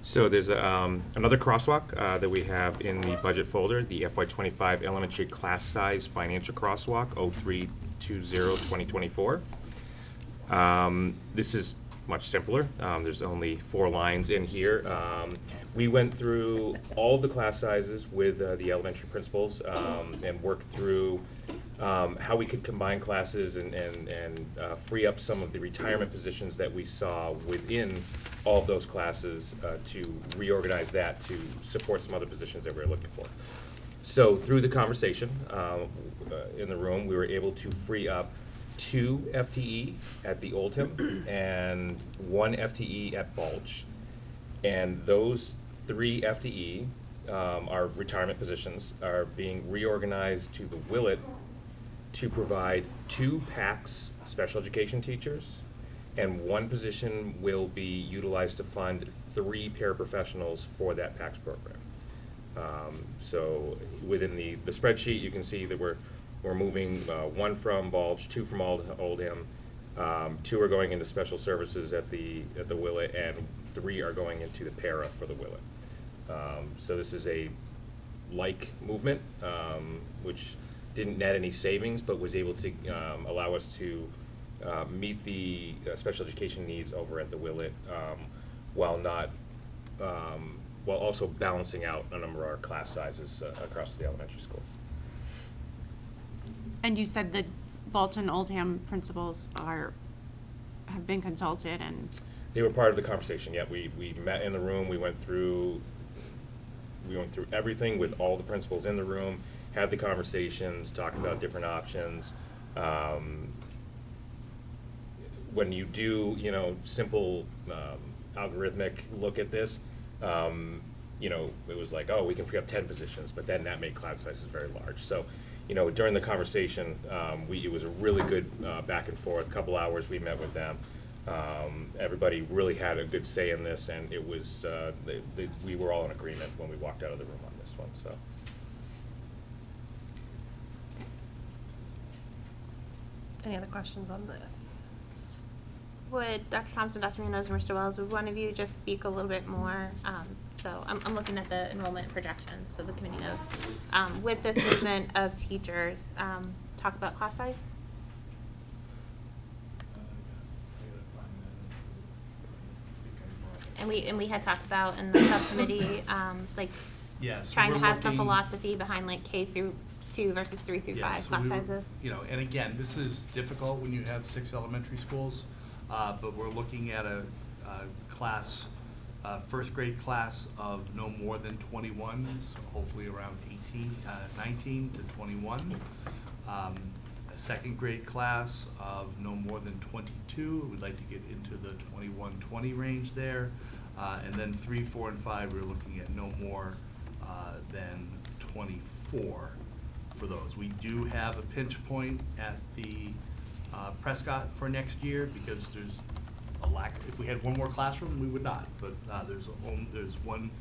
[SPEAKER 13] So there's another crosswalk that we have in the budget folder, the FY25 elementary class size financial crosswalk 03/20/2024. This is much simpler. There's only 4 lines in here. We went through all of the class sizes with the elementary principals and worked through how we could combine classes and free up some of the retirement positions that we saw within all of those classes to reorganize that to support some other positions that we were looking for. So through the conversation in the room, we were able to free up 2 FTE at the Oldham and 1 FTE at Bulge. And those 3 FTE, our retirement positions, are being reorganized to the Willett to provide 2 PACS special education teachers, and 1 position will be utilized to fund 3 paraprofessionals for that PACS program. So within the spreadsheet, you can see that we're moving 1 from Bulge, 2 from Oldham, 2 are going into special services at the Willett, and 3 are going into the para for the Willett. So this is a like movement, which didn't net any savings, but was able to allow us to meet the special education needs over at the Willett, while also balancing out a number of our class sizes across the elementary schools.
[SPEAKER 3] And you said the Bolton Oldham principals have been consulted and.
[SPEAKER 13] They were part of the conversation. Yeah, we met in the room. We went through everything with all the principals in the room, had the conversations, talked about different options. When you do, simple algorithmic look at this, it was like, oh, we can free up 10 positions, but then that made class sizes very large. So, during the conversation, it was a really good back and forth. Couple hours we met with them. Everybody really had a good say in this, and it was we were all in agreement when we walked out of the room on this one. So.
[SPEAKER 1] Any other questions on this?
[SPEAKER 2] Would Dr. Thompson, Dr. Munoz, and Mr. Wells, would one of you just speak a little bit more? So I'm looking at the enrollment projections, so the committee knows. With this movement of teachers, talk about class size? And we had talked about in the subcommittee,
[SPEAKER 5] Yeah, so
[SPEAKER 2] trying to
[SPEAKER 5] we're
[SPEAKER 2] have some
[SPEAKER 5] looking-
[SPEAKER 2] philosophy behind like K through 2 versus 3 through 5
[SPEAKER 5] so
[SPEAKER 2] class
[SPEAKER 5] we were-
[SPEAKER 2] sizes.
[SPEAKER 5] And again, this is difficult when you have 6 elementary schools, but we're looking at a class, first grade class of no more than 21, so hopefully around 19 to 21. A second grade class of no more than 22. We'd like to get into the 21-20 range there. And then 3, 4, and 5, we're looking at no more than 24 for those. We do have a pinch point at the Prescott for next year because there's a lack. If we had 1 more classroom, we would not. But there's one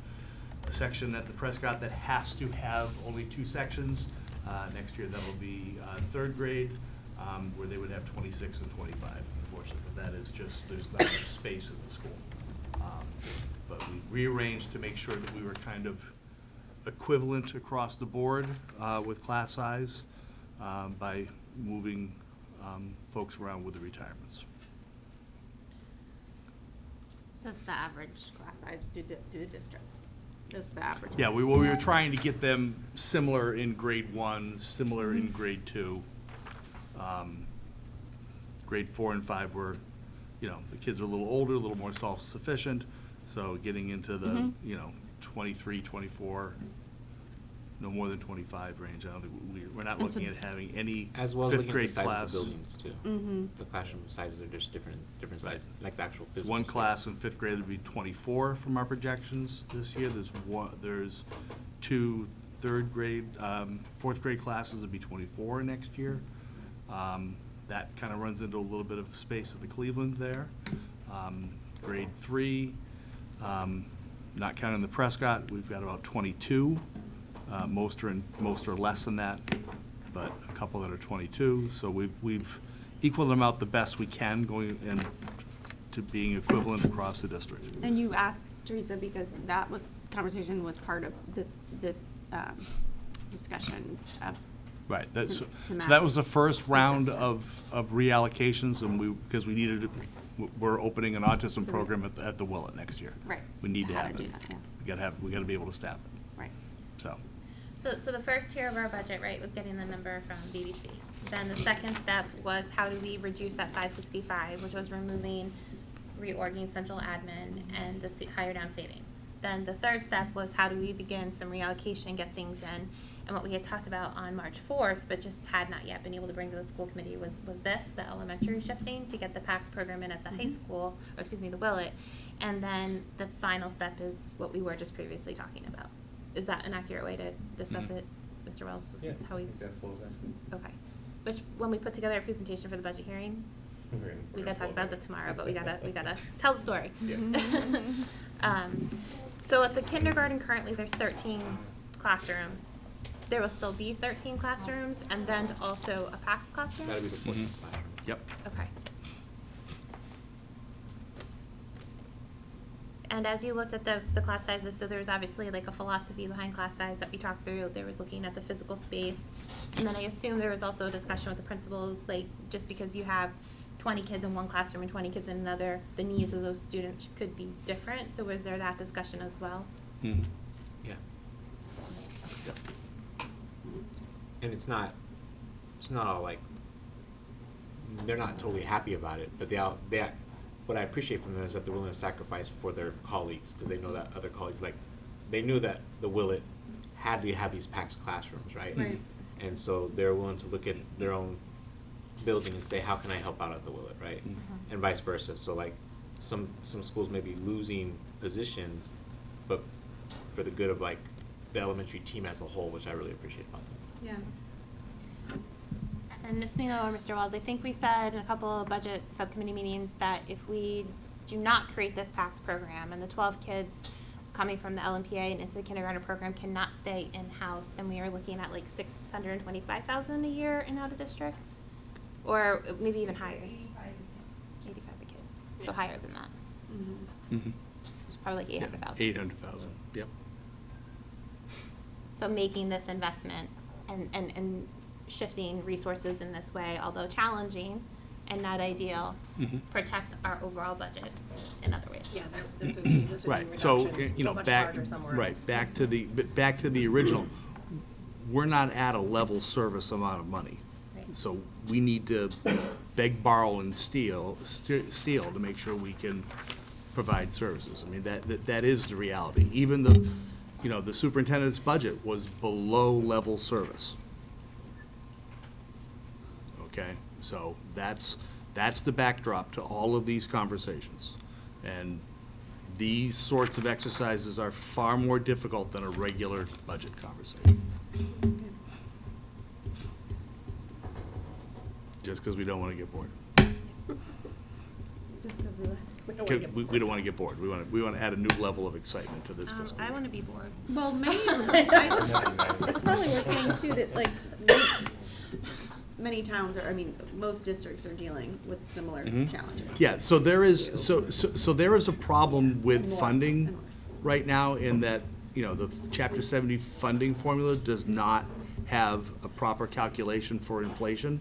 [SPEAKER 5] section at the Prescott that has to have only 2 sections. Next year, that'll be 3rd grade, where they would have 26 and 25. Unfortunately, but that is just, there's not enough space at the school. But we rearranged to make sure that we were kind of equivalent across the board with class size by moving folks around with the retirements.
[SPEAKER 3] So it's the average class size through the district. Those are the averages.
[SPEAKER 5] Yeah, we were trying to get them similar in grade 1, similar in grade 2. Grade 4 and 5 were, the kids are a little older, a little more self-sufficient. So getting into the, 23, 24, no more than 25 range. I don't think we're not looking at having any
[SPEAKER 15] As well as
[SPEAKER 5] 5th
[SPEAKER 15] looking at the
[SPEAKER 5] grade
[SPEAKER 15] size
[SPEAKER 5] class.
[SPEAKER 15] of the buildings too.
[SPEAKER 3] Mm-hmm.
[SPEAKER 15] The classroom sizes are just different sizes, like the actual physical
[SPEAKER 5] One
[SPEAKER 15] space.
[SPEAKER 5] class in 5th grade would be 24 from our projections this year. There's 2 4th grade classes would be 24 next year. That kind of runs into a little bit of space at the Cleveland there. Grade 3, not counting the Prescott, we've got about 22. Most are less than that, but a couple that are 22. So we've equaled them out the best we can, going in to being equivalent across the district.
[SPEAKER 3] And you asked Teresa because that conversation was part of this discussion.
[SPEAKER 5] Right. So
[SPEAKER 3] match
[SPEAKER 5] that was the first
[SPEAKER 3] system.
[SPEAKER 5] round of reallocations, and because we needed to, we're opening an autism program at the Willett next year.
[SPEAKER 3] Right.
[SPEAKER 5] We need to
[SPEAKER 3] How
[SPEAKER 5] have
[SPEAKER 3] to
[SPEAKER 5] it.
[SPEAKER 3] do that, yeah.
[SPEAKER 5] We gotta be able to staff it.
[SPEAKER 3] Right.
[SPEAKER 5] So.
[SPEAKER 2] So the first tier of our budget, right, was getting the number from BBC. Then the second step was how do we reduce that 565, which was removing, reorging central admin and the higher down savings. Then the third step was how do we begin some reallocation, get things in. And what we had talked about on March 4th, but just had not yet been able to bring to the school committee was this, the elementary shifting to get the PACS program in at the high school, or excuse me, the Willett. And then the final step is what we were just previously talking about. Is that an accurate way to discuss it, Mr. Wells?
[SPEAKER 13] Yeah,
[SPEAKER 2] How we,
[SPEAKER 13] that flows nicely.
[SPEAKER 2] okay. Which, when we put together a presentation for the budget hearing, we gotta talk about that tomorrow, but we gotta tell the story.
[SPEAKER 13] Yes.
[SPEAKER 2] So at the kindergarten currently, there's 13 classrooms. There will still be 13 classrooms, and then also a PACS classroom?
[SPEAKER 15] That'll be the 14th classroom.
[SPEAKER 5] Yep.
[SPEAKER 2] Okay. And as you looked at the class sizes, so there was obviously like a philosophy behind class size that we talked through. There was looking at the physical space. And then I assume there was also a discussion with the principals, like just because you have 20 kids in one classroom and 20 kids in another, the needs of those students could be different. So was there that discussion as well?
[SPEAKER 15] Mm-hmm. Yeah. And it's not all like, they're not totally happy about it, but what I appreciate from them is that they're willing to sacrifice for their colleagues, because they know that other colleagues, like, they knew that the Willett had to have these PACS classrooms, right?
[SPEAKER 1] Right.
[SPEAKER 15] And so they're willing to look at their own building and say, how can I help out at the Willett, right?
[SPEAKER 1] Mm-hmm.
[SPEAKER 15] And vice versa. So like, some schools may be losing positions, but for the good of like the elementary team as a whole, which I really appreciate about them.
[SPEAKER 2] Yeah. And Ms. Mingo or Mr. Wells, I think we said in a couple of budget subcommittee meetings that if we do not create this PACS program and the 12 kids coming from the LMPA and into the kindergarten program cannot stay in-house, then we are looking at like $625,000 a year in out of district, or maybe even higher. 85 a kid, so higher than that.
[SPEAKER 5] Mm-hmm.
[SPEAKER 2] It's probably like 800,000.
[SPEAKER 5] 800,000, yep.
[SPEAKER 2] So making this investment and shifting resources in this way, although challenging and not ideal, protects our overall budget in other ways.
[SPEAKER 1] Yeah, this would be
[SPEAKER 5] Right, so,
[SPEAKER 1] reductions,
[SPEAKER 5] you know,
[SPEAKER 1] much
[SPEAKER 5] back,
[SPEAKER 1] larger somewhere
[SPEAKER 5] right,
[SPEAKER 1] else.
[SPEAKER 5] back to the original, we're not at a level service amount of money.
[SPEAKER 2] Right.
[SPEAKER 5] So we need to beg, borrow, and steal to make sure we can provide services. I mean, that is the reality. Even the superintendent's budget was below level service. Okay, so that's the backdrop to all of these conversations. And these sorts of exercises are far more difficult than a regular budget conversation. Just because we don't want to get bored.
[SPEAKER 1] Just because we don't want to get
[SPEAKER 5] We don't want to get bored. We want to add a new level of excitement to this fiscal year.
[SPEAKER 2] I want to be bored.
[SPEAKER 4] Well, it's probably worth saying too that like many towns are, I mean, most districts are dealing with similar challenges.
[SPEAKER 5] Yeah, so there is a problem with funding right now in that, the Chapter 70 funding formula does not have a proper calculation for inflation.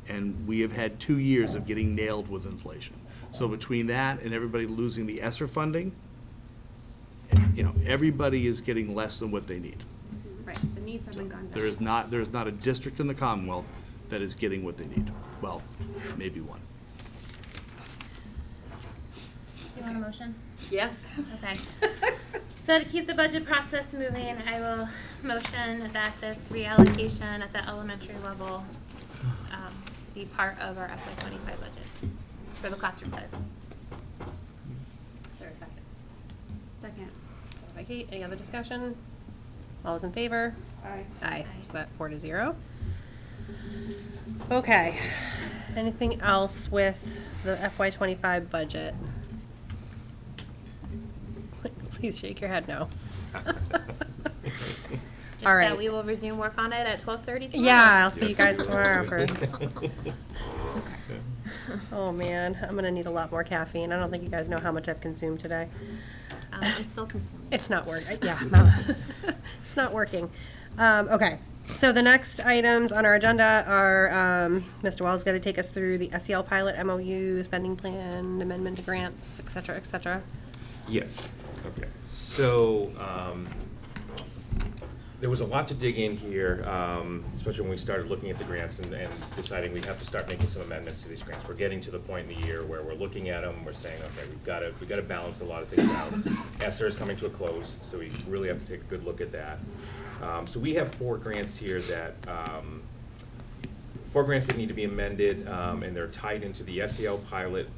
[SPEAKER 5] And we have had 2 years of getting nailed with inflation. So between that and everybody losing the ESSER funding, everybody is getting less than what they need.
[SPEAKER 3] Right, the needs haven't gone down.
[SPEAKER 5] There is not a district in the Commonwealth that is getting what they need. Well, maybe one.
[SPEAKER 2] Do you want a motion?
[SPEAKER 1] Yes.
[SPEAKER 2] Okay. So to keep the budget process moving, I will motion that this reallocation at the elementary level be part of our FY25 budget for the classroom sizes.
[SPEAKER 1] Is there a second?
[SPEAKER 3] Second.
[SPEAKER 1] By Kate, any other discussion? All those in favor?
[SPEAKER 3] Aye.
[SPEAKER 1] Aye, so that 4-0. Okay, anything else with the FY25 budget? Please shake your head no.
[SPEAKER 2] Just
[SPEAKER 1] All right.
[SPEAKER 2] that we will resume work on it at 12:30 tomorrow.
[SPEAKER 1] Yeah, I'll see you guys tomorrow for. Oh man, I'm gonna need a lot more caffeine. I don't think you guys know how much I've consumed today.
[SPEAKER 2] I'm still consuming.
[SPEAKER 1] It's not working. Yeah, no. It's not working. Okay, so the next items on our agenda are Mr. Wells going to take us through the SEL pilot MOU, spending plan, amendment to grants, et cetera, et cetera.
[SPEAKER 13] Yes, okay. So, there was a lot to dig in here, especially when we started looking at the grants and deciding we have to start making some amendments to these grants. We're getting to the point in the year where we're looking at them, we're saying, okay, we've got to balance a lot of things out. ESSER is coming to a close, so we really have to take a good look at that. So we have 4 grants here that, 4 grants that need to be amended, and they're tied into the SEL pilot,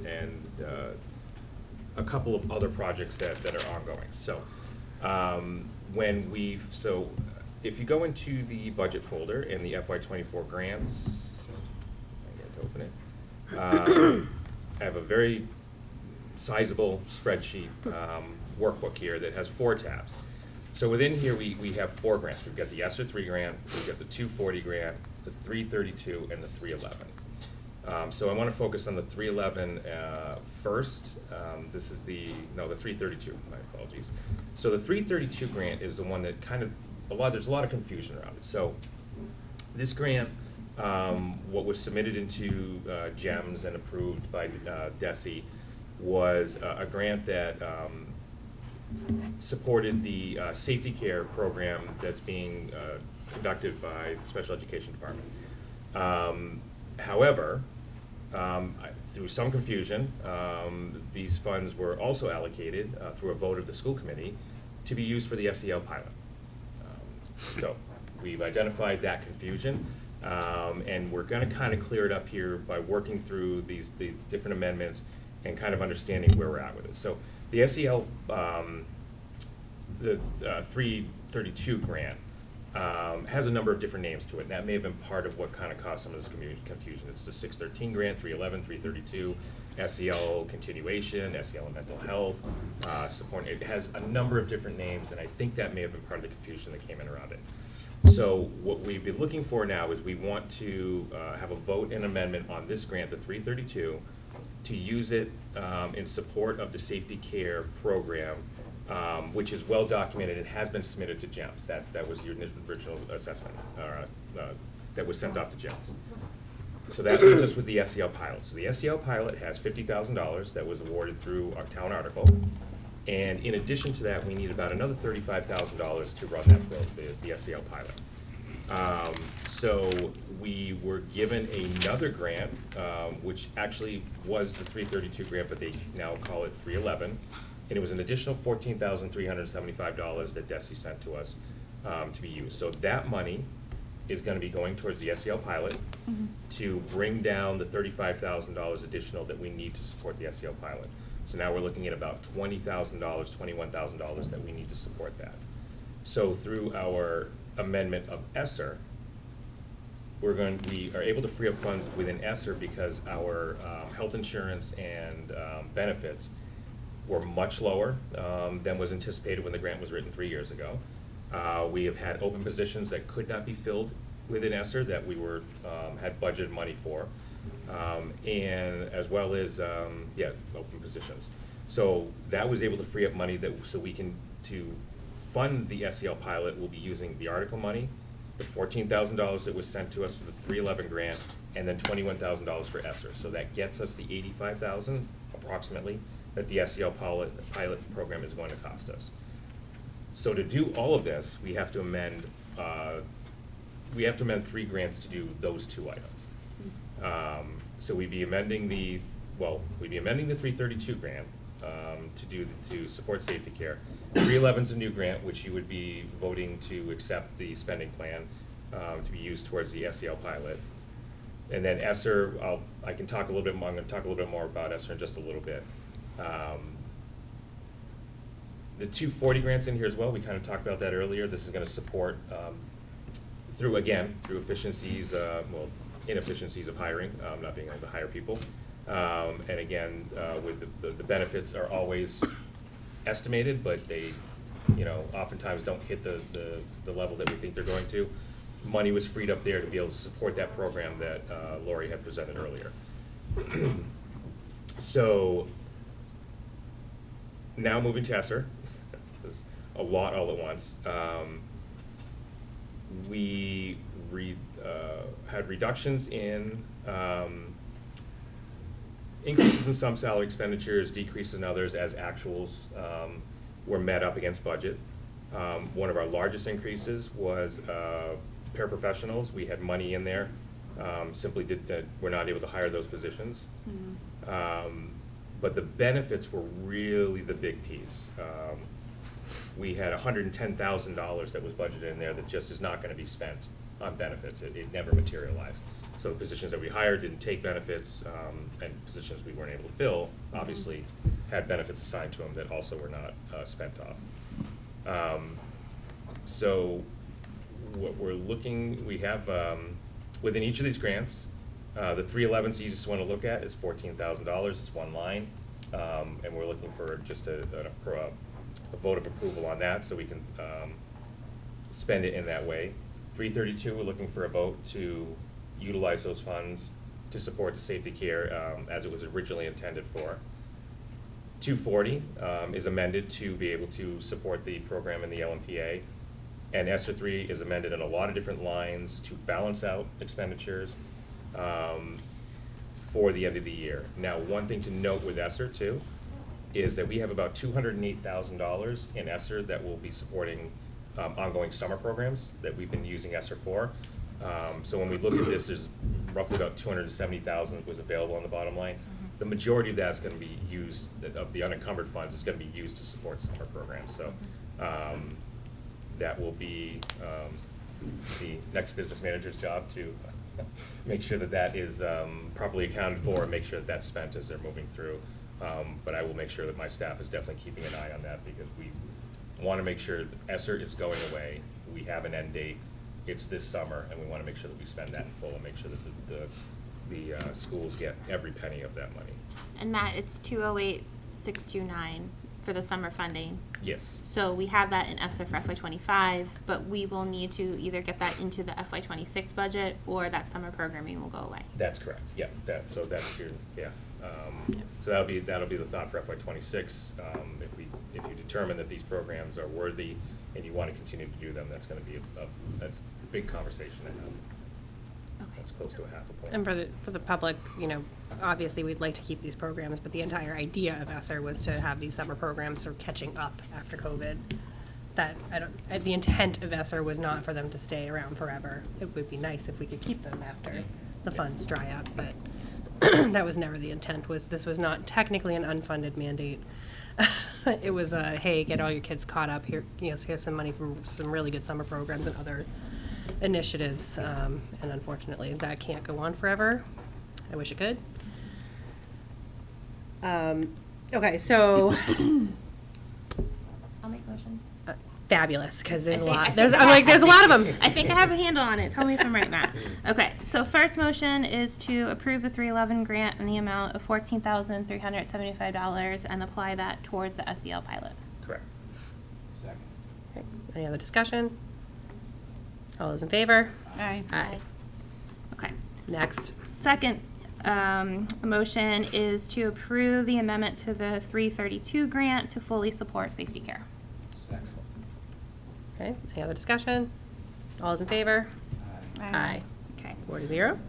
[SPEAKER 13] and a couple of other projects that are ongoing. So, if you go into the budget folder in the FY24 grants, I get to open it. I have a very sizable spreadsheet workbook here that has 4 tabs. So within here, we have 4 grants. We've got the ESSER 3 grant, we've got the 240 grant, the 332, and the 311. So I want to focus on the 311 first. This is the 332, my apologies. So the 332 grant is the one that there's a lot of confusion around it. So this grant, what was submitted into GEMS and approved by DESE was a grant that supported the safety care program that's being conducted by the Special Education Department. However, through some confusion, these funds were also allocated through a vote of the school committee to be used for the SEL pilot. So we've identified that confusion, and we're going to kind of clear it up here by working through the different amendments and kind of understanding where we're at with it. So the SEL, the 332 grant, has a number of different names to it, and that may have been part of what kind of caused some of this confusion. It's the 613 grant, 311, 332, SEL continuation, SEL and mental health, support. It has a number of different names, and I think that may have been part of the confusion that came in around it. So what we've been looking for now is we want to have a vote and amendment on this grant, the 332, to use it in support of the safety care program, which is well documented and has been submitted to GEMS. That was your original assessment, that was sent off to GEMS. So that leaves us with the SEL pilot. So the SEL pilot has $50,000 that was awarded through our town article. And in addition to that, we need about another $35,000 to run that the SEL pilot. So we were given another grant, which actually was the 332 grant, but they now call it 311. And it was an additional $14,375 that DESE sent to us to be used. So that money is going to be going towards the SEL pilot to bring down the $35,000 additional that we need to support the SEL pilot. So now we're looking at about $20,000, $21,000 that we need to support that. So through our amendment of ESSER, we are able to free up funds within ESSER because our health insurance and benefits were much lower than was anticipated when the grant was written 3 years ago. We have had open positions that could not be filled within ESSER that we had budgeted money for, and as well as open positions. So that was able to free up money so we can fund the SEL pilot. We'll be using the article money, the $14,000 that was sent to us for the 311 grant, and then $21,000 for ESSER. So that gets us the $85,000 approximately that the SEL pilot program is going to cost us. So to do all of this, we have to amend 3 grants to do those 2 items. So we'd be amending the 332 grant to support safety care. 311 is a new grant, which you would be voting to accept the spending plan to be used towards the SEL pilot. And then ESSER, I'm going to talk a little bit more about ESSER in just a little bit. The 240 grants in here as well, we kind of talked about that earlier. This is going to support through efficiencies, inefficiencies of hiring, not being able to hire people. And again, with the benefits are always estimated, but they, oftentimes don't hit the level that we think they're going to. Money was freed up there to be able to support that program that Lori had presented earlier. So now moving to ESSER, there's a lot all at once. We had reductions in increases in some salary expenditures, decreases in others as actuals were met up against budget. One of our largest increases was paraprofessionals. We had money in there. Simply we're not able to hire those positions. But the benefits were really the big piece. We had $110,000 that was budgeted in there that just is not going to be spent on benefits. It never materialized. So the positions that we hired didn't take benefits, and positions we weren't able to fill, obviously, had benefits assigned to them that also were not spent off. So what we're looking, we have, within each of these grants, the 311's the easiest one to look at is $14,000. It's one line, and we're looking for just a vote of approval on that so we can spend it in that way. 332, we're looking for a vote to utilize those funds to support the safety care as it was originally intended for. 240 is amended to be able to support the program in the LMPA. And ESSER 3 is amended in a lot of different lines to balance out expenditures for the end of the year. Now, one thing to note with ESSER too is that we have about $208,000 in ESSER that will be supporting ongoing summer programs that we've been using ESSER for. So when we look at this, there's roughly about $270,000 that was available on the bottom line. The majority of that is going to be used, of the unencumbered funds, is going to be used to support summer programs. So that will be the next business manager's job to make sure that that is properly accounted for and make sure that that's spent as they're moving through. But I will make sure that my staff is definitely keeping an eye on that because we want to make sure that ESSER is going away. We have an end date. It's this summer, and we want to make sure that we spend that in full and make sure that the schools get every penny of that money.
[SPEAKER 2] And Matt, it's 208,629 for the summer funding.
[SPEAKER 13] Yes.
[SPEAKER 2] So we have that in ESSER for FY25, but we will need to either get that into the FY26 budget or that summer programming will go away.
[SPEAKER 13] That's correct. Yeah. So that's your So that'll be the thought for FY26. If you determine that these programs are worthy and you want to continue to do them, that's going to be that's a big conversation to have. That's close to a half a point.
[SPEAKER 1] And for the public, obviously we'd like to keep these programs, but the entire idea of ESSER was to have these summer programs sort of catching up after COVID. That the intent of ESSER was not for them to stay around forever. It would be nice if we could keep them after the funds dry up, but that was never the intent. This was not technically an unfunded mandate. It was hey, get all your kids caught up here. Here's some money from some really good summer programs and other initiatives, and unfortunately that can't go on forever. I wish it could. Okay, so
[SPEAKER 2] I'll make motions.
[SPEAKER 1] Fabulous, because there's a lot.
[SPEAKER 2] I'm
[SPEAKER 1] There's a lot of them.
[SPEAKER 2] I think I have a handle on it. Tell me if I'm right, Matt. Okay, so first motion is to approve the 311 grant in the amount of $14,375 and apply that towards the SEL pilot.
[SPEAKER 13] Correct.
[SPEAKER 14] Second.
[SPEAKER 1] Okay. Any other discussion? All those in favor?
[SPEAKER 3] Aye.
[SPEAKER 1] Aye.
[SPEAKER 2] Okay.
[SPEAKER 1] Next.
[SPEAKER 2] Second motion is to approve the amendment to the 332 grant to fully support safety care.
[SPEAKER 14] Excellent.
[SPEAKER 1] Okay, any other discussion? All those in favor? Aye.
[SPEAKER 2] Okay.
[SPEAKER 1] 4-0.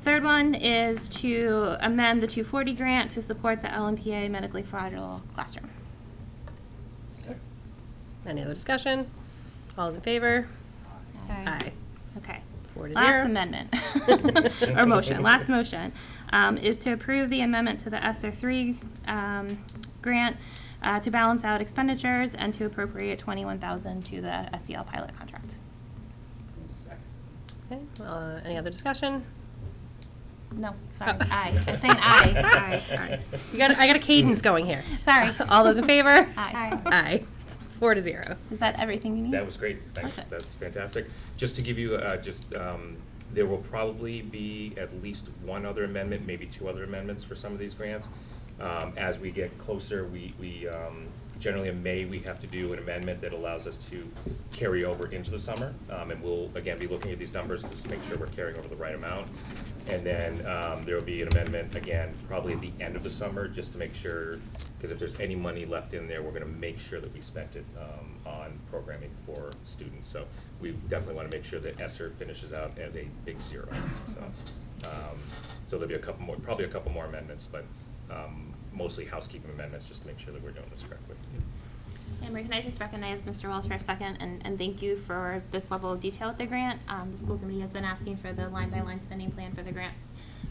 [SPEAKER 2] Third one is to amend the 240 grant to support the LMPA medically fragile classroom.
[SPEAKER 14] Second.
[SPEAKER 1] Any other discussion? All those in favor?
[SPEAKER 2] Aye. Okay.
[SPEAKER 1] 4-0.
[SPEAKER 2] Last amendment, or motion, last motion, is to approve the amendment to the ESSER 3 grant to balance out expenditures and to appropriate $21,000 to the SEL pilot contract.
[SPEAKER 14] Second.
[SPEAKER 1] Okay, any other discussion?
[SPEAKER 2] No, sorry, aye. I'm saying aye. Aye.
[SPEAKER 1] I got a cadence going here.
[SPEAKER 2] Sorry.
[SPEAKER 1] All those in favor?
[SPEAKER 2] Aye.
[SPEAKER 1] Aye. 4-0.
[SPEAKER 2] Is that everything you need?
[SPEAKER 13] That was great. Thanks.
[SPEAKER 2] Perfect.
[SPEAKER 13] That's fantastic. Just to give you, there will probably be at least one other amendment, maybe two other amendments for some of these grants. As we get closer, we generally in May, we have to do an amendment that allows us to carry over into the summer. And we'll, again, be looking at these numbers to make sure we're carrying over the right amount. And then there will be an amendment, again, probably at the end of the summer, just to make sure, because if there's any money left in there, we're going to make sure that we spent it on programming for students. So we definitely want to make sure that ESSER finishes out at a big zero. So there'll be probably a couple more amendments, but mostly housekeeping amendments just to make sure that we're doing this correctly.
[SPEAKER 2] Marie, can I just recognize Mr. Wells for a second and thank you for this level of detail with the grant. The school committee has been asking for the line-by-line spending plan for the grants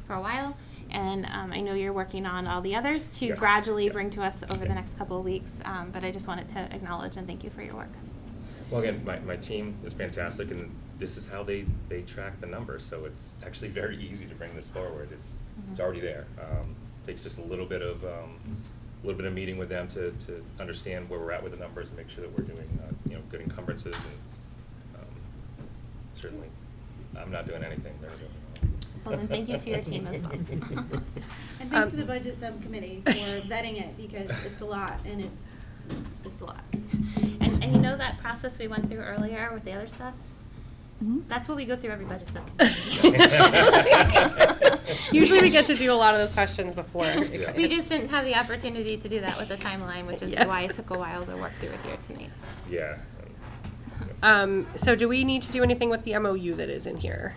[SPEAKER 2] for a while. And I know you're working on all the others to
[SPEAKER 13] Yes.
[SPEAKER 2] gradually bring to us over the next couple of weeks. But I just wanted to acknowledge and thank you for your work.
[SPEAKER 13] Well, again, my team is fantastic, and this is how they track the numbers, so it's actually very easy to bring this forward. It's already there. Takes just a little bit of meeting with them to understand where we're at with the numbers and make sure that we're doing good encumbrances, and certainly I'm not doing anything. They're doing it all.
[SPEAKER 2] Well, then thank you to your team as well.
[SPEAKER 18] And thanks to the budget subcommittee for vetting it, because it's a lot, and it's a lot.
[SPEAKER 2] And you know that process we went through earlier with the other stuff? That's what we go through every budget subcommittee.
[SPEAKER 1] Usually we get to do a lot of those questions before.
[SPEAKER 2] We just didn't have the opportunity to do that with the timeline, which is
[SPEAKER 1] Yeah.
[SPEAKER 2] why it took a while to work through it here tonight.
[SPEAKER 13] Yeah.
[SPEAKER 1] So do we need to do anything with the MOU that is in here?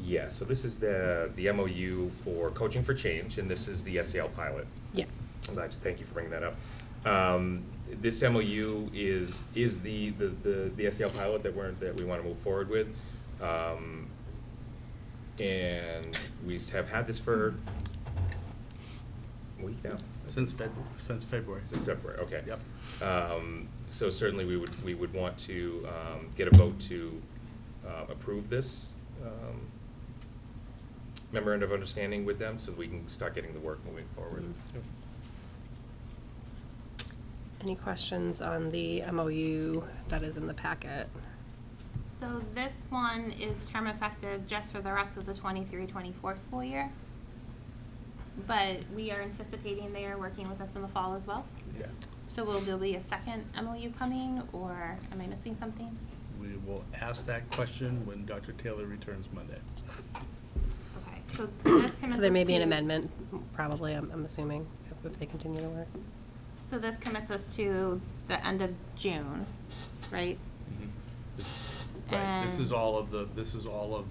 [SPEAKER 13] Yeah, so this is the MOU for Coaching for Change, and this is the SEL pilot.
[SPEAKER 1] Yeah.
[SPEAKER 13] I'd like to thank you for bringing that up. This MOU is the SEL pilot that we want to move forward with. And we have had this for a week now.
[SPEAKER 5] Since February.
[SPEAKER 13] Since February, okay.
[SPEAKER 5] Yep.
[SPEAKER 13] So certainly we would want to get a vote to approve this memorandum of understanding with them, so we can start getting the work moving forward.
[SPEAKER 1] Any questions on the MOU that is in the packet?
[SPEAKER 2] So this one is term effective just for the rest of the 23-24 school year. But we are anticipating they are working with us in the fall as well.
[SPEAKER 13] Yeah.
[SPEAKER 2] So will there be a second MOU coming, or am I missing something?
[SPEAKER 5] We will ask that question when Dr. Taylor returns Monday.
[SPEAKER 2] Okay, so this commits
[SPEAKER 1] So there may
[SPEAKER 2] us
[SPEAKER 1] be an
[SPEAKER 2] to-
[SPEAKER 1] amendment, probably, I'm assuming, if they continue to work.
[SPEAKER 2] So this commits us to the end of June, right?
[SPEAKER 5] Right, this
[SPEAKER 2] And-
[SPEAKER 5] is all of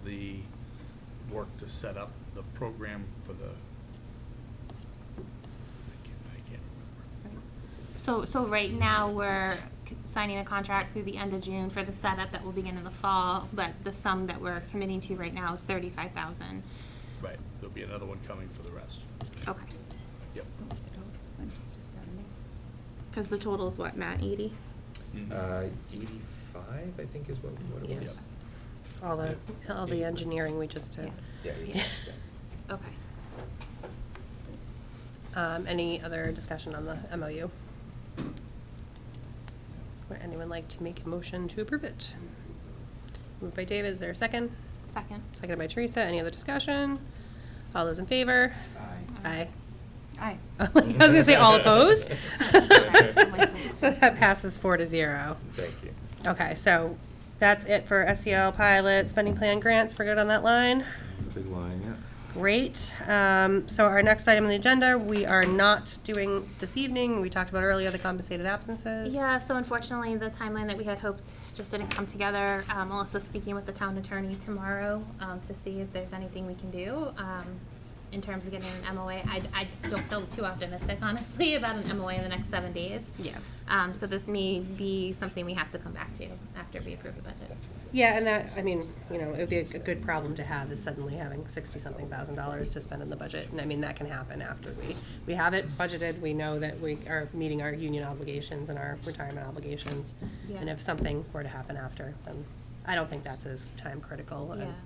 [SPEAKER 5] the work to set up the program for the, I can't remember.
[SPEAKER 2] So right now, we're signing a contract through the end of June for the setup that will begin in the fall, but the sum that we're committing to right now is $35,000.
[SPEAKER 5] Right, there'll be another one coming for the rest.
[SPEAKER 2] Okay.
[SPEAKER 5] Yep.
[SPEAKER 2] It's just 70. Because the total is what, Matt, 80?
[SPEAKER 13] 85, I think, is what it was.
[SPEAKER 1] All the engineering we just did.
[SPEAKER 13] Yeah.
[SPEAKER 2] Okay.
[SPEAKER 1] Any other discussion on the MOU? Would anyone like to make a motion to approve it? Moved by David, is there a second?
[SPEAKER 2] Second.
[SPEAKER 1] Seconded by Teresa, any other discussion? All those in favor? Aye.
[SPEAKER 18] Aye.
[SPEAKER 1] I was gonna say all opposed. So that passes 4-0.
[SPEAKER 13] Thank you.
[SPEAKER 1] Okay, so that's it for SEL pilot, spending plan grants, we're good on that line?
[SPEAKER 15] It's a big line, yeah.
[SPEAKER 1] Great. So our next item on the agenda, we are not doing this evening. We talked about earlier the compensated absences.
[SPEAKER 2] Yeah, so unfortunately, the timeline that we had hoped just didn't come together. Melissa's speaking with the town attorney tomorrow to see if there's anything we can do in terms of getting an MOA. I don't feel too optimistic, honestly, about an MOA in the next 7 days.
[SPEAKER 1] Yeah.
[SPEAKER 2] So this may be something we have to come back to after we approve the budget.
[SPEAKER 1] Yeah, and that, I mean, it would be a good problem to have, is suddenly having $60-something thousand to spend in the budget. And I mean, that can happen after we have it budgeted, we know that we are meeting our union obligations and our retirement obligations.
[SPEAKER 2] Yeah.
[SPEAKER 1] And if something were to happen after, then I don't think that's as time critical as,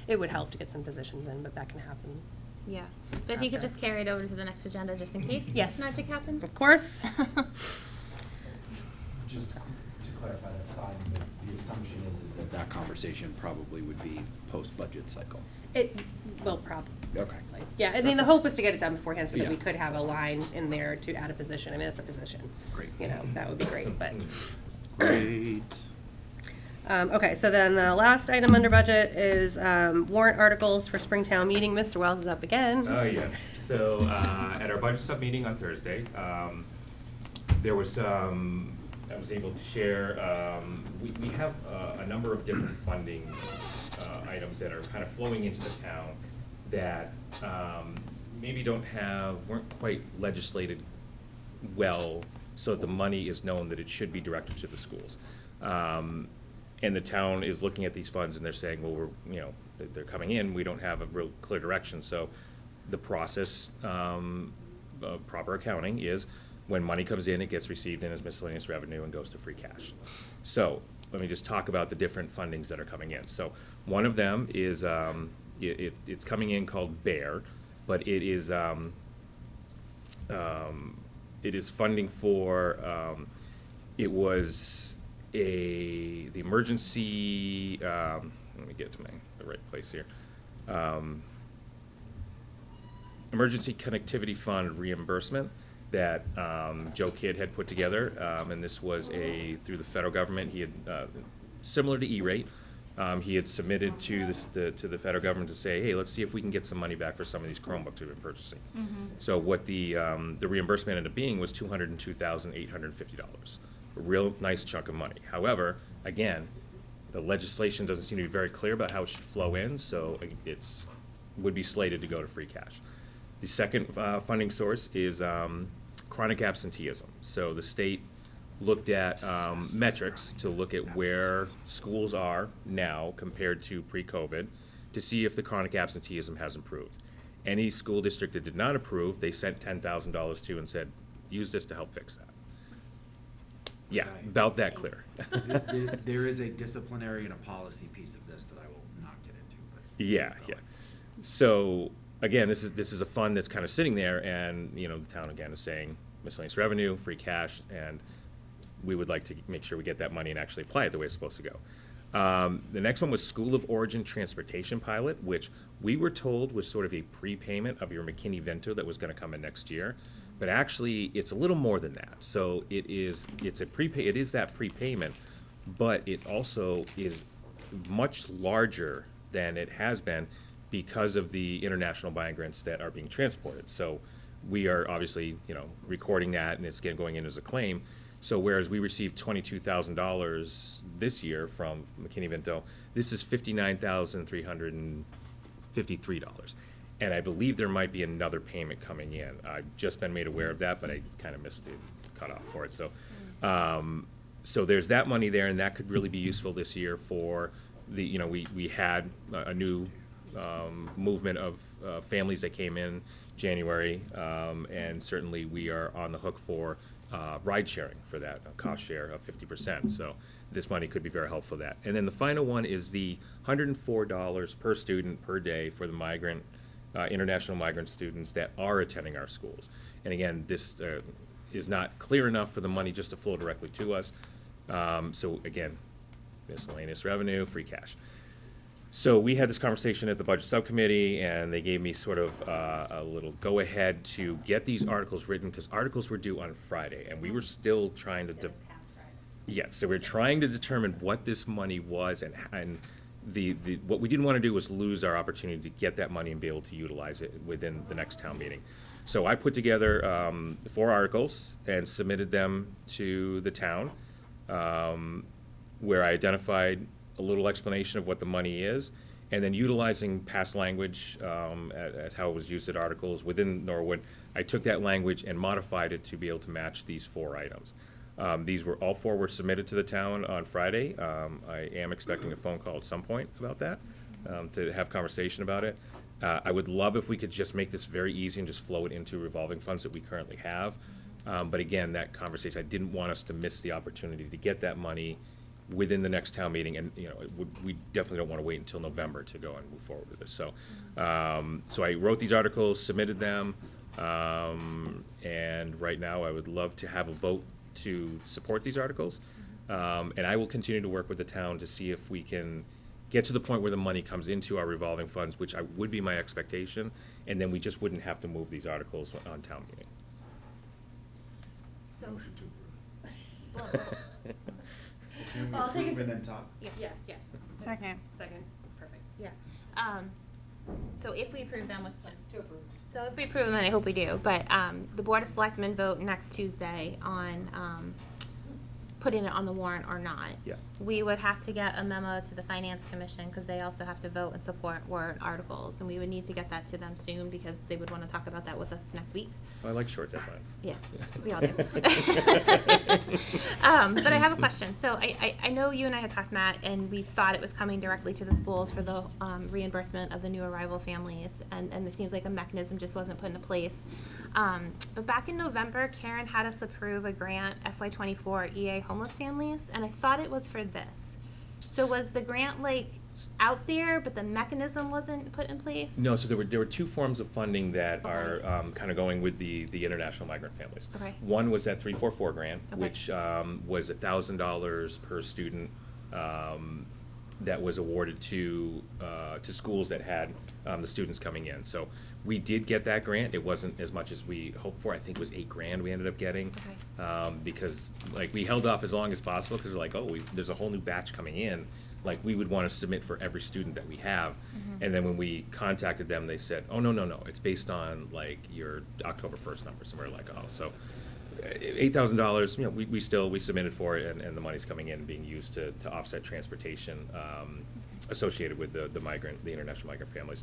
[SPEAKER 1] it would help to get some positions in, but that can happen.
[SPEAKER 2] Yeah. So if you could
[SPEAKER 1] After.
[SPEAKER 2] just carry it over to the next agenda just in case
[SPEAKER 1] Yes.
[SPEAKER 2] magic happens.
[SPEAKER 1] Of course.
[SPEAKER 14] Just to clarify, that's fine, but the assumption is that conversation probably would be post-budget cycle.
[SPEAKER 1] It will probably.
[SPEAKER 14] Okay.
[SPEAKER 1] Yeah, I mean, the hope is to get it done beforehand so that
[SPEAKER 14] Yeah.
[SPEAKER 1] we could have a line in there to add a position. I mean, it's a position.
[SPEAKER 14] Great.
[SPEAKER 1] That would be great, but.
[SPEAKER 14] Great.
[SPEAKER 1] Okay, so then the last item under budget is warrant articles for Springtown meeting. Mr. Wells is up again.
[SPEAKER 13] Oh, yes. So, at our budget sub-meeting on Thursday, there was, I was able to share, we have a number of different funding items that are kind of flowing into the town that maybe weren't quite legislated well, so that the money is known that it should be directed to the schools. And the town is looking at these funds and they're saying, well, they're coming in, we don't have a real clear direction. So the process, proper accounting is when money comes in, it gets received in as miscellaneous revenue and goes to free cash. So let me just talk about the different fundings that are coming in. So one of them is, it's coming in called BEAR, but it is funding for, it was the emergency, let me get to the right place here. Emergency Connectivity Fund reimbursement that Joe Kidd had put together, and this was through the federal government. He had, similar to E-rate, he had submitted to the federal government to say, hey, let's see if we can get some money back for some of these Chromebooks we've been purchasing. So what the reimbursement ended up being was $202,850, a real nice chunk of money. However, again, the legislation doesn't seem to be very clear about how it should flow in, so would be slated to go to free cash. The second funding source is chronic absenteeism. So the state looked at metrics to look at where schools are now compared to pre-COVID to see if the chronic absenteeism has improved. Any school district that did not approve, they sent $10,000 to and said, use this to help fix that. Yeah, about that clear.
[SPEAKER 14] There is a disciplinary and a policy piece of this that I will not get into. But
[SPEAKER 13] yeah. So again, this is a fund that's kind of sitting there, and the town again is saying miscellaneous revenue, free cash, and we would like to make sure we get that money and actually apply it the way it's supposed to go. The next one was School of Origin Transportation Pilot, which we were told was sort of a prepayment of your McKinney-Vento that was going to come in next year. But actually, it's a little more than that. So it is that prepayment, but it also is much larger than it has been because of the international migrants that are being transported. So we are obviously, recording that, and it's going in as a claim. So whereas we received $22,000 this year from McKinney-Vento, this is $59,353. And I believe there might be another payment coming in. I've just been made aware of that, but I kind of missed the cutoff for it. So, so there's that money there, and that could really be useful this year for the, we had a new movement of families that came in January, and certainly we are on the hook for ride sharing for that, a cost share of 50%. So this money could be very helpful for that. And then the final one is the $104 per student per day for the international migrant students that are attending our schools. And again, this is not clear enough for the money just to flow directly to us. So again, miscellaneous revenue, free cash. So we had this conversation at the budget subcommittee, and they gave me sort of a little go-ahead to get these articles written, because articles were due on Friday, and we were still trying to yes, so we're trying to determine what this money was, and what we didn't want to do was lose our opportunity to get that money and be able to utilize it within the next town meeting. So I put together 4 articles and submitted them to the town, where I identified a little explanation of what the money is, and then utilizing past language as how it was used at articles within Norwood, I took that language and modified it to be able to match these 4 items. All 4 were submitted to the town on Friday. I am expecting a phone call at some point about that, to have conversation about it. I would love if we could just make this very easy and just flow it into revolving funds that we currently have. But again, that conversation, I didn't want us to miss the opportunity to get that money within the next town meeting, and we definitely don't want to wait until November to go and move forward with this. So, so I wrote these articles, submitted them, and right now I would love to have a vote to support these articles, and I will continue to work with the town to see if we can get to the point where the money comes into our revolving funds, which would be my expectation, and then we just wouldn't have to move these articles on town meeting.
[SPEAKER 11] So.
[SPEAKER 14] Motion to approve.
[SPEAKER 11] Well,
[SPEAKER 14] Can we
[SPEAKER 11] I'll take
[SPEAKER 14] approve
[SPEAKER 11] a
[SPEAKER 14] and then talk?
[SPEAKER 1] Yeah.
[SPEAKER 12] Second.
[SPEAKER 1] Perfect.
[SPEAKER 2] Yeah. So if we approve them So if we approve them, and I hope we do, but the Board of Selectmen vote next Tuesday on putting it on the warrant or not.
[SPEAKER 13] Yeah.
[SPEAKER 2] we would have to get a memo to the Finance Commission, because they also have to vote and support warrant articles, and we would need to get that to them soon, because they would want to talk about that with us next week.
[SPEAKER 13] I like short deadlines.
[SPEAKER 2] Yeah, we all do. But I have a question. So I know you and I had talked, Matt, and we thought it was coming directly to the schools for the reimbursement of the new arrival families, and it seems like a mechanism just wasn't put into place. But back in November, Karen had us approve a grant, FY24 EA homeless families, and I thought it was for this. So was the grant like out there, but the mechanism wasn't put in place?
[SPEAKER 13] No, so there were two forms of funding that are kind of going with the international migrant families.
[SPEAKER 2] Okay.
[SPEAKER 13] One was that 344 grant,
[SPEAKER 2] Okay.
[SPEAKER 13] which was $1,000 per student that was awarded to schools that had the students coming in. So we did get that grant. It wasn't as much as we hoped for. I think it was $8,000 we ended up getting, because like we held off as long as possible because we're like, oh, there's a whole new batch coming in. Like we would want to submit for every student that we have. And then when we contacted them, they said, oh, no, it's based on like your October 1st numbers. And we're like, oh, so $8,000, you know, we submitted for it, and the money's coming in and being used to offset transportation associated with the international migrant families.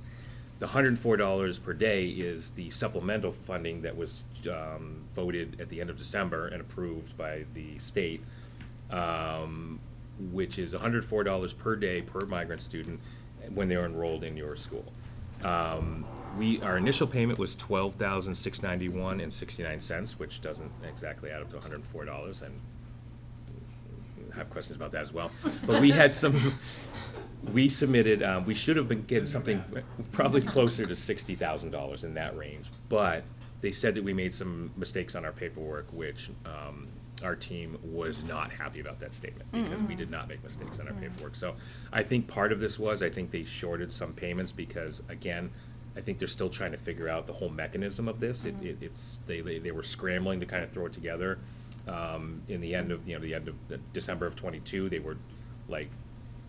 [SPEAKER 13] The $104 per day is the supplemental funding that was voted at the end of December and approved by the state, which is $104 per day per migrant student when they're enrolled in your school. Our initial payment was $12,691.69, which doesn't exactly add up to $104, and I have questions about that as well. But we had we submitted, we should have been getting something probably closer to $60,000 in that range, but they said that we made some mistakes on our paperwork, which our team was not happy about that statement, because we did not make mistakes on our paperwork. So I think part of this was, I think they shorted some payments because, again, I think they're still trying to figure out the whole mechanism of this. They were scrambling to kind of throw it together. In the end of December of 22, they were like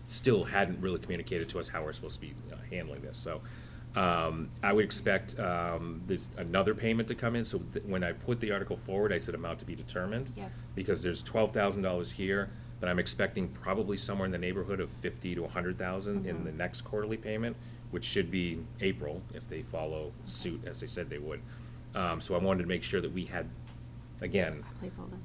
[SPEAKER 13] still hadn't really communicated to us how we're supposed to be handling this. So I would expect there's another payment to come in. So when I put the article forward, I said amount to be determined, because there's $12,000 here, but I'm expecting probably somewhere in the neighborhood of $50,000 to $100,000 in the next quarterly payment, which should be April if they follow suit as they said they would. So I wanted to make sure that we had, again,
[SPEAKER 3] Placeholder.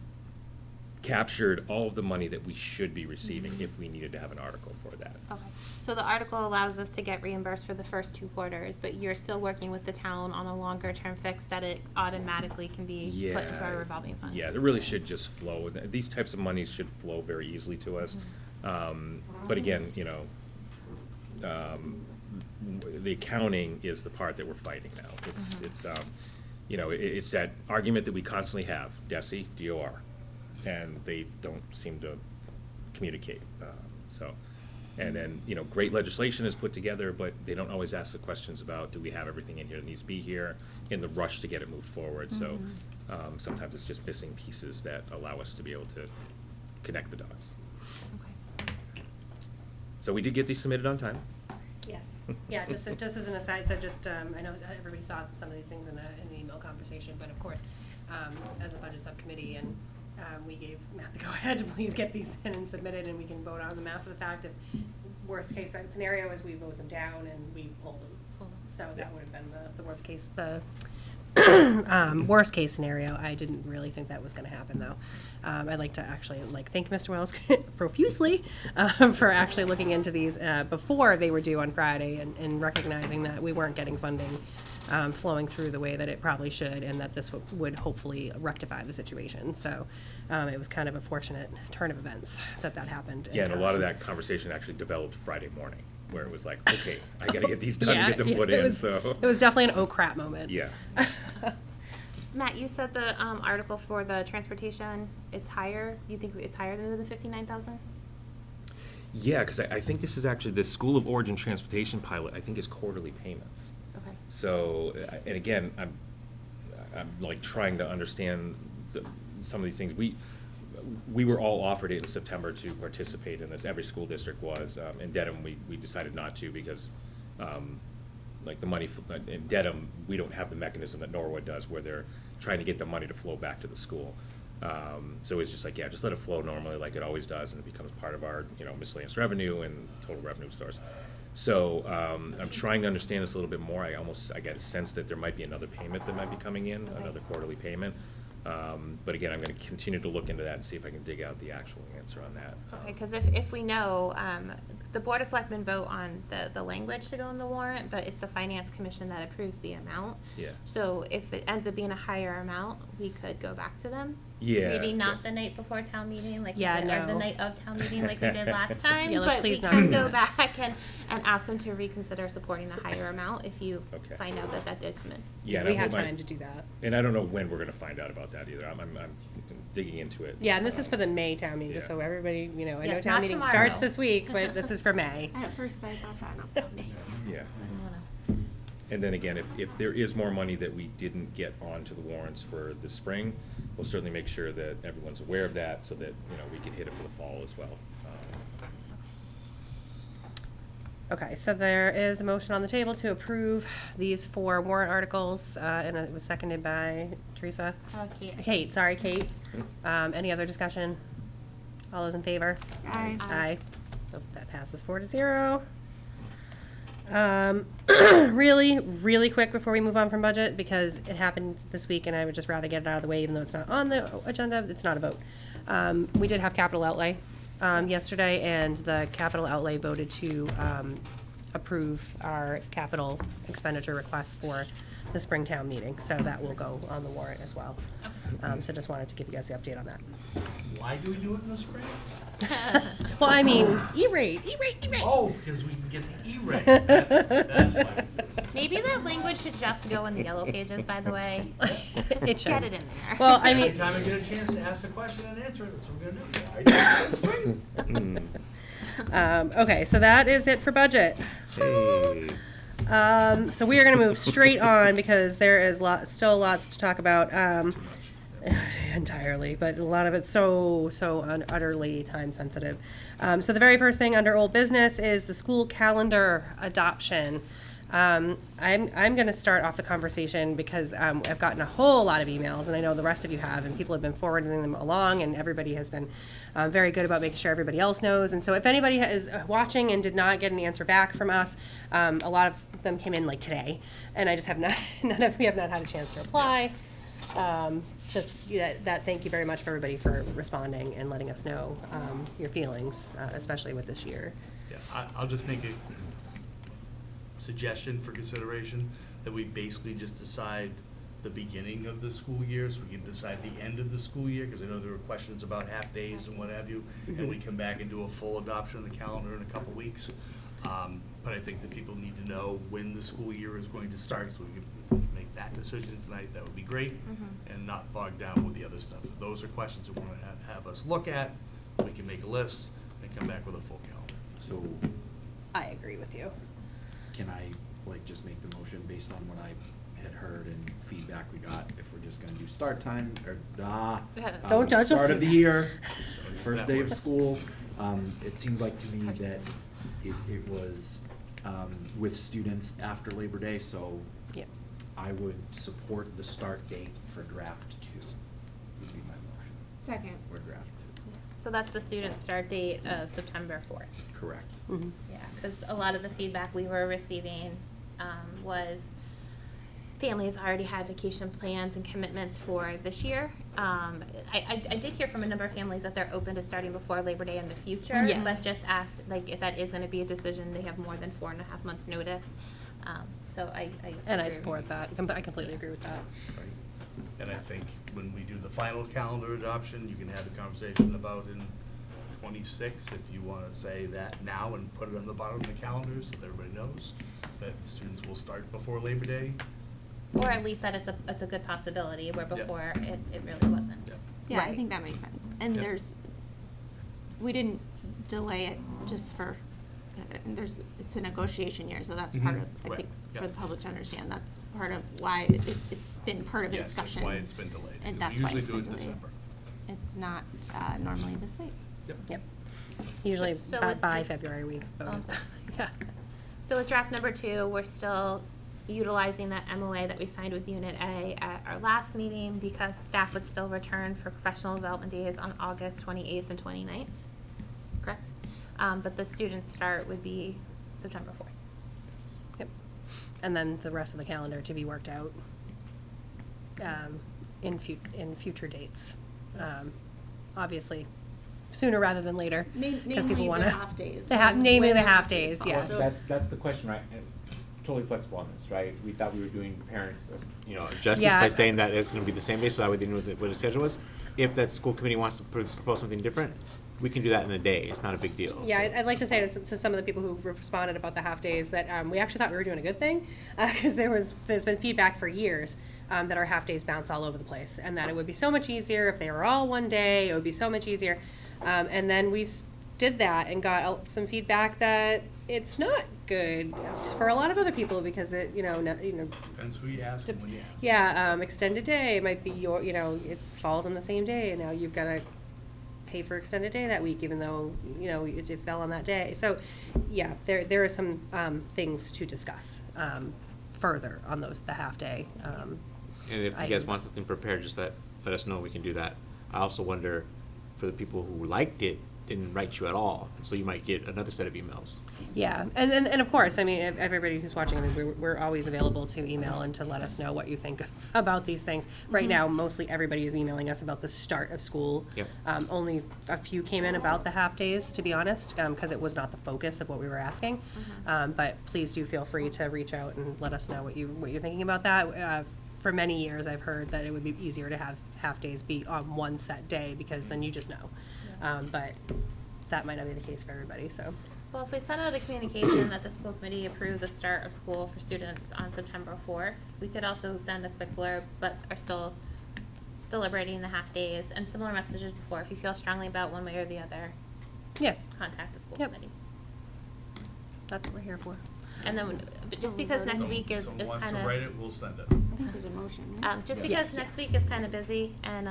[SPEAKER 13] captured all of the money that we should be receiving if we needed to have an article for that.
[SPEAKER 2] Okay, so the article allows us to get reimbursed for the first 2 quarters, but you're still working with the town on a longer-term fix that it automatically can be put into our revolving fund?
[SPEAKER 13] Yeah, it really should just flow. These types of monies should flow very easily to us. But again, you know, the accounting is the part that we're fighting now. It's you know, it's that argument that we constantly have, DESE, DOR, and they don't seem to communicate. And then, you know, great legislation is put together, but they don't always ask the questions about, do we have everything in here that needs to be here, in the rush to get it moved forward. So sometimes it's just missing pieces that allow us to be able to connect the dots. So we did get these submitted on time.
[SPEAKER 1] Yes, yeah, just as an aside, so just, I know everybody saw some of these things in an email conversation, but of course, as a budget subcommittee, and we gave Matt the go-ahead to please get these in and submitted, and we can vote on them after the fact. If worst case scenario is we vote them down and we pull them. So that would have been the worst case, worst case scenario. I didn't really think that was gonna happen, though. I'd like to actually thank Mr. Wells profusely for actually looking into these before they were due on Friday and recognizing that we weren't getting funding flowing through the way that it probably should, and that this would hopefully rectify the situation. So it was kind of a fortunate turn of events that happened.
[SPEAKER 13] Yeah, and a lot of that conversation actually developed Friday morning, where it was like, okay, I gotta get these done and get them put in, so.
[SPEAKER 1] It was definitely an oh crap moment.
[SPEAKER 13] Yeah.
[SPEAKER 2] Matt, you said the article for the transportation, it's higher, you think it's higher than the 59,000?
[SPEAKER 13] Yeah, because I think this is actually, the School of Origin Transportation pilot, I think is quarterly payments.
[SPEAKER 2] Okay.
[SPEAKER 13] So, and again, I'm like trying to understand some of these things. We were all offered it in September to participate in this. Every school district was. In Dedham, we decided not to because, like the money in Dedham, we don't have the mechanism that Norwood does, where they're trying to get the money to flow back to the school. So it's just like, yeah, just let it flow normally like it always does, and it becomes part of our, miscellaneous revenue and total revenue stores. So, I'm trying to understand this a little bit more. I get a sense that there might be another payment that might be coming in, another quarterly payment. But again, I'm gonna continue to look into that and see if I can dig out the actual answer on that.
[SPEAKER 2] Okay, because if we know, the Board of Selectmen vote on the language to go in the warrant, but it's the Finance Commission that approves the amount.
[SPEAKER 13] Yeah.
[SPEAKER 2] So if it ends up being a higher amount, we could go back to them.
[SPEAKER 13] Yeah,
[SPEAKER 2] Maybe not
[SPEAKER 13] yeah.
[SPEAKER 2] the night before town meeting, like we
[SPEAKER 1] Yeah,
[SPEAKER 2] did, or the
[SPEAKER 1] no.
[SPEAKER 2] night of town meeting, like we did last time.
[SPEAKER 1] Yeah, let's
[SPEAKER 2] but
[SPEAKER 1] please
[SPEAKER 2] we
[SPEAKER 1] not
[SPEAKER 2] can
[SPEAKER 1] do
[SPEAKER 2] go
[SPEAKER 1] that.
[SPEAKER 2] back and ask them to reconsider supporting a higher amount if you
[SPEAKER 13] Okay.
[SPEAKER 2] find out that did come in.
[SPEAKER 13] Yeah, and
[SPEAKER 1] We
[SPEAKER 13] I
[SPEAKER 1] have
[SPEAKER 13] hope
[SPEAKER 1] time to do that.
[SPEAKER 13] And I don't know when we're gonna find out about that either. I'm digging into it.
[SPEAKER 1] Yeah, and this is for the May town meeting, just
[SPEAKER 13] Yeah.
[SPEAKER 1] so everybody, I know
[SPEAKER 2] Yes,
[SPEAKER 1] town
[SPEAKER 2] not
[SPEAKER 1] meeting
[SPEAKER 2] tomorrow.
[SPEAKER 1] starts this week, but this is for May.
[SPEAKER 3] At first I thought that.
[SPEAKER 13] Yeah. And then again, if there is more money that we didn't get onto the warrants for the spring, we'll certainly make sure that everyone's aware of that so that, we can hit it for the fall as well.
[SPEAKER 1] Okay, so there is a motion on the table to approve these 4 warrant articles, and it was seconded by Teresa?
[SPEAKER 2] Kate.
[SPEAKER 1] Kate. Any other discussion? All those in favor?
[SPEAKER 3] Aye.
[SPEAKER 1] Aye. So that passes 4-0. Really quick before we move on from budget, because it happened this week and I would just rather get it out of the way, even though it's not on the agenda, it's not a vote. We did have capital outlay, yesterday, and the capital outlay voted to, approve our capital expenditure requests for the Springtown meeting, so that will go on the warrant as well. So just wanted to give you guys the update on that.
[SPEAKER 5] Why do we do it in the spring?
[SPEAKER 1] Well, I mean, E-rate.
[SPEAKER 5] Oh, because we can get the E-rate. That's why.
[SPEAKER 2] Maybe that language should just go in the yellow pages, by the way. Just
[SPEAKER 1] It should.
[SPEAKER 2] get it in there.
[SPEAKER 1] Well, I mean.
[SPEAKER 5] Every time I get a chance to ask the question and answer it, that's what we're gonna do. I do it in the spring.
[SPEAKER 1] Okay, so that is it for budget.
[SPEAKER 13] Hey.
[SPEAKER 1] So we are gonna move straight on because there is still lots to talk about, entirely, but a lot of it's so utterly time sensitive. So the very first thing under old business is the school calendar adoption. I'm gonna start off the conversation because, I've gotten a whole lot of emails, and I know the rest of you have, and people have been forwarding them along, and everybody has been, very good about making sure everybody else knows. And so if anybody is watching and did not get an answer back from us, a lot of them came in like today, and I just have we have not had a chance to reply. Thank you very much for everybody for responding and letting us know, your feelings, especially with this year.
[SPEAKER 5] Yeah, I'll just make a suggestion for consideration that we basically just decide the beginning of the school year, so we can decide the end of the school year, because I know there were questions about half days and what have you, and we come back and do a full adoption of the calendar in a couple weeks. But I think that people need to know when the school year is going to start, so if we can make that decision tonight, that would be great, and not bog down with the other stuff. If those are questions that we want to have us look at, we can make a list and come back with a full calendar.
[SPEAKER 14] So
[SPEAKER 1] I agree with you.
[SPEAKER 14] can I just make the motion based on what I had heard and feedback we got, if we're just gonna do start time or
[SPEAKER 1] Don't judge us.
[SPEAKER 14] start of the year, first
[SPEAKER 5] That
[SPEAKER 14] day of
[SPEAKER 5] works.
[SPEAKER 14] school. It seemed like to me that it was with students after Labor Day, so
[SPEAKER 1] Yep.
[SPEAKER 14] I would support the start date for draft 2, would be my motion,
[SPEAKER 18] Second.
[SPEAKER 14] or draft 2.
[SPEAKER 2] So that's the student start date of September 4th.
[SPEAKER 14] Correct.
[SPEAKER 2] Yeah, because a lot of the feedback we were receiving was families already had vacation plans and commitments for this year. I did hear from a number of families that they're open to starting before Labor Day in the future.
[SPEAKER 1] Yes.
[SPEAKER 2] But just asked, if that is gonna be a decision, they have more than 4.5 months' notice. So I
[SPEAKER 1] And I
[SPEAKER 2] agree.
[SPEAKER 1] support that. I completely agree with that.
[SPEAKER 5] And I think when we do the final calendar adoption, you can have a conversation about in 26, if you want to say that now and put it on the bottom of the calendar so that everybody knows that students will start before Labor Day.
[SPEAKER 2] Or at least that it's a good possibility, where
[SPEAKER 5] Yeah.
[SPEAKER 2] before it really wasn't.
[SPEAKER 3] Yeah, I think that makes sense. And
[SPEAKER 5] Yeah.
[SPEAKER 3] we didn't delay it just for, it's a negotiation year, so that's part of, I
[SPEAKER 5] Right.
[SPEAKER 3] think,
[SPEAKER 5] Yeah.
[SPEAKER 3] for the public to understand, that's part of why it's been part of the
[SPEAKER 5] Yes, that's
[SPEAKER 3] discussion.
[SPEAKER 5] why it's been delayed,
[SPEAKER 3] And
[SPEAKER 5] because
[SPEAKER 3] that's
[SPEAKER 5] we
[SPEAKER 3] why
[SPEAKER 5] usually
[SPEAKER 3] it's
[SPEAKER 5] do
[SPEAKER 3] been
[SPEAKER 5] it in
[SPEAKER 3] delayed.
[SPEAKER 5] December.
[SPEAKER 3] It's not normally this late.
[SPEAKER 1] Yep. Usually
[SPEAKER 2] So
[SPEAKER 1] by
[SPEAKER 2] it-
[SPEAKER 1] by February we've
[SPEAKER 2] Oh,
[SPEAKER 1] voted.
[SPEAKER 2] I'm sorry.
[SPEAKER 1] Yeah.
[SPEAKER 2] So with draft number 2, we're still, utilizing that MOA that we signed with Unit A at our last meeting because staff would still return for professional development days on August 28th and 29th, correct? But the student start would be September 4th.
[SPEAKER 1] Yep. And then the rest of the calendar to be worked out in future dates. Obviously, sooner rather than later, because people
[SPEAKER 18] Namely
[SPEAKER 1] want
[SPEAKER 18] the
[SPEAKER 1] to.
[SPEAKER 18] half days.
[SPEAKER 1] Namely
[SPEAKER 18] when
[SPEAKER 1] the
[SPEAKER 18] the
[SPEAKER 1] half
[SPEAKER 18] half days
[SPEAKER 1] days,
[SPEAKER 18] fall.
[SPEAKER 1] yeah.
[SPEAKER 18] So-
[SPEAKER 15] That's the question, right? And totally flexible on this, right? We thought we were doing parents, justice
[SPEAKER 1] Yeah.
[SPEAKER 15] by saying that it's going to be the same day, so that way they knew what the schedule was. If that school committee wants to propose something different, we can do that in a day. It's not a big deal.
[SPEAKER 1] Yeah,
[SPEAKER 15] so.
[SPEAKER 1] I'd like to say to some of the people who responded about the half days that we actually thought we were doing a good thing, because there's been feedback for years that our half days bounce all over the place, and that it would be so much easier if they were all one day. It would be so much easier, and then we did that and got some feedback that it's not good for a lot of other people because it
[SPEAKER 5] Depends who you ask and when you ask.
[SPEAKER 1] yeah, extended day might be it falls on the same day, and now you've got to pay for extended day that week, even though it fell on that day. So, yeah, there are some things to discuss further on the half day.
[SPEAKER 15] And if you guys want something prepared, just let us know. We can do that. I also wonder, for the people who liked it, didn't write you at all, so you might get another set of emails.
[SPEAKER 1] Yeah, and of course, I mean, everybody who's watching, I mean, we're always available to email and to let us know what you think about these things. Right now, mostly everybody is emailing us about the start of school.
[SPEAKER 15] Yep.
[SPEAKER 1] Only a few came in about the half days, to be honest, because it was not the focus of what we were asking. But please do feel free to reach out and let us know what you're thinking about that. For many years, I've heard that it would be easier to have half days be on one set day because then you just know. But that might not be the case for everybody, so.
[SPEAKER 2] Well, if we send out a communication that the school committee approved the start of school for students on September 4th, we could also send a quick blurb, but are still deliberating the half days and similar messages before. If you feel strongly about one way or the other,
[SPEAKER 1] yeah,
[SPEAKER 2] contact the school
[SPEAKER 1] Yep.
[SPEAKER 2] committee.
[SPEAKER 1] That's what we're here for.
[SPEAKER 2] And then, but just because next week is
[SPEAKER 5] Someone wants
[SPEAKER 2] kind
[SPEAKER 5] to
[SPEAKER 2] of.
[SPEAKER 5] write it, we'll send it.
[SPEAKER 8] I think there's a motion, right?
[SPEAKER 2] Just
[SPEAKER 1] Yeah.
[SPEAKER 2] because next week is kind of busy and,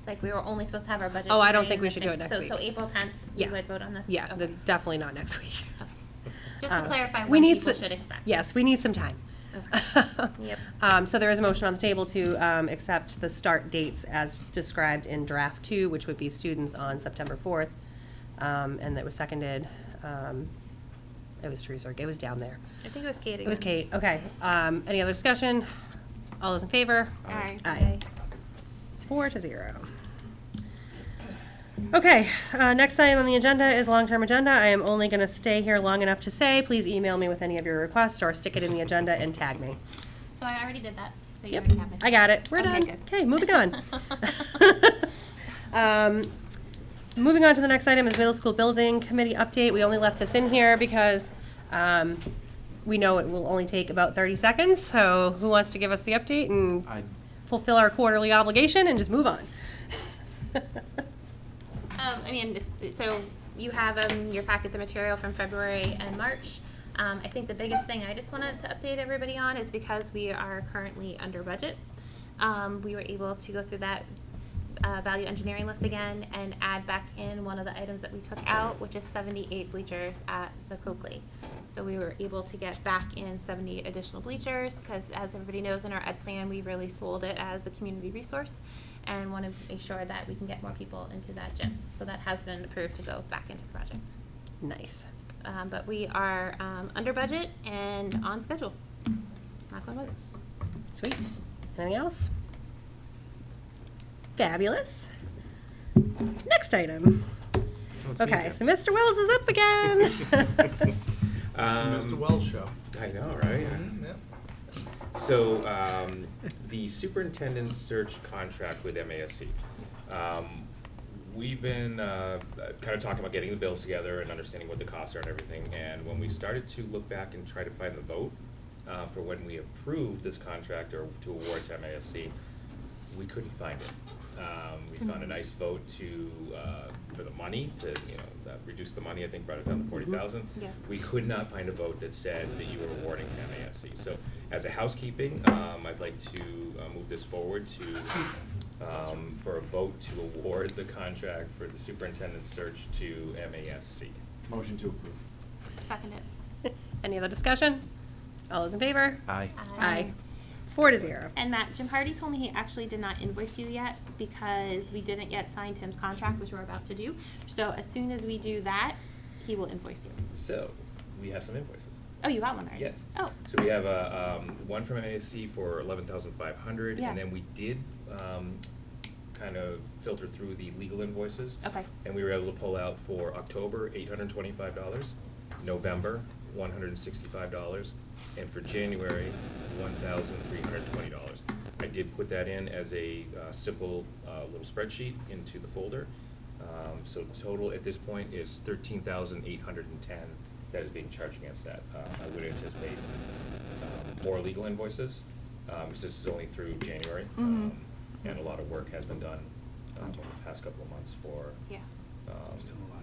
[SPEAKER 2] like, we were only supposed to have our budget.
[SPEAKER 1] Oh, I don't
[SPEAKER 2] hearing
[SPEAKER 1] think we
[SPEAKER 2] this
[SPEAKER 1] should do
[SPEAKER 2] thing.
[SPEAKER 1] it next week.
[SPEAKER 2] So April 10th,
[SPEAKER 1] Yeah.
[SPEAKER 2] we would vote on this?
[SPEAKER 1] Yeah,
[SPEAKER 2] Okay.
[SPEAKER 1] definitely not next week.
[SPEAKER 2] Just to clarify
[SPEAKER 1] we
[SPEAKER 2] when
[SPEAKER 1] need
[SPEAKER 2] people
[SPEAKER 1] s-
[SPEAKER 2] should expect.
[SPEAKER 1] Yes, we need some time.
[SPEAKER 2] Yep.
[SPEAKER 1] So there is a motion on the table to accept the start dates as described in draft 2, which would be students on September 4th. And that was seconded. It was Teresa, it was down there.
[SPEAKER 2] I think it was Kate again.
[SPEAKER 1] It was Kate, okay. Any other discussion? All those in favor?
[SPEAKER 2] Aye.
[SPEAKER 1] Aye. 4-0. Okay, next item on the agenda is long-term agenda. I am only gonna stay here long enough to say, please email me with any of your requests or stick it in the agenda and tag me.
[SPEAKER 2] So I already did that, so you
[SPEAKER 1] Yep,
[SPEAKER 2] already have my.
[SPEAKER 1] I got it. We're
[SPEAKER 2] Okay,
[SPEAKER 1] done.
[SPEAKER 2] good.
[SPEAKER 1] Okay, moving on. Moving on to the next item is middle school building committee update. We only left this in here because we know it will only take about 30 seconds. So who wants to give us the update and fulfill our quarterly obligation and just move on?
[SPEAKER 2] I mean, so you have your packet, the material from February and March. I think the biggest thing I just wanted to update everybody on is because we are currently under budget. We were able to go through that value engineering list again and add back in one of the items that we took out, which is 78 bleachers at the Coakley. So we were able to get back in 78 additional bleachers because, as everybody knows, in our ed plan, we really sold it as a community resource and want to make sure that we can get more people into that gym. So that has been approved to go back into the project.
[SPEAKER 1] Nice.
[SPEAKER 2] But we are under budget and on schedule. Knock on wood.
[SPEAKER 1] Sweet. Anything else? Fabulous. Next item. Okay, so Mr. Wells is up again.
[SPEAKER 5] Mr. Wells show.
[SPEAKER 13] I know, right?
[SPEAKER 5] Yep.
[SPEAKER 13] So, the superintendent search contract with MASC. We've been kind of talking about getting the bills together and understanding what the costs are and everything. And when we started to look back and try to find the vote for when we approved this contract or to award to MASC, we couldn't find it. We found a nice vote for the money to reduce the money. I think brought it down to 40,000.
[SPEAKER 2] Yeah.
[SPEAKER 13] We could not find a vote that said that you were awarding to MASC. So, as a housekeeping, I'd like to move this forward to for a vote to award the contract for the superintendent search to MASC.
[SPEAKER 14] Motion to approve.
[SPEAKER 2] Second it.
[SPEAKER 1] Any other discussion? All those in favor?
[SPEAKER 14] Aye.
[SPEAKER 1] Aye. 4-0.
[SPEAKER 2] And Matt, Jim Hardy told me he actually did not invoice you yet because we didn't yet sign Tim's contract, which we're about to do. So as soon as we do that, he will invoice you.
[SPEAKER 13] So, we have some invoices.
[SPEAKER 2] Oh, you got one already?
[SPEAKER 13] Yes.
[SPEAKER 2] Oh.
[SPEAKER 13] So we have one from MASC for 11,500,
[SPEAKER 2] Yeah.
[SPEAKER 13] and then we did kind of filter through the legal invoices.
[SPEAKER 2] Okay.
[SPEAKER 13] And we were able to pull out for October $825, November $165, and for January $1,320. I did put that in as a simple little spreadsheet into the folder. So the total at this point is $13,810 that is being charged against that. I would anticipate more legal invoices, because this is only through January.
[SPEAKER 2] Mhm.
[SPEAKER 13] And a lot of work has been done over the past couple of months for
[SPEAKER 2] Yeah.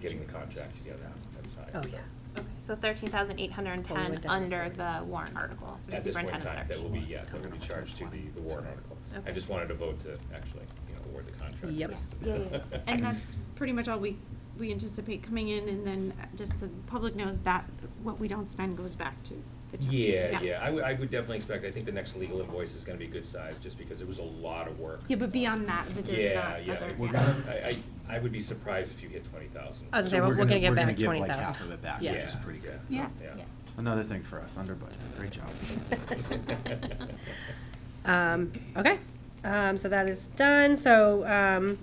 [SPEAKER 13] getting the contracts together. That's high.
[SPEAKER 1] Oh, yeah.
[SPEAKER 2] Okay, so 13,810
[SPEAKER 1] Totally down
[SPEAKER 2] under
[SPEAKER 1] for
[SPEAKER 2] the warrant article for the
[SPEAKER 13] At this point in
[SPEAKER 2] superintendent
[SPEAKER 13] time,
[SPEAKER 2] search.
[SPEAKER 13] that will be, that will be charged to the warrant article. I
[SPEAKER 2] Okay.
[SPEAKER 13] just wanted to vote to actually, award the contract.
[SPEAKER 1] Yep.
[SPEAKER 2] Yeah.
[SPEAKER 18] And that's pretty much all we anticipate coming in, and then just so the public knows that what we don't spend goes back to the town.
[SPEAKER 13] Yeah, I would definitely expect, I think the next legal invoice is gonna be good size, just because it was a lot of work.
[SPEAKER 18] Yeah, but beyond that, there's
[SPEAKER 13] Yeah,
[SPEAKER 18] not
[SPEAKER 13] yeah,
[SPEAKER 18] other.
[SPEAKER 14] We're gonna-
[SPEAKER 13] I would be surprised if you hit 20,000.
[SPEAKER 1] I was gonna say, we're gonna get back
[SPEAKER 14] give
[SPEAKER 1] 20,000.
[SPEAKER 14] like half of it back,
[SPEAKER 1] Yeah.
[SPEAKER 14] which is pretty good. So,
[SPEAKER 18] Yeah.
[SPEAKER 2] Yeah.
[SPEAKER 14] Another thing for us, under budget. Great job.
[SPEAKER 1] Okay, so that is done. So,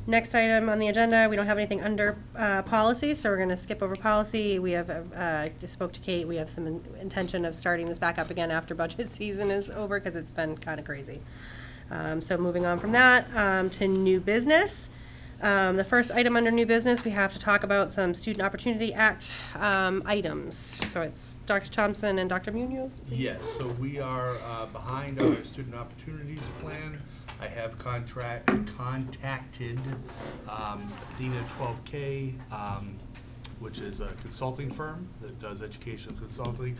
[SPEAKER 1] next item on the agenda, we don't have anything under, policy, so we're gonna skip over policy. We have, just spoke to Kate, we have some intention of starting this back up again after budget season is over, cause it's been kinda crazy. So moving on from that, to new business. The first item under new business, we have to talk about some Student Opportunity Act, items. So it's Dr. Thompson and Dr. Munoz, please.
[SPEAKER 5] Yes, so we are behind our Student Opportunities Plan. I have contacted Athena 12K, which is a consulting firm that does educational consulting.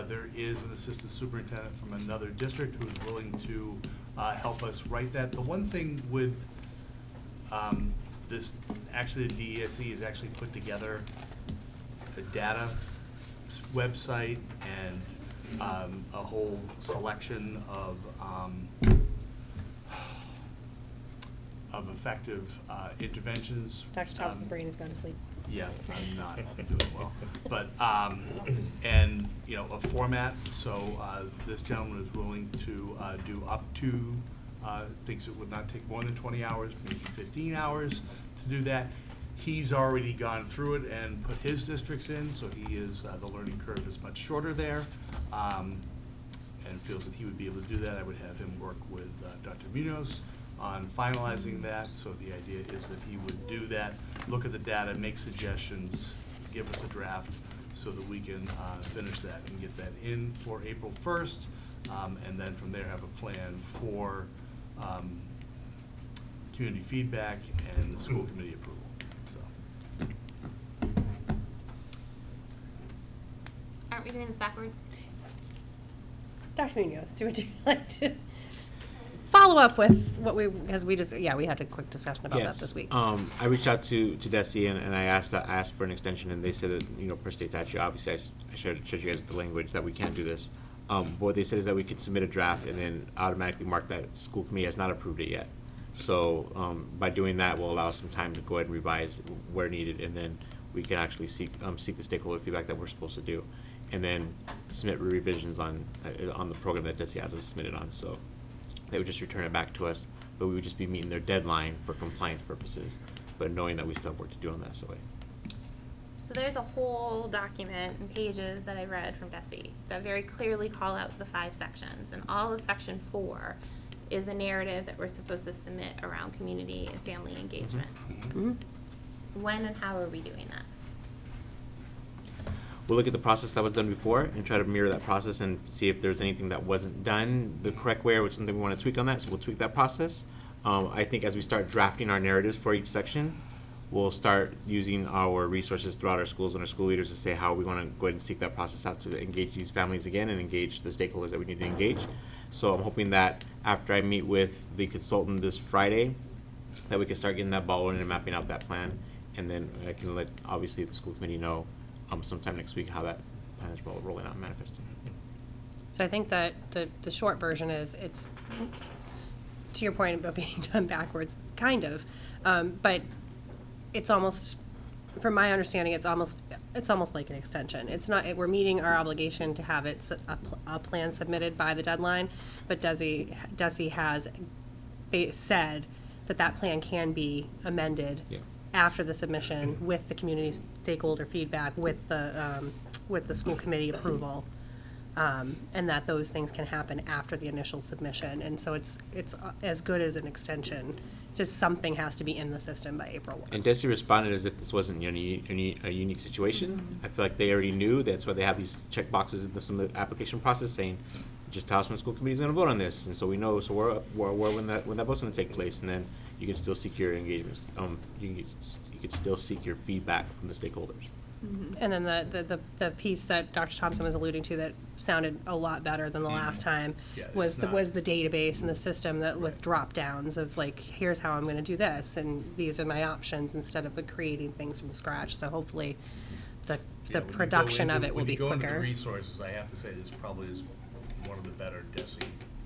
[SPEAKER 5] There is an assistant superintendent from another district who is willing to help us write that. The one thing with this, actually the DESE has actually put together a data website and a whole selection of effective interventions.
[SPEAKER 1] Dr. Thompson's brain has gone to sleep.
[SPEAKER 5] Yeah, I'm not doing well. But, and, a format, so this gentleman is willing to do up to, thinks it would not take more than 20 hours, maybe 15 hours to do that. He's already gone through it and put his districts in, so he is, the learning curve is much shorter there, and feels that he would be able to do that. I would have him work with Dr. Munoz on finalizing that, so the idea is that he would do that, look at the data, make suggestions, give us a draft, so that we can finish that and get that in for April 1st, and then from there have a plan for community feedback and the school committee approval, so.
[SPEAKER 2] Aren't we doing this backwards?
[SPEAKER 1] Dr. Munoz, would you like to follow up with what because we had a quick discussion about that this week.
[SPEAKER 15] I reached out to DESE and I asked for an extension, and they said that, per state statute, obviously I showed you guys the language that we can't do this. But what they said is that we could submit a draft and then automatically mark that school committee has not approved it yet. So by doing that, we'll allow some time to go ahead and revise where needed, and then we can actually seek the stakeholder feedback that we're supposed to do, and then submit revisions on the program that DESE has us submitted on. So they would just return it back to us, but we would just be meeting their deadline for compliance purposes, but knowing that we still have work to do on that SOA.
[SPEAKER 2] So there's a whole document and pages that I read from DESE that very clearly call out the 5 sections, and all of section 4 is a narrative that we're supposed to submit around community and family engagement.
[SPEAKER 1] Mm-hmm.
[SPEAKER 2] When and how are we doing that?
[SPEAKER 15] We'll look at the process that was done before and try to mirror that process and see if there's anything that wasn't done the correct way or something we want to tweak on that, so we'll tweak that process. I think as we start drafting our narratives for each section, we'll start using our resources throughout our schools and our school leaders to say how we want to go ahead and seek that process out to engage these families again and engage the stakeholders that we need to engage. So I'm hoping that after I meet with the consultant this Friday, that we can start getting that ball rolling and mapping out that plan, and then I can let, obviously, the school committee know sometime next week how that plan is rolling out and manifesting.
[SPEAKER 1] So I think that the short version is, it's, to your point about being done backwards, kind of, but it's almost, from my understanding, it's almost like an extension. It's not, we're meeting our obligation to have a plan submitted by the deadline, but DESE has said that plan can be amended after the submission with the community stakeholder feedback, with the school committee approval, and that those things can happen after the initial submission. And so it's as good as an extension. Just something has to be in the system by April 1.
[SPEAKER 15] And DESE responded as if this wasn't a unique situation. I feel like they already knew. That's why they have these check boxes in the application process saying, just tell us when the school committee is going to vote on this. And so we know, so we're when that vote's going to take place, and then you can still seek your engagements. You can still seek your feedback from the stakeholders.
[SPEAKER 1] And then the piece that Dr. Thompson was alluding to that sounded a lot better than the last time was the database and the system that with drop downs of like, here's how I'm going to do this, and these are my options, instead of creating things from scratch. So hopefully the production of it will be quicker.
[SPEAKER 5] When you go into the resources, I have to say this probably is one of the better DESE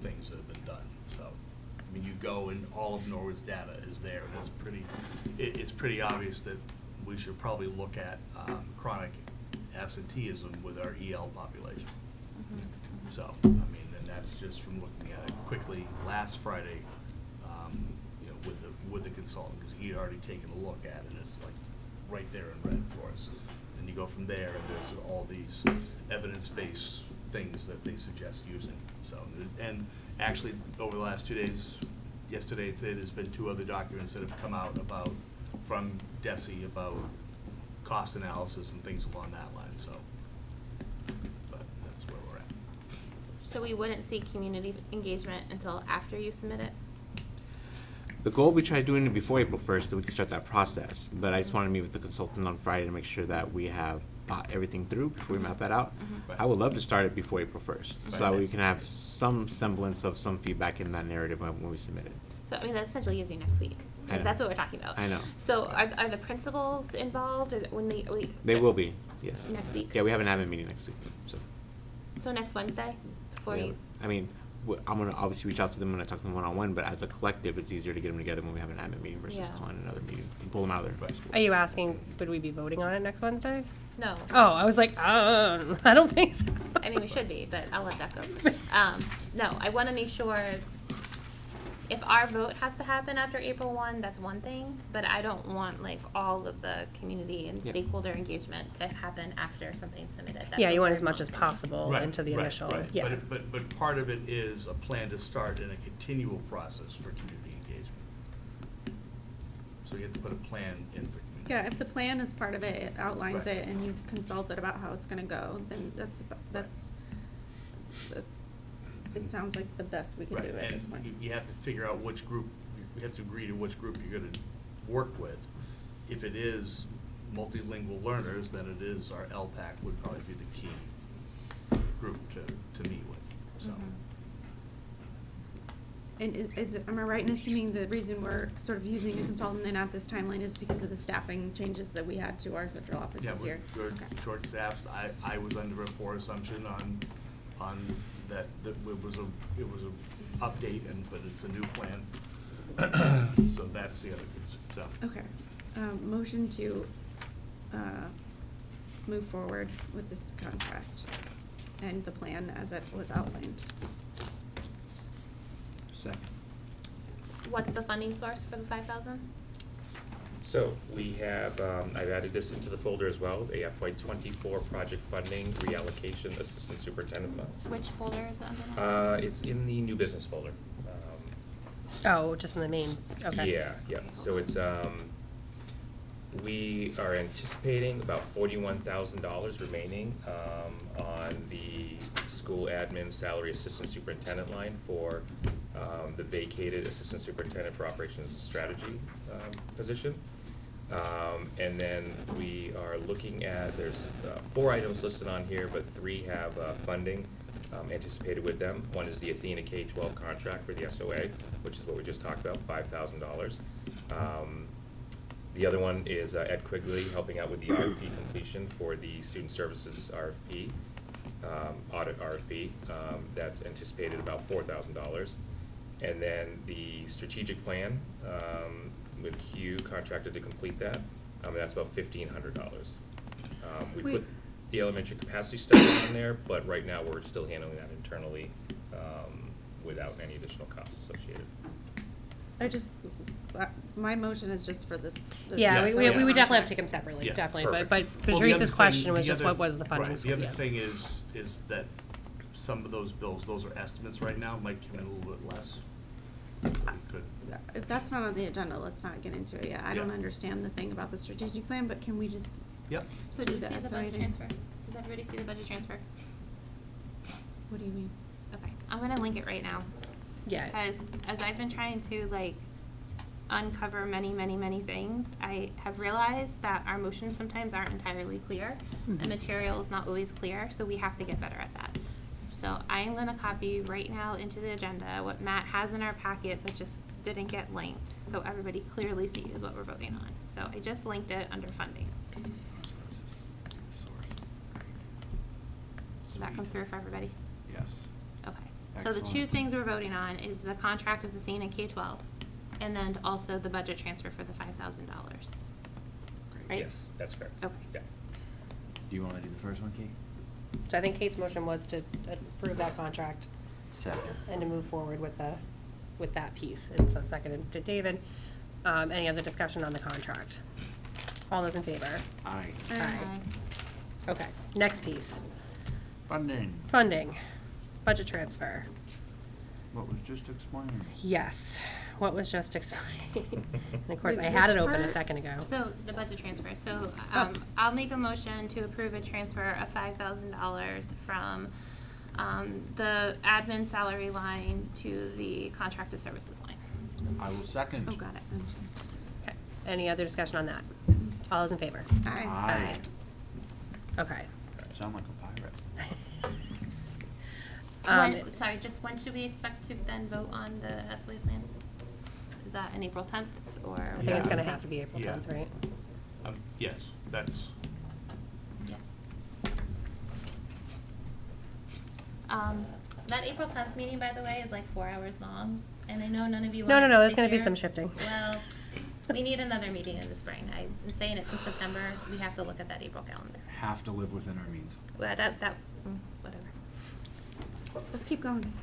[SPEAKER 5] things that have been done. So, I mean, you go and all of Norwood's data is there. That's it's pretty obvious that we should probably look at chronic absenteeism with our EL population. So, I mean, and that's just from looking at it quickly last Friday, with the consultant, because he had already taken a look at it, and it's like right there in red for us. And you go from there, and there's all these evidence-based things that they suggest using. So, and actually, over the last 2 days, yesterday and today, there's been 2 other documents that have come out from DESE about cost analysis and things along that line, so, but that's where we're at.
[SPEAKER 2] So we wouldn't see community engagement until after you submit it?
[SPEAKER 15] The goal, we try doing it before April 1st, so we can start that process. But I just want to meet with the consultant on Friday to make sure that we have thought everything through before we map that out. I would love to start it before April 1st, so that we can have some semblance of some feedback in that narrative when we submit it.
[SPEAKER 2] So, I mean, that's essentially using next week.
[SPEAKER 15] I know.
[SPEAKER 2] That's what we're talking about.
[SPEAKER 15] I know.
[SPEAKER 2] So are the principals involved, or when
[SPEAKER 15] They will be, yes.
[SPEAKER 2] Next week?
[SPEAKER 15] Yeah, we have an admin meeting next week, so.
[SPEAKER 2] So next Wednesday, before
[SPEAKER 15] Yeah.
[SPEAKER 2] you?
[SPEAKER 15] I mean, I'm gonna obviously reach out to them when I talk to them one-on-one, but as a collective, it's easier to get them together when we have an admin meeting versus
[SPEAKER 2] Yeah.
[SPEAKER 15] calling another meeting to pull them out of their school.
[SPEAKER 1] Are you asking, would we be voting on it next Wednesday?
[SPEAKER 2] No.
[SPEAKER 1] Oh, I was like, I don't think so.
[SPEAKER 2] I mean, we should be, but I'll let that go. No, I want to make sure, if our vote has to happen after April 1, that's one thing, but I don't want like all of the community and
[SPEAKER 1] Yeah.
[SPEAKER 2] stakeholder engagement to happen after something's submitted. That
[SPEAKER 1] Yeah, you
[SPEAKER 2] feels
[SPEAKER 1] want
[SPEAKER 2] very
[SPEAKER 1] as much as
[SPEAKER 2] long.
[SPEAKER 1] possible into the initial, yeah.
[SPEAKER 5] But part of it is a plan to start in a continual process for community engagement. So you have to put a plan in for community.
[SPEAKER 18] Yeah, if the plan is part of it, it outlines
[SPEAKER 5] Right.
[SPEAKER 18] it, and you've consulted about how it's gonna go, then it sounds like the best we can do
[SPEAKER 5] Right,
[SPEAKER 18] at this
[SPEAKER 5] and
[SPEAKER 18] point.
[SPEAKER 5] you have to figure out which group, you have to agree to which group you're gonna work with. If it is multilingual learners, then it is our LPAC would probably be the key group to meet with, so.
[SPEAKER 18] And am I right in assuming the reason we're sort of using a consultant and at this timeline is because of the staffing changes that we had to our central office this year?
[SPEAKER 5] Yeah, we're short-staffed. I was under a poor assumption on that it was a update, but it's a new plan. So that's the other piece, so.
[SPEAKER 18] Okay, motion to, move forward with this contract and the plan as it was outlined.
[SPEAKER 14] Second.
[SPEAKER 2] What's the funding source for the 5,000?
[SPEAKER 13] So we have, I've added this into the folder as well, the FY24 project funding reallocation assistant superintendent funds.
[SPEAKER 2] Which folder is it under?
[SPEAKER 13] It's in the new business folder.
[SPEAKER 1] Oh, just in the main, okay.
[SPEAKER 13] Yeah. So it's, we are anticipating about $41,000 remaining on the school admin salary assistant superintendent line for the vacated assistant superintendent for operations and strategy position. And then we are looking at, there's 4 items listed on here, but 3 have funding anticipated with them. One is the Athena K-12 contract for the SOA, which is what we just talked about, $5,000. The other one is Ed Quigley helping out with the RFP completion for the student services RFP. audit RFP, that's anticipated about $4,000. And then the strategic plan, with Hugh contracted to complete that, that's about $1,500. We
[SPEAKER 18] Wait.
[SPEAKER 13] put the elementary capacity study on there, but right now we're still handling that internally, without any additional costs associated.
[SPEAKER 18] My motion is just for this.
[SPEAKER 1] Yeah, we would definitely have to
[SPEAKER 18] contract.
[SPEAKER 1] take them separately,
[SPEAKER 5] Yeah,
[SPEAKER 1] definitely,
[SPEAKER 5] perfect.
[SPEAKER 1] but
[SPEAKER 5] Well, the
[SPEAKER 1] Patrice's
[SPEAKER 5] other
[SPEAKER 1] question
[SPEAKER 5] thing-
[SPEAKER 1] was
[SPEAKER 5] the
[SPEAKER 1] just
[SPEAKER 5] other-
[SPEAKER 1] what was the funding?
[SPEAKER 5] right,
[SPEAKER 1] so,
[SPEAKER 5] the other
[SPEAKER 1] yeah.
[SPEAKER 5] thing is that some of those bills, those are estimates right now, might come in a little bit less. So we could,
[SPEAKER 18] If that's not on the agenda, let's not get into it yet. I don't
[SPEAKER 5] Yeah.
[SPEAKER 18] understand the thing about the strategic plan, but can we just?
[SPEAKER 5] yep.
[SPEAKER 2] So
[SPEAKER 18] do
[SPEAKER 2] do you see
[SPEAKER 18] that,
[SPEAKER 2] the
[SPEAKER 18] so I
[SPEAKER 2] budget
[SPEAKER 18] think-
[SPEAKER 2] transfer? Does everybody see the budget transfer?
[SPEAKER 18] What do you mean?
[SPEAKER 2] Okay, I'm gonna link it right now.
[SPEAKER 1] Yeah.
[SPEAKER 2] As I've been trying to like uncover many, many, many things, I have realized that our motions sometimes aren't entirely clear.
[SPEAKER 1] Mhm.
[SPEAKER 2] And material is not always clear, so we have to get better at that. So I am gonna copy right now into the agenda what Matt has in our packet, but just didn't get linked, so everybody clearly sees what we're voting on. So I just linked it under funding. Did that come through for everybody?
[SPEAKER 14] Yes.
[SPEAKER 2] Okay. So the two
[SPEAKER 14] Excellent.
[SPEAKER 2] things we're voting on is the contract with Athena K-12, and then also the budget transfer for the $5,000. Right?
[SPEAKER 13] Yes, that's correct.
[SPEAKER 2] Okay.
[SPEAKER 13] Yeah.
[SPEAKER 14] Do you want to do the first one, Kate?
[SPEAKER 1] So I think Kate's motion was to approve that contract
[SPEAKER 14] Second.
[SPEAKER 1] and to move forward with that piece, and so seconded to David. Any other discussion on the contract? All those in favor?
[SPEAKER 14] Aye.
[SPEAKER 1] Aye. Okay, next piece,
[SPEAKER 14] Funding.
[SPEAKER 1] funding, budget transfer.
[SPEAKER 14] What was just explained.
[SPEAKER 1] Yes, what was just explained. And of course,
[SPEAKER 18] Wait,
[SPEAKER 1] I had it
[SPEAKER 18] which
[SPEAKER 1] open a
[SPEAKER 18] part?
[SPEAKER 1] second ago.
[SPEAKER 2] So the budget transfer, so,
[SPEAKER 1] Oh.
[SPEAKER 2] I'll make a motion to approve a transfer of $5,000 from, the admin salary line to the contracted services line.
[SPEAKER 14] I will second.
[SPEAKER 18] Oh, got it. I understand.
[SPEAKER 1] Okay, any other discussion on that? All those in favor?
[SPEAKER 18] Aye.
[SPEAKER 14] Aye.
[SPEAKER 1] Okay.
[SPEAKER 14] Sound like a pirate.
[SPEAKER 2] Sorry, just when should we expect to then vote on the SOA plan? Is that in April 10th, or?
[SPEAKER 1] I think it's
[SPEAKER 5] Yeah.
[SPEAKER 1] gonna have to be April
[SPEAKER 5] Yeah.
[SPEAKER 1] 10th, right?
[SPEAKER 5] Yes, that's,
[SPEAKER 2] Yeah. That April 10th meeting, by the way, is like 4 hours long, and I know none of you
[SPEAKER 1] No,
[SPEAKER 2] wanted
[SPEAKER 1] no,
[SPEAKER 2] to
[SPEAKER 1] there's
[SPEAKER 2] sit
[SPEAKER 1] gonna be
[SPEAKER 2] here.
[SPEAKER 1] some shifting.
[SPEAKER 2] Well, we need another meeting in the spring. I've been saying it since September. We have to look at that April calendar.
[SPEAKER 14] Have to live within our means.
[SPEAKER 2] Well, whatever.
[SPEAKER 18] Let's keep going.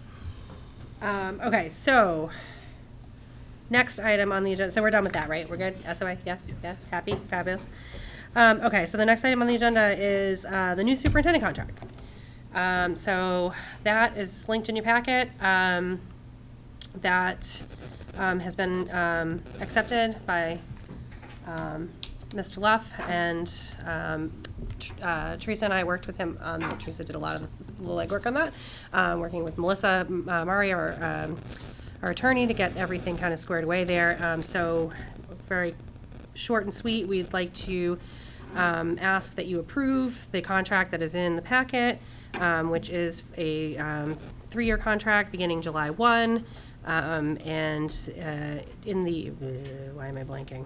[SPEAKER 1] Okay, so, next item on the agenda, so we're done with that, right? We're good? SOA, yes, yes, happy, fabulous. Okay, so the next item on the agenda is, the new superintendent contract. So, that is linked in your packet, that, has been, accepted by, Mr. Luff, and, Teresa and I worked with him, Teresa did a lot of the legwork on that, working with Melissa Murray, our attorney, to get everything kind of squared away there. So, very short and sweet, we'd like to ask that you approve the contract that is in the packet, which is a 3-year contract beginning July 1, and in the, why am I blanking?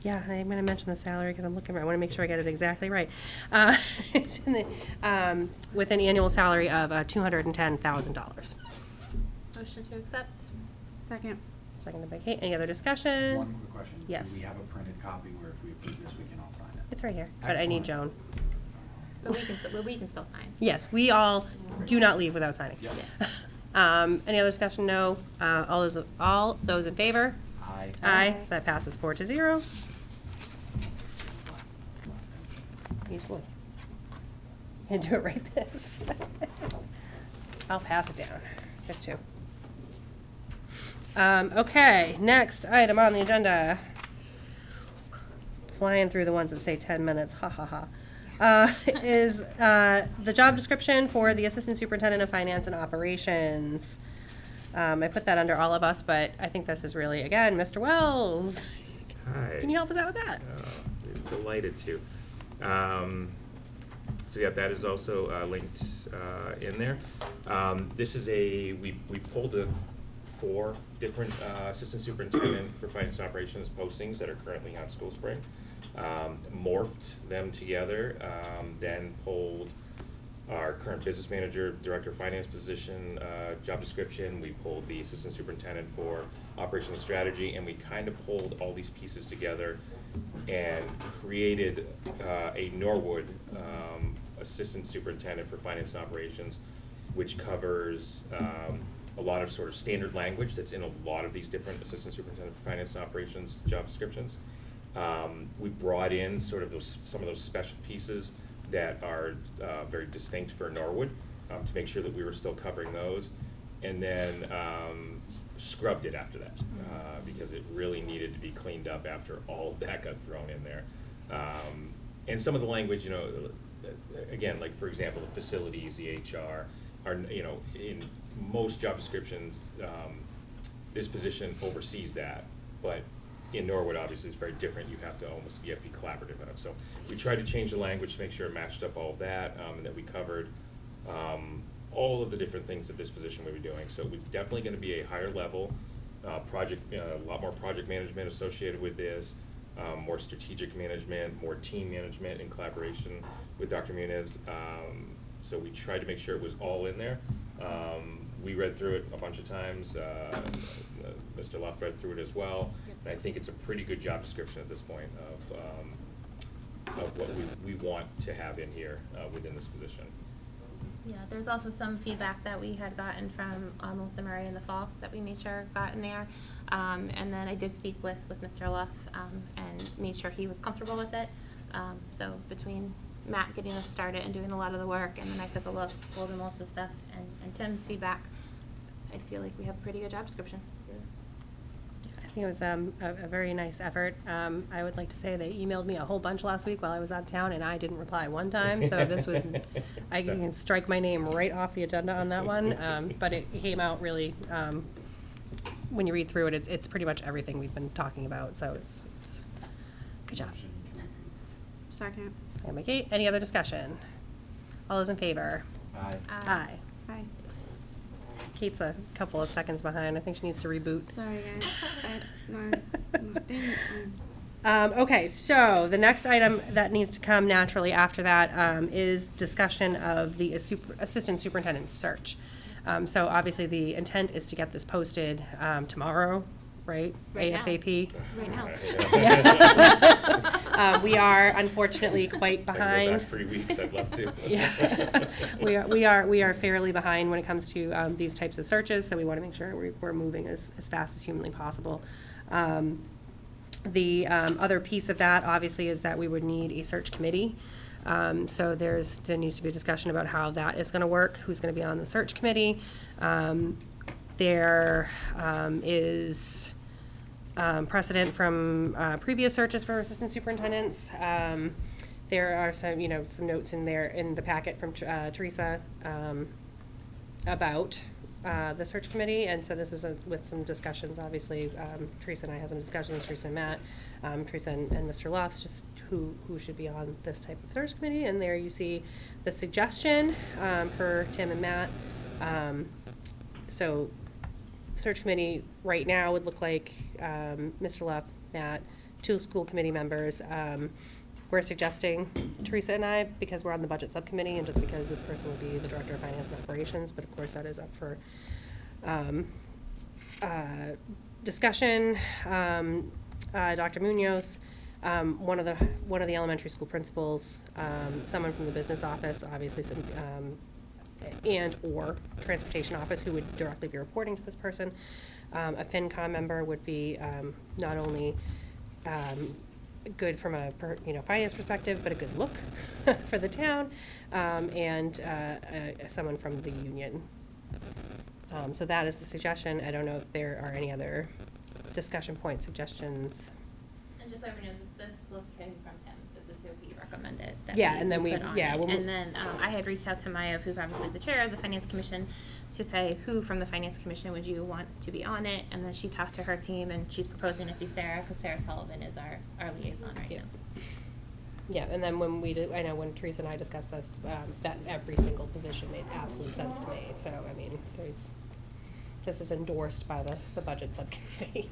[SPEAKER 1] Yeah, I'm gonna mention the salary because I'm looking, I wanna make sure I get it exactly right. It's in the, with an annual salary of $210,000.
[SPEAKER 2] Motion to accept?
[SPEAKER 18] Second.
[SPEAKER 1] Seconded by Kate. Any other discussion?
[SPEAKER 14] One quick question.
[SPEAKER 1] Yes.
[SPEAKER 14] Do we have a printed copy where if we approve this, we can all sign it?
[SPEAKER 1] It's right here, but I need
[SPEAKER 14] Excellent.
[SPEAKER 1] Joan.
[SPEAKER 2] But we can still sign.
[SPEAKER 1] Yes, we all do not leave without signing.
[SPEAKER 14] Yep.
[SPEAKER 1] Any other discussion? No. All those in favor?
[SPEAKER 14] Aye.
[SPEAKER 1] Aye, so that passes 4-0. Use wood. And do it right this. I'll pass it down. There's 2. Okay, next item on the agenda. Flying through the ones that say 10 minutes, ha ha ha. Is the job description for the Assistant Superintendent of Finance and Operations. I put that under all of us, but I think this is really, again, Mr. Wells.
[SPEAKER 13] Hi.
[SPEAKER 1] Can you help us out with that?
[SPEAKER 13] Delighted to. So yeah, that is also linked in there. This is we pulled 4 different assistant superintendent for finance and operations postings that are currently on School Spring. Morphed them together, then pulled our current business manager, director of finance position, job description. We pulled the assistant superintendent for operational strategy, and we kind of pulled all these pieces together and created a Norwood assistant superintendent for finance and operations, which covers a lot of sort of standard language that's in a lot of these different assistant superintendent for finance and operations job descriptions. We brought in sort of some of those special pieces that are very distinct for Norwood to make sure that we were still covering those, and then scrubbed it after that because it really needed to be cleaned up after all of that got thrown in there. And some of the language, you know, again, like for example, the facilities, the HR, are, you know, in most job descriptions, this position oversees that, but in Norwood, obviously, it's very different. You have to be collaborative on it. So we tried to change the language to make sure it matched up all of that, and that we covered all of the different things that this position would be doing. So it's definitely going to be a higher level project, a lot more project management associated with this, more strategic management, more team management in collaboration with Dr. Muniz. So we tried to make sure it was all in there. We read through it a bunch of times. Mr. Luff read through it as well. And I think it's a pretty good job description at this point of what we want to have in here within this position.
[SPEAKER 2] Yeah, there's also some feedback that we had gotten from Melissa Murray in the fall that we made sure got in there. And then I did speak with Mr. Luff and made sure he was comfortable with it. So between Matt getting us started and doing a lot of the work, and then I took a look, pulled in Melissa's stuff and Tim's feedback, I feel like we have a pretty good job description.
[SPEAKER 1] I think it was a very nice effort. I would like to say they emailed me a whole bunch last week while I was out of town, and I didn't reply one time. So this was, I can strike my name right off the agenda on that one. But it came out really, when you read through it, it's pretty much everything we've been talking about. So it's good job.
[SPEAKER 18] Second.
[SPEAKER 1] And McKay, any other discussion? All those in favor?
[SPEAKER 14] Aye.
[SPEAKER 1] Aye.
[SPEAKER 18] Aye.
[SPEAKER 1] Kate's a couple of seconds behind. I think she needs to reboot.
[SPEAKER 18] Sorry, guys.
[SPEAKER 1] Okay, so the next item that needs to come naturally after that is discussion of the assistant superintendent search. So obviously the intent is to get this posted tomorrow, right?
[SPEAKER 2] Right now.
[SPEAKER 1] ASAP.
[SPEAKER 2] Right now.
[SPEAKER 1] We are unfortunately quite
[SPEAKER 13] If I
[SPEAKER 1] behind.
[SPEAKER 13] can go back 3 weeks, I'd love to.
[SPEAKER 1] Yeah, we are fairly behind when it comes to these types of searches, so we want to make sure we're moving as fast as humanly possible. The other piece of that, obviously, is that we would need a search committee. So there needs to be a discussion about how that is going to work, who's going to be on the search committee. There is precedent from previous searches for assistant superintendents. There are some notes in there in the packet from Teresa about the search committee, and so this was with some discussions. Obviously, Teresa and I had some discussions. Teresa and Matt, Teresa and Mr. Lofts, just who should be on this type of search committee. And there you see the suggestion for Tim and Matt. So search committee right now would look like Mr. Luff, Matt, 2 school committee members. We're suggesting Teresa and I, because we're on the budget subcommittee and just because this person would be the director of finance and operations, but of course that is up for discussion. Dr. Munoz, one of the elementary school principals, someone from the business office, obviously some and or transportation office who would directly be reporting to this person. A FinCom member would be not only good from a finance perspective, but a good look for the town, and someone from the union. So that is the suggestion. I don't know if there are any other discussion points, suggestions.
[SPEAKER 2] And just so everyone knows, this list came from Tim. This is who he recommended.
[SPEAKER 1] And then
[SPEAKER 2] put on
[SPEAKER 1] yeah.
[SPEAKER 2] it. And then I had reached out to Maya, who's obviously the chair of the Finance Commission, to say who from the Finance Commission would you want to be on it, and then she talked to her team, and she's proposing it be Sarah, because Sarah Sullivan is our liaison right now.
[SPEAKER 1] Yeah, and then when I know when Teresa and I discussed this, that every single position made absolute sense to me. So, I mean, this is endorsed by the budget subcommittee.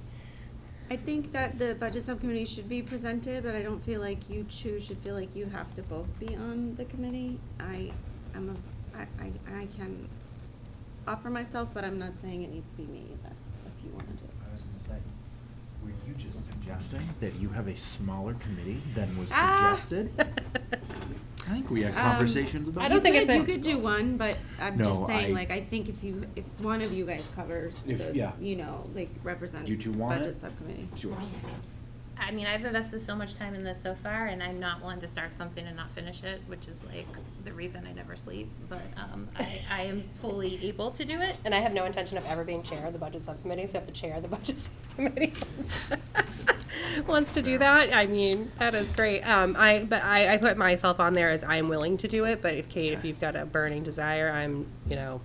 [SPEAKER 18] I think that the budget subcommittee should be presented, but I don't feel like you two should feel like you have to both be on the committee. I can offer myself, but I'm not saying it needs to be me either, if you wanna do it.
[SPEAKER 14] I was gonna say, were you just suggesting that you have a smaller committee than was
[SPEAKER 18] Ah!
[SPEAKER 14] suggested? I think we had conversations about
[SPEAKER 1] I don't think it's
[SPEAKER 18] You could do one, but I'm
[SPEAKER 14] No,
[SPEAKER 18] just saying,
[SPEAKER 14] I-
[SPEAKER 18] like, I think if one of you guys covers,
[SPEAKER 14] If-
[SPEAKER 18] the,
[SPEAKER 14] yeah.
[SPEAKER 18] you know, like, represents
[SPEAKER 14] You two want it?
[SPEAKER 18] budget subcommittee.
[SPEAKER 14] It's yours.
[SPEAKER 2] I mean, I've invested so much time in this so far, and I'm not one to start something and not finish it, which is like the reason I never sleep. But I am fully able to do it.
[SPEAKER 1] And I have no intention of ever being chair of the budget subcommittee, so if the chair of the budget subcommittee wants to do that, I mean, that is great. I put myself on there as I'm willing to do it, but if Kate, if you've got a burning desire, I'm, you
[SPEAKER 18] No,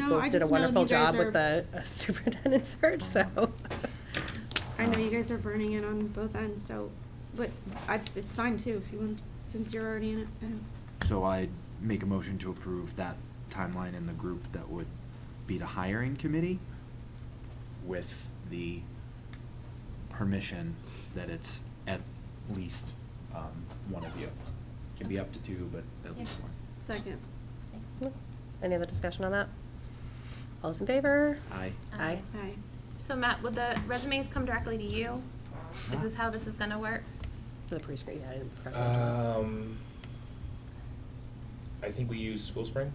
[SPEAKER 1] both
[SPEAKER 18] I
[SPEAKER 1] did a
[SPEAKER 18] just know
[SPEAKER 1] wonderful
[SPEAKER 18] you guys
[SPEAKER 1] job with the superintendent search, so.
[SPEAKER 18] I know you guys are burning it on both ends, so, but it's fine too, if you want, since you're already in it.
[SPEAKER 14] So I make a motion to approve that timeline in the group that would be the hiring committee with the permission that it's at least one of you. Can be up to two, but at least one.
[SPEAKER 18] Second.
[SPEAKER 1] Thanks. Any other discussion on that? All those in favor?
[SPEAKER 14] Aye.
[SPEAKER 1] Aye.
[SPEAKER 18] Aye.
[SPEAKER 2] So Matt, would the resumes come directly to you? Is this how this is gonna work?
[SPEAKER 1] For the pre-screen, yeah, I didn't.
[SPEAKER 13] I think we use School Spring.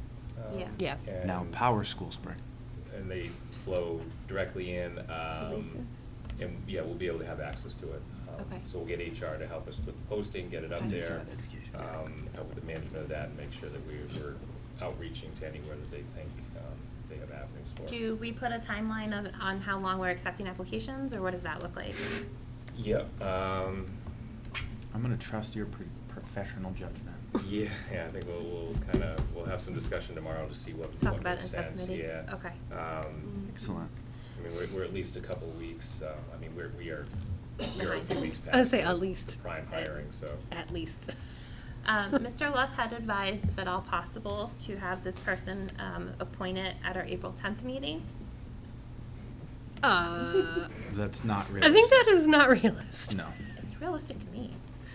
[SPEAKER 1] Yeah.
[SPEAKER 14] Now Power School Spring.
[SPEAKER 13] And they flow directly in,
[SPEAKER 18] Lisa.
[SPEAKER 13] and yeah, we'll be able to have access to it.
[SPEAKER 2] Okay.
[SPEAKER 13] So we'll get HR to help us with posting, get it up
[SPEAKER 14] And
[SPEAKER 13] there.
[SPEAKER 14] Excited Education.
[SPEAKER 13] Help with the management of that and make sure that we're outreaching to anywhere that they think, they have avenues for.
[SPEAKER 2] Do we put a timeline on how long we're accepting applications, or what does that look like?
[SPEAKER 13] Yeah,
[SPEAKER 14] I'm gonna trust your professional judgment.
[SPEAKER 13] yeah, I think we'll have some discussion tomorrow to see what
[SPEAKER 2] Talk about it
[SPEAKER 13] makes
[SPEAKER 2] in
[SPEAKER 13] sense,
[SPEAKER 2] subcommittee?
[SPEAKER 13] yeah.
[SPEAKER 2] Okay.
[SPEAKER 14] Excellent.
[SPEAKER 13] I mean, we're at least a couple of weeks, I mean, we are a few weeks past.
[SPEAKER 1] I would say
[SPEAKER 13] the
[SPEAKER 1] at least.
[SPEAKER 13] Prime hiring, so.
[SPEAKER 1] At least.
[SPEAKER 2] Mr. Luff had advised, if at all possible, to have this person appointed at our April 10th meeting.
[SPEAKER 14] That's not
[SPEAKER 1] I
[SPEAKER 14] realistic.
[SPEAKER 1] think that is not realistic.
[SPEAKER 14] No.
[SPEAKER 2] It's realistic to me.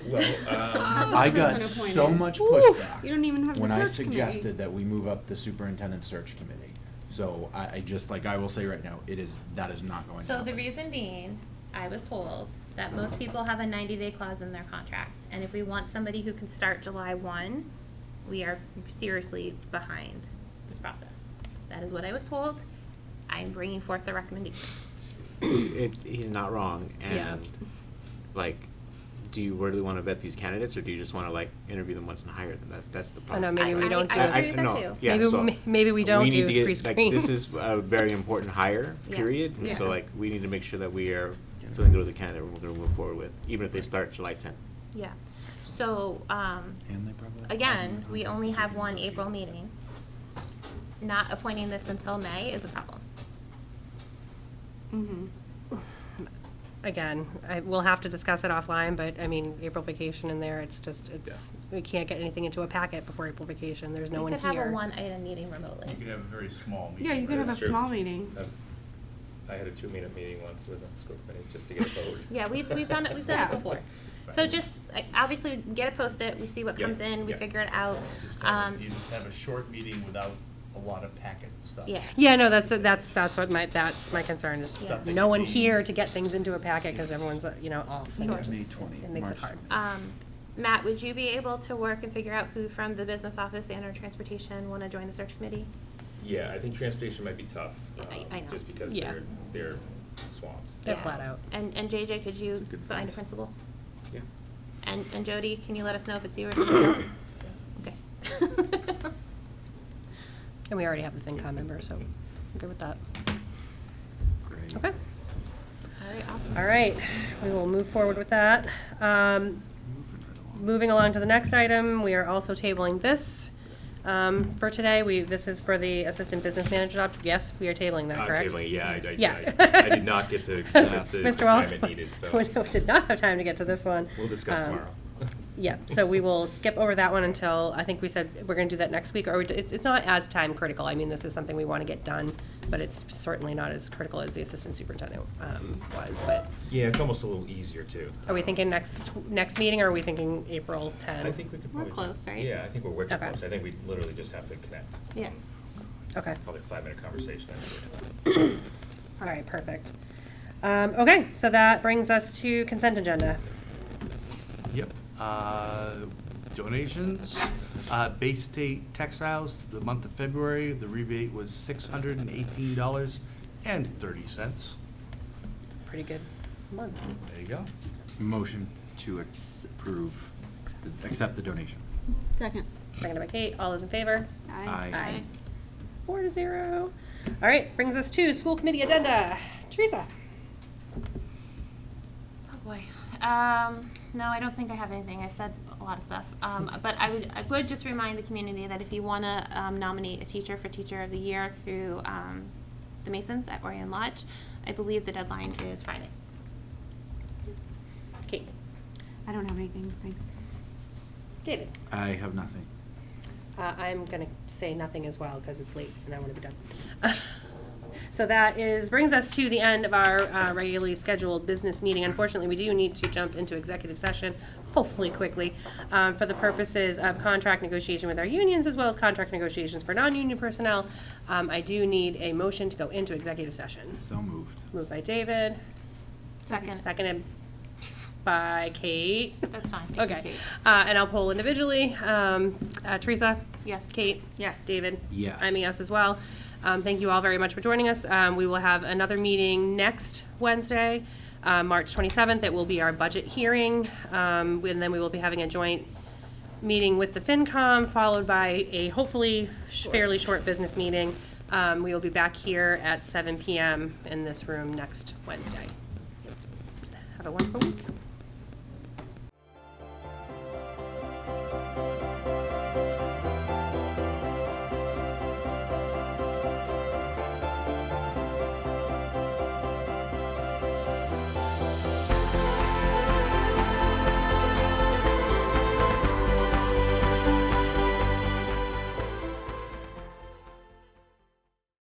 [SPEAKER 13] Well,
[SPEAKER 14] I got
[SPEAKER 18] Person
[SPEAKER 14] so
[SPEAKER 18] appointed.
[SPEAKER 14] much pushback
[SPEAKER 18] You don't even have the
[SPEAKER 14] when I
[SPEAKER 18] search committee.
[SPEAKER 14] suggested that we move up the superintendent search committee. So I just, like, I will say right now, that is not going to
[SPEAKER 2] So
[SPEAKER 14] happen.
[SPEAKER 2] the reason being, I was told that most people have a 90-day clause in their contract. And if we want somebody who can start July 1, we are seriously behind this process. That is what I was told. I am bringing forth the recommendation.
[SPEAKER 15] He's not wrong,
[SPEAKER 1] Yeah.
[SPEAKER 15] and, like, do you really wanna vet these candidates, or do you just wanna, like, interview them once and hire them? That's the
[SPEAKER 1] I know,
[SPEAKER 15] process.
[SPEAKER 1] maybe we don't do
[SPEAKER 2] I
[SPEAKER 1] it.
[SPEAKER 2] agree with that
[SPEAKER 15] no,
[SPEAKER 2] too.
[SPEAKER 15] yeah,
[SPEAKER 1] Maybe-
[SPEAKER 15] so
[SPEAKER 1] maybe we don't
[SPEAKER 15] need
[SPEAKER 1] do
[SPEAKER 15] to get-
[SPEAKER 1] pre-screen.
[SPEAKER 15] Like, this is a very important hire,
[SPEAKER 2] Yeah.
[SPEAKER 15] period, and so,
[SPEAKER 1] Yeah.
[SPEAKER 15] like, we need to make sure that we are feeling good with the candidate we're gonna move forward with, even if they start July 10th.
[SPEAKER 2] Yeah. So,
[SPEAKER 14] And they probably have
[SPEAKER 2] again,
[SPEAKER 14] housing
[SPEAKER 2] we
[SPEAKER 14] contracts
[SPEAKER 2] only
[SPEAKER 14] if
[SPEAKER 2] have
[SPEAKER 14] you
[SPEAKER 2] one
[SPEAKER 14] negotiate.
[SPEAKER 2] April meeting. Not appointing this until May is a problem.
[SPEAKER 18] Mm-hmm.
[SPEAKER 1] Again, we'll have to discuss it offline, but I mean, April vacation in there, we can't get anything into a packet before April vacation. There's no one
[SPEAKER 2] We
[SPEAKER 1] here.
[SPEAKER 2] could have a one-item meeting remotely.
[SPEAKER 5] You could have a very small meeting.
[SPEAKER 18] Yeah, you could have a
[SPEAKER 13] That's true.
[SPEAKER 18] small meeting.
[SPEAKER 13] I had a 2-minute meeting once with a school committee just to get a vote.
[SPEAKER 2] Yeah, we've done it before. So just, obviously, get it posted, we see what
[SPEAKER 13] Yeah,
[SPEAKER 2] comes in, we
[SPEAKER 13] yeah.
[SPEAKER 2] figure it out.
[SPEAKER 5] You just have a short meeting without a lot of packet stuff.
[SPEAKER 2] Yeah.
[SPEAKER 1] Yeah, no, that's my concern is
[SPEAKER 5] Stuff that
[SPEAKER 1] no
[SPEAKER 5] could
[SPEAKER 1] one
[SPEAKER 5] be-
[SPEAKER 1] here to get things into a packet because everyone's, off. and
[SPEAKER 2] Sure.
[SPEAKER 1] it just-
[SPEAKER 14] May 20,
[SPEAKER 1] It makes it
[SPEAKER 14] March
[SPEAKER 1] hard.
[SPEAKER 14] 20.
[SPEAKER 2] Matt, would you be able to work and figure out who from the business office and or transportation want to join the search committee?
[SPEAKER 13] Yeah, I think transportation might be tough,
[SPEAKER 2] I know.
[SPEAKER 13] just because
[SPEAKER 1] Yeah.
[SPEAKER 13] they're swamps.
[SPEAKER 1] They're
[SPEAKER 2] Yeah.
[SPEAKER 1] flat out.
[SPEAKER 2] And JJ, could you
[SPEAKER 14] That's a good
[SPEAKER 2] find a
[SPEAKER 14] advice.
[SPEAKER 2] principal?
[SPEAKER 13] Yeah.
[SPEAKER 2] And Jody, can you let us know if it's you or somebody else? Okay.
[SPEAKER 1] And we already have the FinCom member, so I'm good with that.
[SPEAKER 14] Great.
[SPEAKER 1] Okay.
[SPEAKER 2] All right, awesome.
[SPEAKER 1] All right, we will move forward with that. Moving along to the next item, we are also tabling this for today. This is for the assistant business manager job. Yes, we are tabling that, correct?
[SPEAKER 13] Tabling, yeah,
[SPEAKER 1] Yeah.
[SPEAKER 13] I did not get to
[SPEAKER 1] Because
[SPEAKER 13] the
[SPEAKER 1] Mr.
[SPEAKER 13] time
[SPEAKER 1] Wells
[SPEAKER 13] it needed, so
[SPEAKER 1] we did not have time to get to this one.
[SPEAKER 13] we'll discuss
[SPEAKER 1] Um,
[SPEAKER 13] tomorrow.
[SPEAKER 1] Yeah, so we will skip over that one until, I think we said we're gonna do that next week, or it's not as time critical. I mean, this is something we wanna get done, but it's certainly not as critical as the assistant superintendent, was, but
[SPEAKER 13] Yeah, it's almost a little easier too.
[SPEAKER 1] are we thinking next meeting, or are we thinking April 10?
[SPEAKER 13] I think we could
[SPEAKER 1] We're
[SPEAKER 13] probably.
[SPEAKER 1] close, right?
[SPEAKER 13] Yeah, I think we're wicked
[SPEAKER 1] Okay.
[SPEAKER 13] close. I think we literally just have to connect.
[SPEAKER 1] Yeah. Okay.
[SPEAKER 13] Probably a 5-minute conversation.
[SPEAKER 1] All right, perfect. Okay, so that brings us to consent agenda.
[SPEAKER 5] Yep. Donations, Bay State Textiles, the month of February, the rebate was $618.30.
[SPEAKER 1] Pretty good month.
[SPEAKER 14] There you go. Motion to accept the donation.
[SPEAKER 18] Second.
[SPEAKER 1] Seconded by Kate, all those in favor?
[SPEAKER 14] Aye.
[SPEAKER 1] 4-0. All right, brings us to school committee addenda. Teresa?
[SPEAKER 2] Oh boy. No, I don't think I have anything. I've said a lot of stuff. But I would just remind the community that if you want to nominate a teacher for Teacher of the Year through the Masons at Orion Lodge, I believe the deadline is Friday.
[SPEAKER 1] Kate?
[SPEAKER 18] I don't have anything, thanks.
[SPEAKER 1] David?
[SPEAKER 14] I have nothing.
[SPEAKER 1] I'm gonna say nothing as well, because it's late and I wanna be done. So that brings us to the end of our regularly scheduled business meeting. Unfortunately, we do need to jump into executive session, hopefully quickly, for the purposes of contract negotiation with our unions, as well as contract negotiations for non-union personnel. I do need a motion to go into executive session.
[SPEAKER 14] So moved.
[SPEAKER 1] Moved by David.
[SPEAKER 2] Second.
[SPEAKER 1] Seconded by Kate.
[SPEAKER 2] That's fine. Thank you,
[SPEAKER 1] Okay.
[SPEAKER 2] Kate.
[SPEAKER 1] And I'll poll individually. Teresa?
[SPEAKER 2] Yes.
[SPEAKER 1] Kate?
[SPEAKER 18] Yes.
[SPEAKER 1] David?
[SPEAKER 14] Yes.
[SPEAKER 1] I'm a yes as well. Thank you all very much for joining us. We will have another meeting next Wednesday, March 27th. It will be our budget hearing. And then we will be having a joint meeting with the FinCom, followed by a hopefully fairly short business meeting. We will be back here at 7 p.m. in this room next Wednesday. Have a wonderful week.